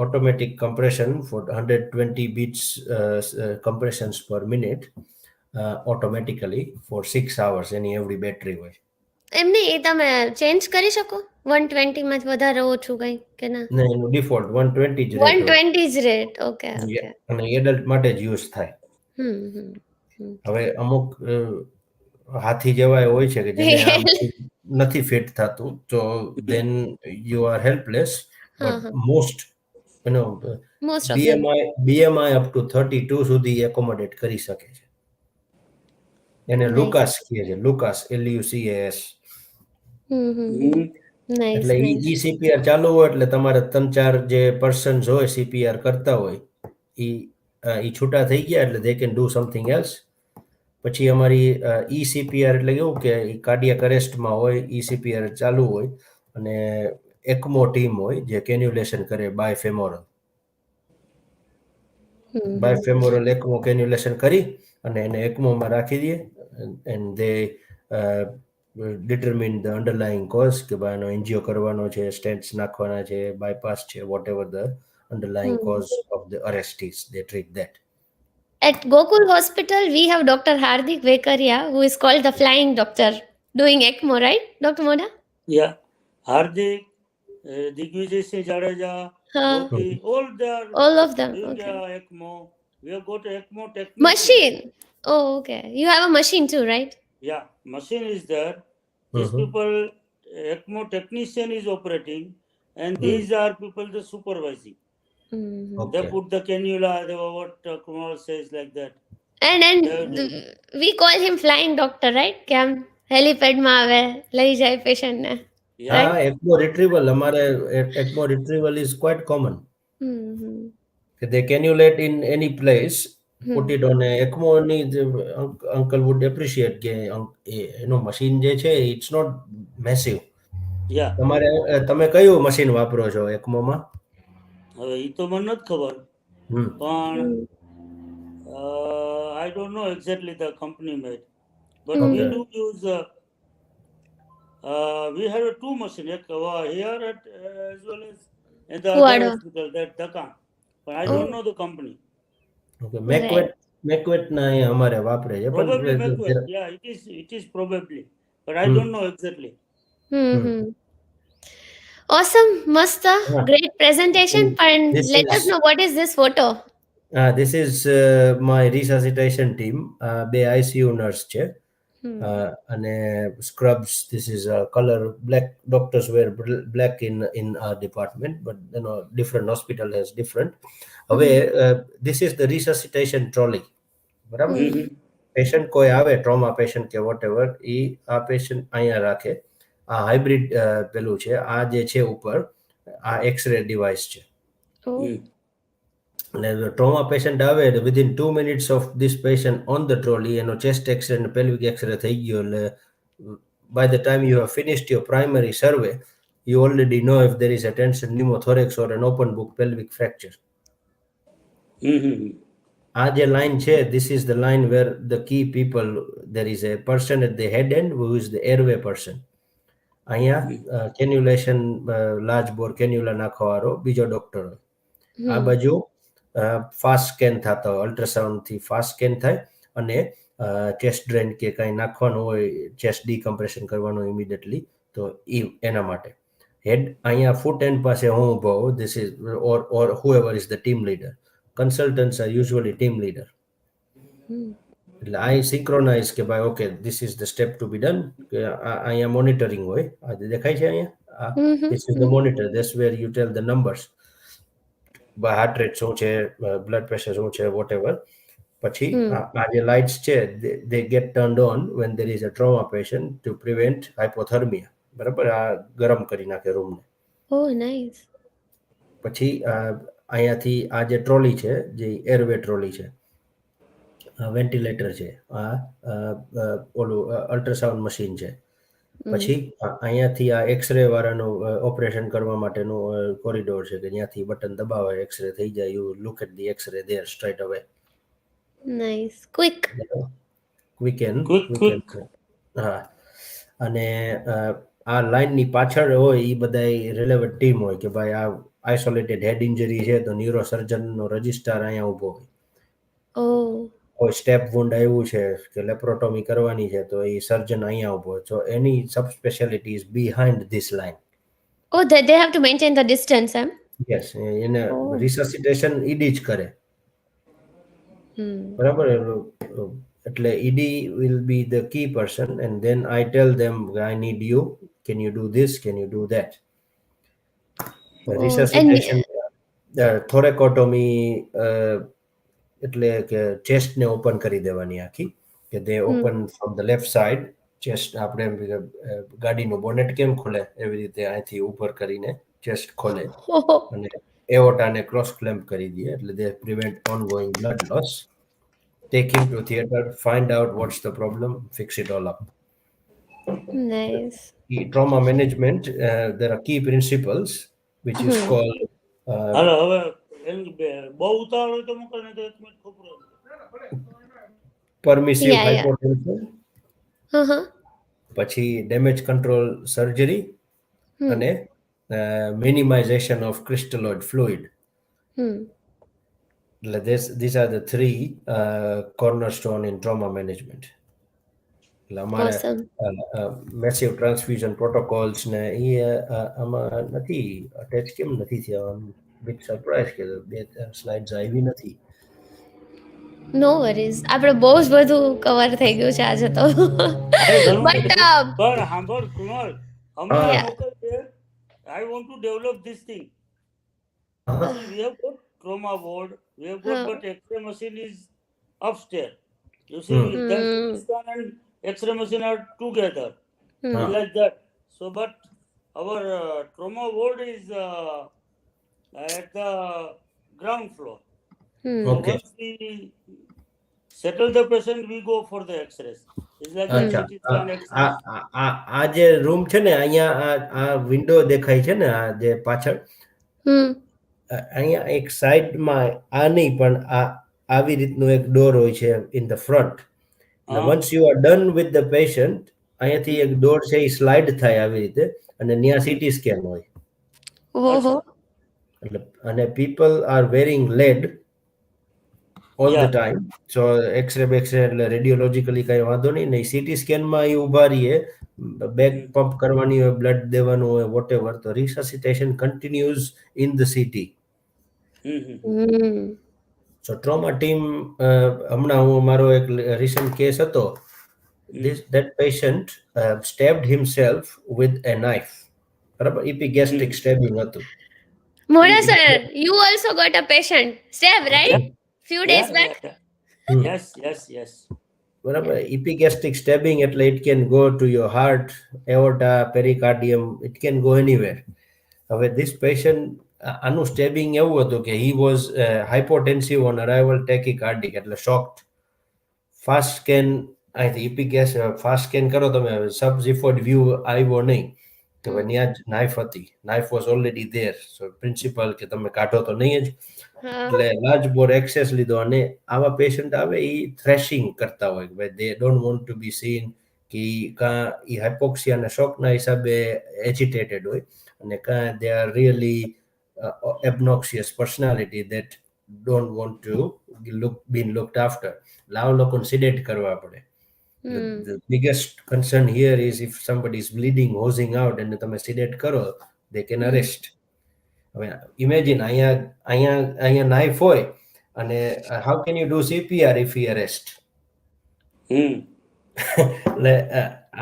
C: Automatic compression for 120 beats compressions per minute, automatically for 6 hours, any every battery way.
A: એમને એ તમે change કરી શકો 120 માં વધારે ઓછું કઈ કે ના?
C: ના, એનું ડિફોલ્ટ 120 જ રેટ.
A: 120 જ રેટ. Okay okay.
C: અને એડલ્ટ માટે જ યુઝ થાય. હવે અમુક હાથી જેવા હોય છે કે જેને આમ નથી ફિટ થતું, તો then you are helpless, but most BMI up to 32 સુધી એકોમોડેટ કરી શકે છે. એને લુકાસ કહે છે, લુકાસ, LUCAS. એટલે ECPR ચાલુ હોય એટલે તમારે 3-4 જે પર્સન્સ હોય CPR કરતા હોય એ છૂટા થઈ ગયા એટલે they can do something else. પછી અમારી ECPR એટલે કેવું કે કાર્ડિયાક અરેસ્ટમાં હોય, ECPR ચાલુ હોય અને ECMO ટીમ હોય જે કેન્યુલેશન કરે બાયફેમોરલ. બાયફેમોરલ ECMO કેન્યુલેશન કરી અને એને ECMOમાં રાખી દે, and they determine the underlying cause કે ભાઈ એનો એન્જિયો કરવાનો છે, સ્ટેન્ટ્સ નાખવાના છે, bypass છે, whatever the underlying
A: Hmm.
C: cause of the arrest is, they treat that.
A: At Gokul Hospital, we have Dr. Hardik Vekaria, who is called the flying doctor, doing ECMO, right, Dr. Modha?
B: Yeah, Hardik, Digvijay Singh Jadeja,
A: Huh.
B: Jyoti, all they are
A: All of them.
B: doing
A: Okay.
B: ECMO. We have got ECMO technician.
A: Machine. Oh, okay. You have a machine too, right?
B: Yeah, machine is there. These
C: Mhm.
B: people, ECMO technician is operating, and
C: Mm.
B: these are people the supervising.
A: Mhm.
B: They
C: Okay.
B: put the cannula, what Krunal says like that.
A: And
B: They do.
A: we call him flying doctor, right? કે આમ હેલીપેડમાં આવે લઈ જાય પેશન્ટને,
B: Yeah,
A: right?
C: ECMO retrieval, અમારે ECMO retrieval is quite common.
A: Hmm
C: They cannulate in any place, put
A: hmm
C: it on a ECMO ની uncle would appreciate કે એનું મશીન જે છે it's not massive.
B: yeah.
C: તમે કયું મશીન વાપરો છો ECMO માં?
B: હવે એ તો મને નથી ખબર, પણ
A: હમ
B: I don't know exactly the company made, but we
C: Okay.
B: do use. We have two machines here at as well as in the other
A: Kuvadva.
B: hospital, that Dhaka, but I
A: Oh.
B: don't know the company.
C: Okay.
A: Right.
C: મેકવેટ ના અહીંયા અમારે વાપરે છે પણ
B: Probably Macquarie. Yeah, it is probably, but I don't know exactly.
A: Hmm Awesome, mast,
C: હા.
A: great presentation. But
C: This
A: let
C: is
A: us know, what is this photo?
C: this is my resuscitation team. બે ICU nurse છે અને scrubs. This is color black. Doctors wear black in our department, but you know different hospital has different. હવે this is the resuscitation trolley. બરાબર?
B: Mhm.
C: Patient કોઈ આવે trauma patient કે vote ever એ આ patient અહીંયા રાખે. આ હાઇબ્રિડ પેલું છે, આ જે છે ઉપર આ એક્સરે ડિવાઇસ છે.
A: Oh.
B: Mm.
C: અને ટ્રોમા પેશન્ટ આવે એટલે within 2 minutes of this patient on the trolley એનો ચેસ્ટ એક્સરે અને પેલ્વિક એક્સરે થઈ ગયો. એટલે by the time you have finished your primary survey you already know if there is a tension pneumothorax or an open book pelvic fracture.
B: Mhm.
C: આ જે line છે, this is the line where the key people, there is a person at the head end who is the airway person. અહીંયા કેન્યુલેશન large બોર cannula નાખવાવાળો બીજો doctor હોય. આ બાજુ fast scan થતા હોય, અલ્ટ્રાસાઉન્ડથી ફાસ્ટ સ્કેન થાય અને ચેસ્ટ ડ્રેન કે કાંઈ નાખવાનું હોય, ચેસ્ટ ડીકમ્પ્રેશન કરવાનું ઇમિડિયેટલી, તો એ એના માટે હેડ અહીંયા ફૂટ એન્ડ પાસે હું ઊભો હોઉં. This is or whoever is the team leader. Consultants are usually team leader. એટલે I synchronize કે ભાઈ okay this is the step to be done. અહીંયા મોનિટરિંગ હોય, આ જે દેખાય છે અહીંયા, this is the monitor. That's where you tell the numbers. Heart rate શું છે, બ્લડ પ્રેશર શું છે, વોટ એવર. પછી આ જે લાઇટ્સ છે they get turned on when there is a trauma patient to prevent hypothermia. બરાબર? આ ગરમ કરી નાખે રૂમને.
A: Oh, nice.
C: પછી અહીંયાથી આ જે ટ્રોલી છે, જે એરવે ટ્રોલી છે, વેન્ટિલેટર છે, આ ઓલું અલ્ટ્રાસાઉન્ડ મશીન છે. પછી અહીંયાથી આ એક્સરે વાળાનું ઓપરેશન કરવા માટેનું કોરિડોર છે કે જ્યાંથી બટન દબાવે એક્સરે થઈ જાય. You look at the x-ray there straight away.
A: Nice. Quick.
B: Quick.
C: હા. અને આ લાઈનની પાછળ હોય એ બધા રિલેવન્ટ ટીમ હોય કે ભાઈ આ આઇસોલેટેડ હેડ ઇન્જરી છે તો ન્યુરો સર્જનનો રજિસ્ટ્રાર અહીંયા ઊભો હોય.
A: Oh.
C: કોઈ સ્ટેપ વુન્ડ આવ્યું છે કે લેપ્રોટોમી કરવાની છે તો એ સર્જન અહીંયા ઊભો. સો એની sub speciality is behind this line.
A: Oh, they have to maintain the distance, huh?
C: Yes, એને રિસસિટેશન ઈડી જ કરે.
A: Hmm.
C: બરાબર? એટલે ED will be the key person and then I tell them I need you, can you do this, can you do that. Resuscitation, thoracotomy, એટલે કે ચેસ્ટને open કરી દેવાની આખી, કે they open from the left side. Chest આપણે ગાડીનું bonnet કેમ ખોલે એવી રીતે અહીંથી ઉપર કરીને ચેસ્ટ ખોલે અને એઓર્ટાને ક્રોસ ક્લેમ્પ કરી દે. એટલે they prevent ongoing blood loss. Take him to theater, find out what's the problem, fix it all up.
A: Nice.
C: Trauma management, there are key principles which is called
B: હાલો હવે બહુ ઉતાવળ હોય તો મોકલ, ને તો 1 મિનિટ ખબર.
C: permissive
A: Yeah, yeah.
C: hypotension, પછી damage control surgery અને મિનિમાઇઝેશન ઓફ ક્રિસ્ટલોઇડ ફ્લુઇડ. એટલે these are the three cornerstone in trauma management. એટલે અમારે
A: Awesome.
C: મેસિવ ટ્રાન્સફ્યુઝન પ્રોટોકોલ્સ ને એ આમાં નથી અટેચ કેમ નથી થયા? બિગ સરપ્રાઈઝ કે બે સ્લાઇડ્સ આવી નથી.
A: નો વરીઝ, આપણે બહુ જ બધું કવર થઈ ગયું છે આજે તો. બટ
B: પણ સાંભળ કૃણાલ, હમણાં મોકલજે. I want to develop this thing. See, we have got trauma ward, we have got, but X-ray machine is upstairs. You see, then CT scan and X-ray machine are together, like that. So, but our trauma ward is at the ground floor. So
C: Okay.
B: once we settle the patient, we go for the X-rays. It's like that.
C: અચ્છા,
B: CT scan, X-ray.
C: આ જે room છે ને, અહીંયા આ window દેખાય છે ને, આ જે પાછળ, અહીંયા એક સાઈડમાં આ નહીં પણ આ આવી રીતનું એક ડોર હોય છે in the front. Once you are done with the patient, અહીંયાથી એક ડોર છે એ સ્લાઇડ થાય આવી રીતે, અને ત્યાં સીટી સ્કેન હોય. એટલે અને people are wearing lead all the time. So x-ray બેક્સરે એટલે રેડિયોલોજીકલી કઈ વાંધો નહીં. ને સીટી સ્કેનમાં એ ઉભા રહીએ, બેક પંપ કરવાની હોય, બ્લડ દેવાનું હોય, વોટ એવર, તો resuscitation continues in the CT. So trauma team, હમણાં હું મારો એક રિસન્ટ કેસ હતો. that patient stabbed himself with a knife. બરાબર, epigastric stabbing હતું.
A: Modha sir, you also got a patient stab, right? Few days back.
B: Yes.
C: બરાબર, epigastric stabbing એટલે it can go to your heart, aorta, pericardium, it can go anywhere. હવે this patient, આનું stabbing એવું હતું કે he was hypotensive on arrival, tachycardic, એટલે shocked. Fast scan, અહીંથી ઇપિગેસ fast scan કરો તમે, સબ ઝિફોઇડ વ્યૂ આવ્યો નહીં, તો ત્યાં જ નાઇફ હતી. Knife was already there. So principal કે તમે કાઢો તો નહીં જ, એટલે લાર્જ બોર એક્સેસ લીધો. અને આવા પેશન્ટ આવે એ થ્રેશિંગ કરતા હોય, ભાઈ they don't want to be seen, કે કાં એ હાઇપોક્સિયા અને શોકના હિસાબે એજિટેટેડ હોય, અને કાં they are really obnoxious personality that don't want to be looked after. લાવ લોકોને સિડેટ કરવા પડે. The biggest concern here is if somebody is bleeding, hosing out, and તમે સિડેટ કરો, they can arrest. હવે ઇમેજિન અહીંયા નાઇફ હોય, અને how can you do CPR if he arrest? એટલે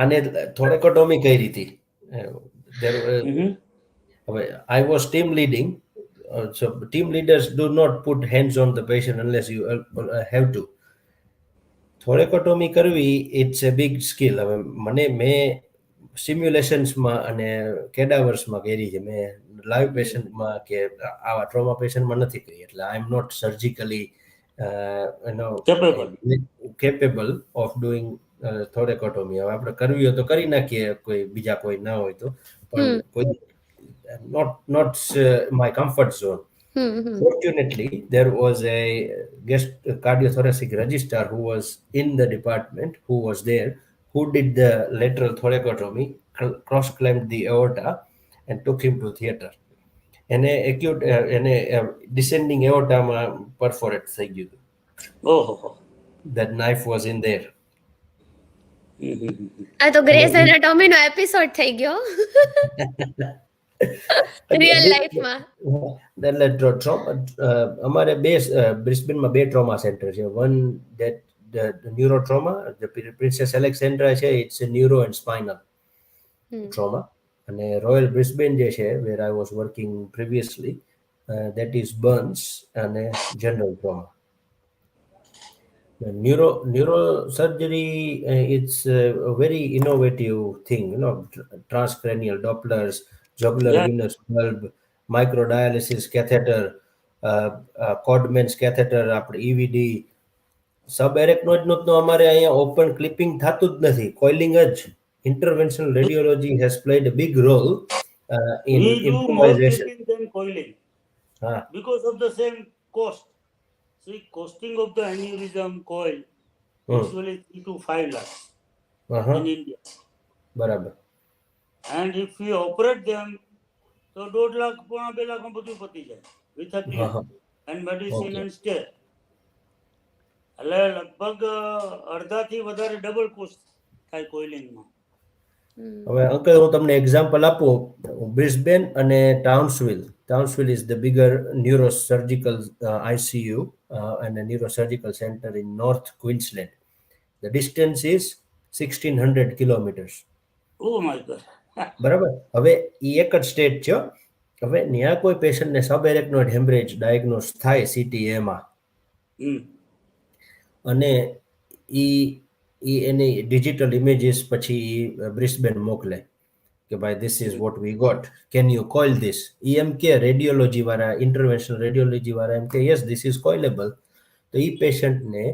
C: આને થોરેકોટોમી કરી હતી. હવે I was team leading, so team leaders do not put hands on the patient unless you have to. થોરેકોટોમી કરવી, ઇટ્સ એ બિગ સ્કિલ. હવે મેં સિમ્યુલેશન્સમાં અને કેડાવર્સમાં કરી છે, મેં લાઈવ પેશન્ટમાં કે આવા ટ્રોમા પેશન્ટમાં નથી કરી. એટલે I am not surgically capable of doing thoracotomy. હવે આપણે કરવી હોય તો કરી નાખીએ, કોઈ બીજા કોઈ ના હોય તો, પણ કોઈ not my comfort zone. Fortunately, there was a guest cardiothoracic registrar who was in the department, who was there, who did the lateral thoracotomy, cross-clamped the aorta, and took him to theatre. એને acute એને descending aorta માં perforate થઈ ગયું હતું. That knife was in there.
A: આ તો grace anatomy નો episode થઈ ગયો રિયલ લાઈફમાં.
C: એટલે અમારે બ્રિસ્બેનમાં 2 ટ્રોમા સેન્ટર છે. One that neuro trauma, Princess Alexandra છે, it's a neuro and spinal trauma. અને રોયલ બ્રિસ્બેન જે છે, where I was working previously, that is burns અને general trauma. Neurosurgery, it's a very innovative thing, transcranial Dopplers, jugular venous bulb, microdialysis catheter, Codman's catheter, આપણે EVD, સબએરેક્નોઇડનું તો અમારે અહીંયા open clipping થતું જ નથી, કોઇલિંગ જ. Interventional radiology has played a big role in improvisation.
B: We do more clipping than coiling because of the same cost. See, costing of the aneurysm coil usually 3 to 5 lakhs in India.
C: બરાબર.
B: And if we operate them, તો 1.5 લાખ 2 લાખમાં બધું પતી જાય with a
C: હા
B: clean
C: હા
B: and medicine
C: okay.
B: and stay. એટલે લગભગ અડધાથી વધારે ડબલ કોસ્ટ થાય કોઇલિંગમાં.
C: હવે અંકલ હું તમને એક્ઝામ્પલ આપું, બ્રિસ્બેન અને Townsville. Townsville is the bigger neurosurgical ICU and a neurosurgical center in North Queensland. The distance is 1600 kilometers.
B: O my God.
C: બરાબર. હવે એ એક જ સ્ટેટ છે હો. હવે ત્યાં કોઈ પેશન્ટને સબએરેક્નોઇડ હેમરેજ ડાયગ્નોસ થાય CTAમાં અને એની ડિજિટલ ઇમેજીસ પછી બ્રિસ્બેન મોકલે કે ભાઈ this is what we got, can you coil this? એમ કે રેડિયોલોજી વાળા, ઇન્ટરવેન્શનલ રેડિયોલોજી વાળા એમ કે yes this is coilable. તો એ પેશન્ટને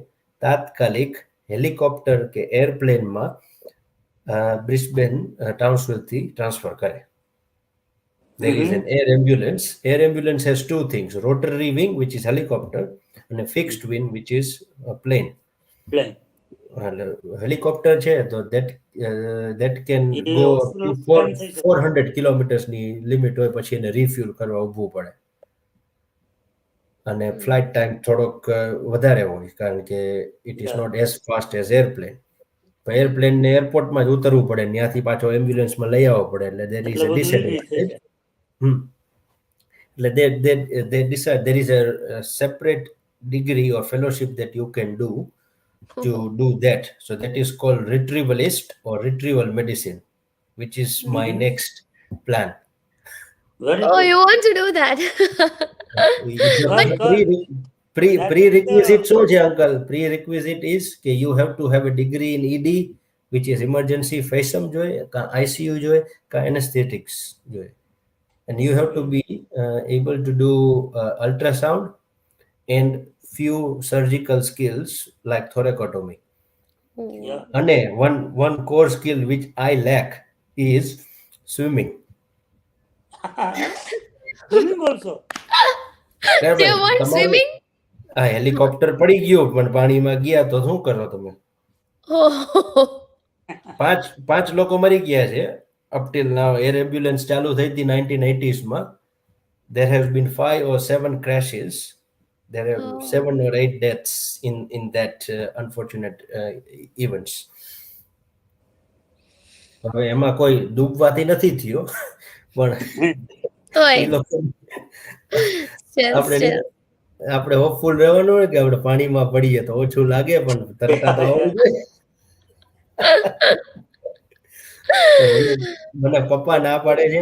C: તાત્કાલિક હેલિકોપ્ટર કે એરપ્લેનમાં બ્રિસ્બેન ટાઉન્સવિલથી ટ્રાન્સફર કરે. There is an air ambulance. Air ambulance has two things: rotary wing, which is helicopter, and a fixed wing, which is a plane.
B: Plane.
C: Helicopter છે તો that can
B: A
C: go up
B: optional
C: to
B: plane થઈ શકે.
C: 400 kilometers ની limit હોય, પછી એને રિફ્યુલ કરવા ઊભું પડે અને ફ્લાઇટ ટાઈમ થોડોક વધારે હોય કારણ કે it is not as fast as airplane. Airplane ને એરપોર્ટમાં જ ઉતરવું પડે, ત્યાંથી પાછો એમ્બ્યુલન્સમાં લઈ આવવો પડે, એટલે there is
B: એટલે
C: a
B: બધું ઈઝી થઈ
C: disadvantage.
B: જાય.
C: એટલે they decide there is a separate degree or fellowship that you can do to do that. So that is called retrievalist or retrieval medicine, which is my next plan.
B: Very
A: Oh,
B: good.
A: you want to do that?
B: કર કર.
C: Prerequisite શું છે uncle? Prerequisite is કે you have to have a degree in ED, which is emergency FASM જોઈએ, કા ICU જોઈએ, કા anesthetics જોઈએ. And you have to be able to do ultrasound and few surgical skills like thoracotomy.
B: Yeah.
C: અને one core skill which I lack is swimming.
B: Swimming also.
A: Do you want swimming?
C: Helicopter પડી ગયું પણ પાણીમાં ગયા તો શું કરો તમે?
A: Oh.
C: પાંચ લોકો મરી ગયા છે up till now. Air ambulance ચાલુ થઈ હતી 1980s માં. There have been 5 or 7 crashes. There are 7 or 8 deaths in that unfortunate events. હવે એમાં કોઈ ડૂબવાથી નથી થયો પણ એ લોકો આપણે હોપફુલ રહેવાનું હોય કે આપણે પાણીમાં પડીએ તો ઓછું લાગે, પણ તરતા તો આવડવું જોઈએ. મને પપ્પા ના પાડે છે,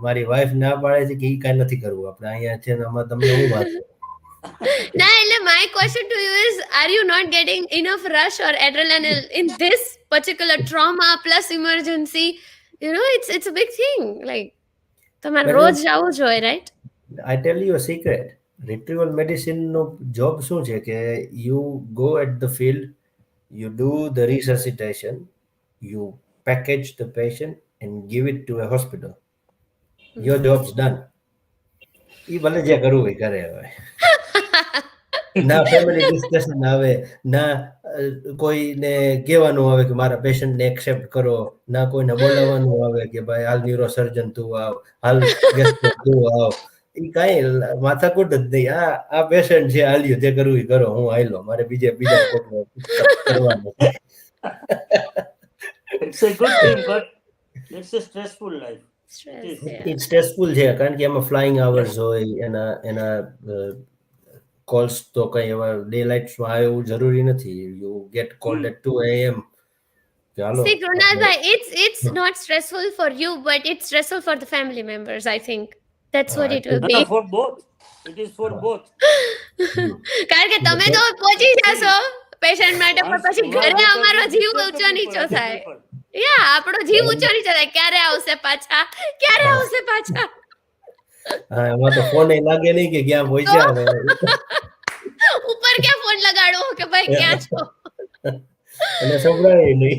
C: મારી વાઈફ ના પાડે છે કે ઈ કાંઈ નથી કરવું, આપણે અહીંયા છે ને આમાં તમને હું વાત કરું.
A: My question to you is, are you not getting enough rush or adrenaline in this particular trauma plus emergency? You know, it's a big thing. Like, તમારે રોજ જવું જોઈએ, right?
C: I tell you a secret. Retrieval medicine no job શું છે કે you go at the field, you do the resuscitation, you package the patient and give it to a hospital. Your job's done. ઈ ભલે જે કરવું હોય કરે. હવે ના ફેમિલી ડિસ્કશન આવે, ના કોઈને કહેવાનું આવે કે મારા પેશન્ટને એક્સેપ્ટ કરો, ના કોઈને બોલાવવાનું આવે કે ભાઈ હાલ ન્યુરોસર્જન તું આવ, હાલ ગેસ્ટ્રો તું આવ. એ કાંઈ માથાકૂટ જ નહીં. આ પેશન્ટ છે, હાલ્યું જે કરવું એ કરો, હું હાલ્યો, મારે બીજા કોઈને કરવાનું.
B: It's a good thing, but it's a stressful life.
C: It's stressful છે કારણ કે એમાં ફ્લાઇંગ આવર્સ હોય, એના કોલ્સ તો કઈ એવા ડે લાઇટ્સમાં આવે એવું જરૂરી નથી. You get called at 2 AM.
A: See, Krunal bhai, it's not stressful for you, but it's stressful for the family members, I think. That's what it will be.
B: For both. It is for both.
A: કારણ કે તમે તો પહોંચી જાશો patient માટે, પણ પછી ઘરે અમારો જીવ ઊંચો નીચો થાય. આપણો જીવ ઊંચો નીચો થાય, ક્યારે આવશે પાછા, ક્યારે આવશે પાછા.
C: હા, એમાં તો ફોન લાગે નહીં કે ક્યાં પહોંચ્યા.
A: ઉપર ક્યાં ફોન લગાડો કે ભાઈ ક્યાં છો,
C: અને સંભળાય નહીં.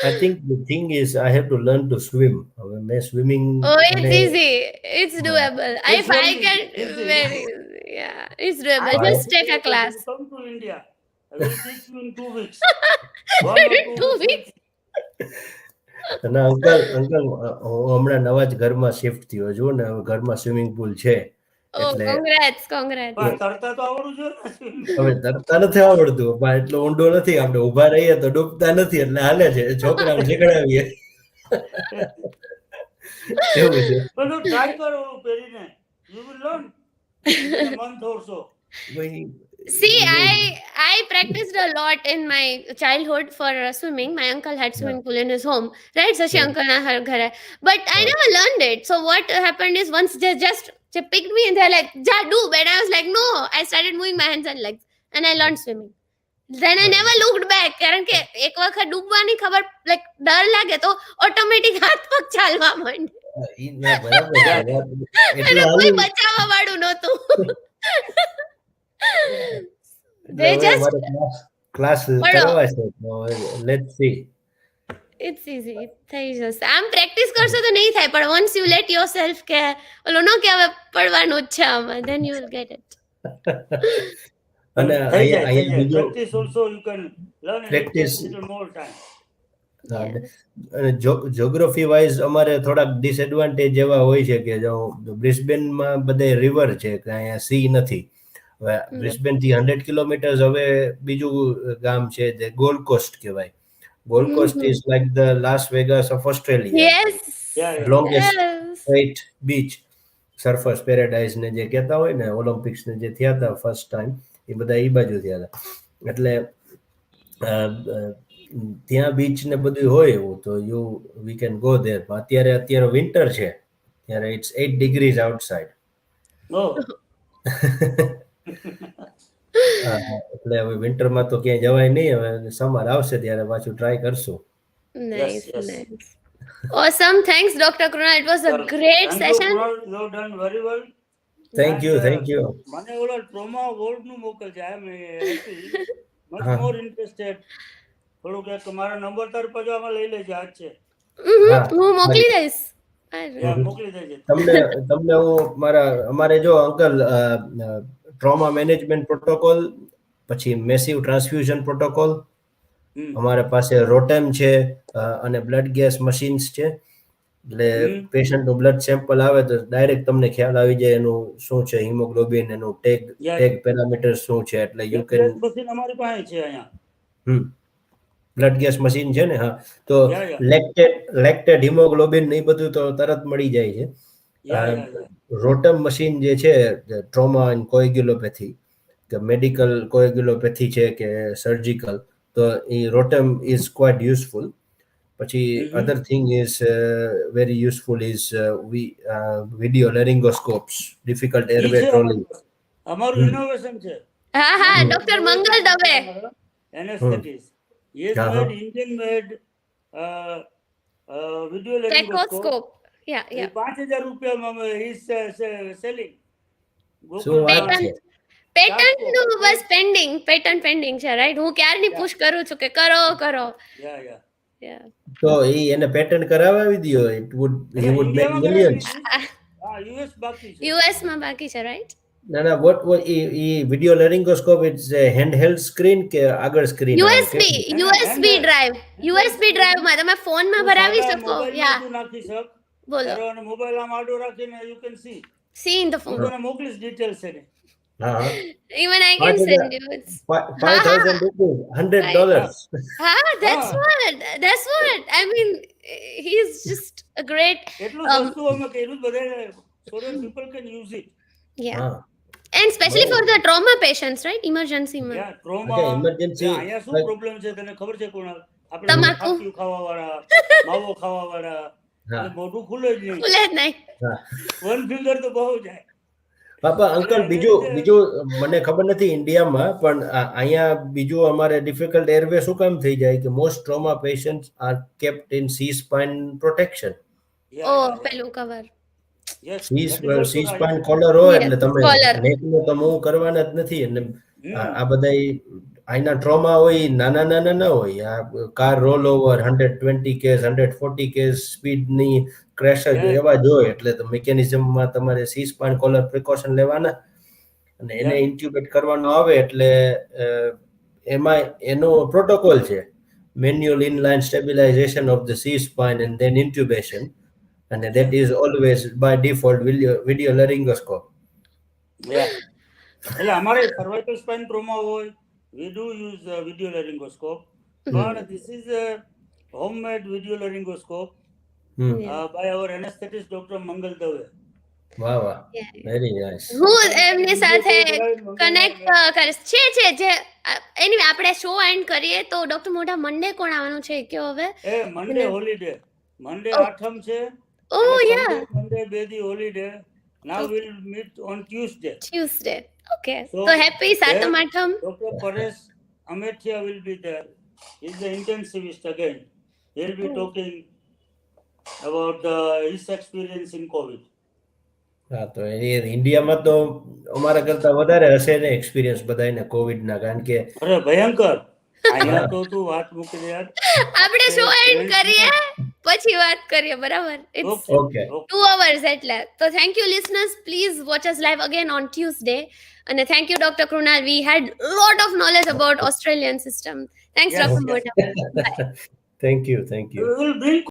C: I think the thing is I have to learn to swim. મેં swimming.
A: Oh, it's easy. It's doable. If I can, very, yeah, it's doable. Just take a class.
B: Come to India. I will teach you in 2 weeks. 1 or 2
A: 2
B: weeks.
A: weeks.
C: અને uncle હું હમણાં નવા જ ઘરમાં shift થયો છું ને હવે ઘરમાં સ્વિમિંગ પુલ છે
A: Oh,
C: એટલે
A: congrats, congrats.
B: પણ તરતા તો આવડું જોઈએ ને swimming pool.
C: હવે તરતા નથી આવડતું પણ એટલો ઊંડો નથી, આપણે ઉભા રહીએ તો ડૂબતા નથી એટલે હાલે છે, છોકરાને શીખડાવીએ એવું છે.
B: પણ તું try કર ઓલું પહેરીને. You will learn in a month or so.
C: ભાઈ,
A: See, I practiced a lot in my childhood for swimming. My uncle had swimming pool in his home, right? Sashi
C: Yeah.
A: uncle na har ghar hai. But I never learned it. So what happened is once they picked me and they're like, "Ja, doob," and I was like, "No." I started moving my hands and legs, and I learned swimming. Then I never looked back. કારણ કે એક વખત ડૂબવાની ખબર like ડર લાગે તો automatic હાથ પગ ચાલવા માંડે
C: ઈ ના બરાબર છે.
A: અને
C: એટલે
A: કોઈ
C: હાલી
A: બચાવવા વાળું નહોતું.
C: એટલે
A: They
C: હવે
A: just
C: મારે ક્લાસ
A: પડો.
C: કરવા છે તો લેટ્સ સી.
A: It's easy. થઈ જશે. આમ પ્રેક્ટિસ કરશો તો નહીં થાય પણ once you let yourself કે ઓલું ન કે હવે પડવાનું જ છે આમાં then you will get it.
C: અને
B: થઈ જાય, થઈ
C: અહીંયા
B: જાય.
C: બીજું
B: Practice also you can learn and it
C: Practice.
B: takes little more time.
C: Geography wise અમારે થોડાક ડિસએડવાન્ટેજ એવા હોય છે કે જો બ્રિસ્બેનમાં બધે રિવર છે કે અહીંયા સી નથી. હવે બ્રિસ્બેન થી 100 કિલોમીટર હવે બીજું ગામ છે તે ગોલ્ડ કોસ્ટ કહેવાય. Gold Coast is like the Las Vegas of Australia.
A: Yes.
B: Yeah, yeah.
C: Longest
A: Yes.
C: Straight beach, Surfers Paradise ને જે કહેતા હોય ને ઓલિમ્પિક્સ ને જે થયા હતા ફર્સ્ટ ટાઈમ એ બધા એ બાજુ થયા હતા. એટલે ત્યાં બીચ ને બધું હોય એવું તો વી કેન ગો ધેર. અત્યારે વિન્ટર છે ત્યારે ઇટ્સ 8 ડિગ્રીઝ આઉટસાઇડ.
B: Oh,
C: એટલે હવે વિન્ટરમાં તો ક્યાંય જવાય નહીં, હવે સમર આવશે ત્યારે પાછું ટ્રાય કરશું.
A: Nice,
B: yes.
A: nice. Awesome. Thanks, Dr. Krunal. It was a great
B: thank you,
A: session.
B: Kunal. You have done very well.
C: Thank you
B: And,
C: thank you.
B: મને ઓલા ટ્રોમા વોર્ડ નું મોકલજે. I am actually much
C: હા.
B: more interested. થોડુંક એક મારા number તાર પાછો આમાં લઈ લેજે આજ છે.
C: હા.
A: હું મોકલી દઈશ.
B: Yeah, મોકલી દેજે.
C: તમને હું અમારે જો અંકલ ટ્રોમા મેનેજમેન્ટ પ્રોટોકોલ, પછી મેસિવ ટ્રાન્સફ્યુઝન પ્રોટોકોલ, અમારા પાસે રોટેમ છે અને બ્લડ ગેસ મશીન્સ છે. એટલે પેશન્ટનું બ્લડ સેમ્પલ આવે તો ડાયરેક્ટ તમને ખ્યાલ આવી જાય એનું શું છે, હિમોગ્લોબિન, એનું ટેગ પેરામીટર શું છે. એટલે યુ કેન
B: મશીન અમારી પાસે છે અહીંયા.
C: બ્લડ ગેસ મશીન છે ને, હા. તો
B: Yeah, yeah.
C: લેક્ટેડ હિમોગ્લોબિન એ બધું તો તરત મળી જાય છે.
B: Yeah, yeah, yeah.
C: રોટમ મશીન જે છે ટ્રોમા એન્ડ કોએગ્યુલોપેથી કે મેડિકલ કોએગ્યુલોપેથી છે કે સર્જિકલ, તો એ રોટમ ઇઝ ક્વાઇટ યુઝફુલ. પછી other thing is very useful is video laryngoscopes, difficult airway
B: ઈ છે
C: ટ્રોલિંગ.
B: અમારું ઇનોવેશન છે.
A: હા હા doctor Mangal Dave.
B: Anesthetics. Yes, made Indian made video laryngoscope.
A: Stethoscope. Yeah, yeah.
B: 5,000 રૂપિયામાં is selling.
C: શું વાત છે?
A: પેટન્ટ નું બસ પેન્ડિંગ છે, રાઈટ? હું ક્યારની પુશ કરું છું કે કરો.
B: Yeah, yeah.
A: Yeah.
C: તો એને પેટન્ટ કરાવી દો, it would he would make millions.
B: હા, US બાકી છે.
A: યુએસ માં બાકી છે, રાઈટ?
C: ના વોટ ઈ video laryngoscope it's handheld screen કે આગળ સ્ક્રીન
A: યુએસબી ડ્રાઈવ માં તમે ફોન માં ભરાવી શકો. યા
B: તું નાખી શક.
A: બોલો.
B: તારો અને મોબાઈલ આમ આડો રાખીને you can see.
A: C in the
B: હું
A: ફોન.
B: તને મોકલીશ ડિટેલ્સ એને.
C: હા,
A: Even I can send you. It's
C: 5,000 રૂપિયા, $100.
A: That's what I mean. He's just a great.
B: એટલું સસ્તું અમે કર્યું બધે, so that people can use it.
A: Yeah. And especially for the trauma patients, right? Emergency માં.
B: Yeah, trauma.
C: Okay, emergency,
B: અહીંયા શું
C: like-
B: problem છે તને ખબર છે કોણ? આપણે
A: તમાકુ.
B: ખાખીયું ખાવાવાળા, માવો ખાવાવાળા,
C: હા.
B: એટલે મોઢું ખુલે જ નહીં.
A: ખુલે જ નહીં.
C: હા.
B: વન ફિંગર તો બહુ જાય.
C: પાપા અંકલ બીજું મને ખબર નથી ઇન્ડિયામાં, પણ અહીંયા બીજું અમારે ડિફિકલ્ટ એરવે શું કામ થઈ જાય કે most trauma patients are kept in C spine protection.
B: Yeah,
A: oh
B: yeah, yeah.
A: પેલું cover.
B: Yes,
C: C
B: that is also
C: spine
B: right.
C: Collar હોય
A: Yes,
C: એટલે તમે
A: collar.
C: નેકનું તો મૂવ કરવાના જ નથી. અને આ બધા અહીંના ટ્રોમા હોય નાના ના હોય. આ કાર રોલ ઓવર 120 કેસ 140 કેસ સ્પીડની ક્રેશ જ એવા જ હોય. એટલે તો મિકેનિઝમમાં તમારે સી સ્પાઇન કોલર પ્રિકોશન લેવાના અને એને ઇન્ટ્યુબેટ કરવાનો આવે એટલે એમાં એનો પ્રોટોકોલ છે, manual inline stabilisation of the C spine and then intubation, અને
B: Yeah.
C: that is always by default video laryngoscope.
B: Yeah. એટલે અમારે સર્વાઇકલ સ્પાઇન ટ્રોમા હોય, we do use video laryngoscope, but this is a homemade video laryngoscope
A: Yeah.
B: by our anesthetist Dr. Mangal Dave.
C: વાહ વાહ,
A: Yeah.
C: Very nice.
A: હું એમની સાથે
B: Mangal
A: connect
B: Dave.
A: કરીશ. છે જે એનીવે આપણે શો એન્ડ કરીએ તો ડોક્ટર મોઢા મંડે કોણ આવવાનું છે કયો હવે?
B: એ મંડે હોલિડે, મંડે
A: Oh.
B: આઠમ છે,
A: Oh,
B: અને
A: yeah.
B: Sunday, Monday બે દી holiday. Now
A: Okay.
B: we'll meet on Tuesday.
A: Tuesday. Okay.
B: So,
A: તો happy Satam
B: there
A: Atham.
B: Dr. Paresh Amethia will be there. He's the intensivist again. He'll be talking about his experience in COVID.
C: હા, તો એ ઇન્ડિયામાં તો અમારા કરતા વધારે હશે ને એક્સપિરિયન્સ બધાને કોવિડના, કારણ કે
B: અરે ભયંકર, અહીંયા તો તું વાત મૂકી દે યાર.
A: આપણે શો એન્ડ કરીએ પછી વાત કરીએ, બરાબર? It's
C: ઓકે
A: 2 hours એટલે. તો thank you listeners, please watch us live again on Tuesday. And thank you Dr. Krunal, we had a lot of knowledge about Australian system. Thanks
B: Yes,
A: Dr.
B: yes.
A: Modha. Bye.
C: Thank you.
B: We will bring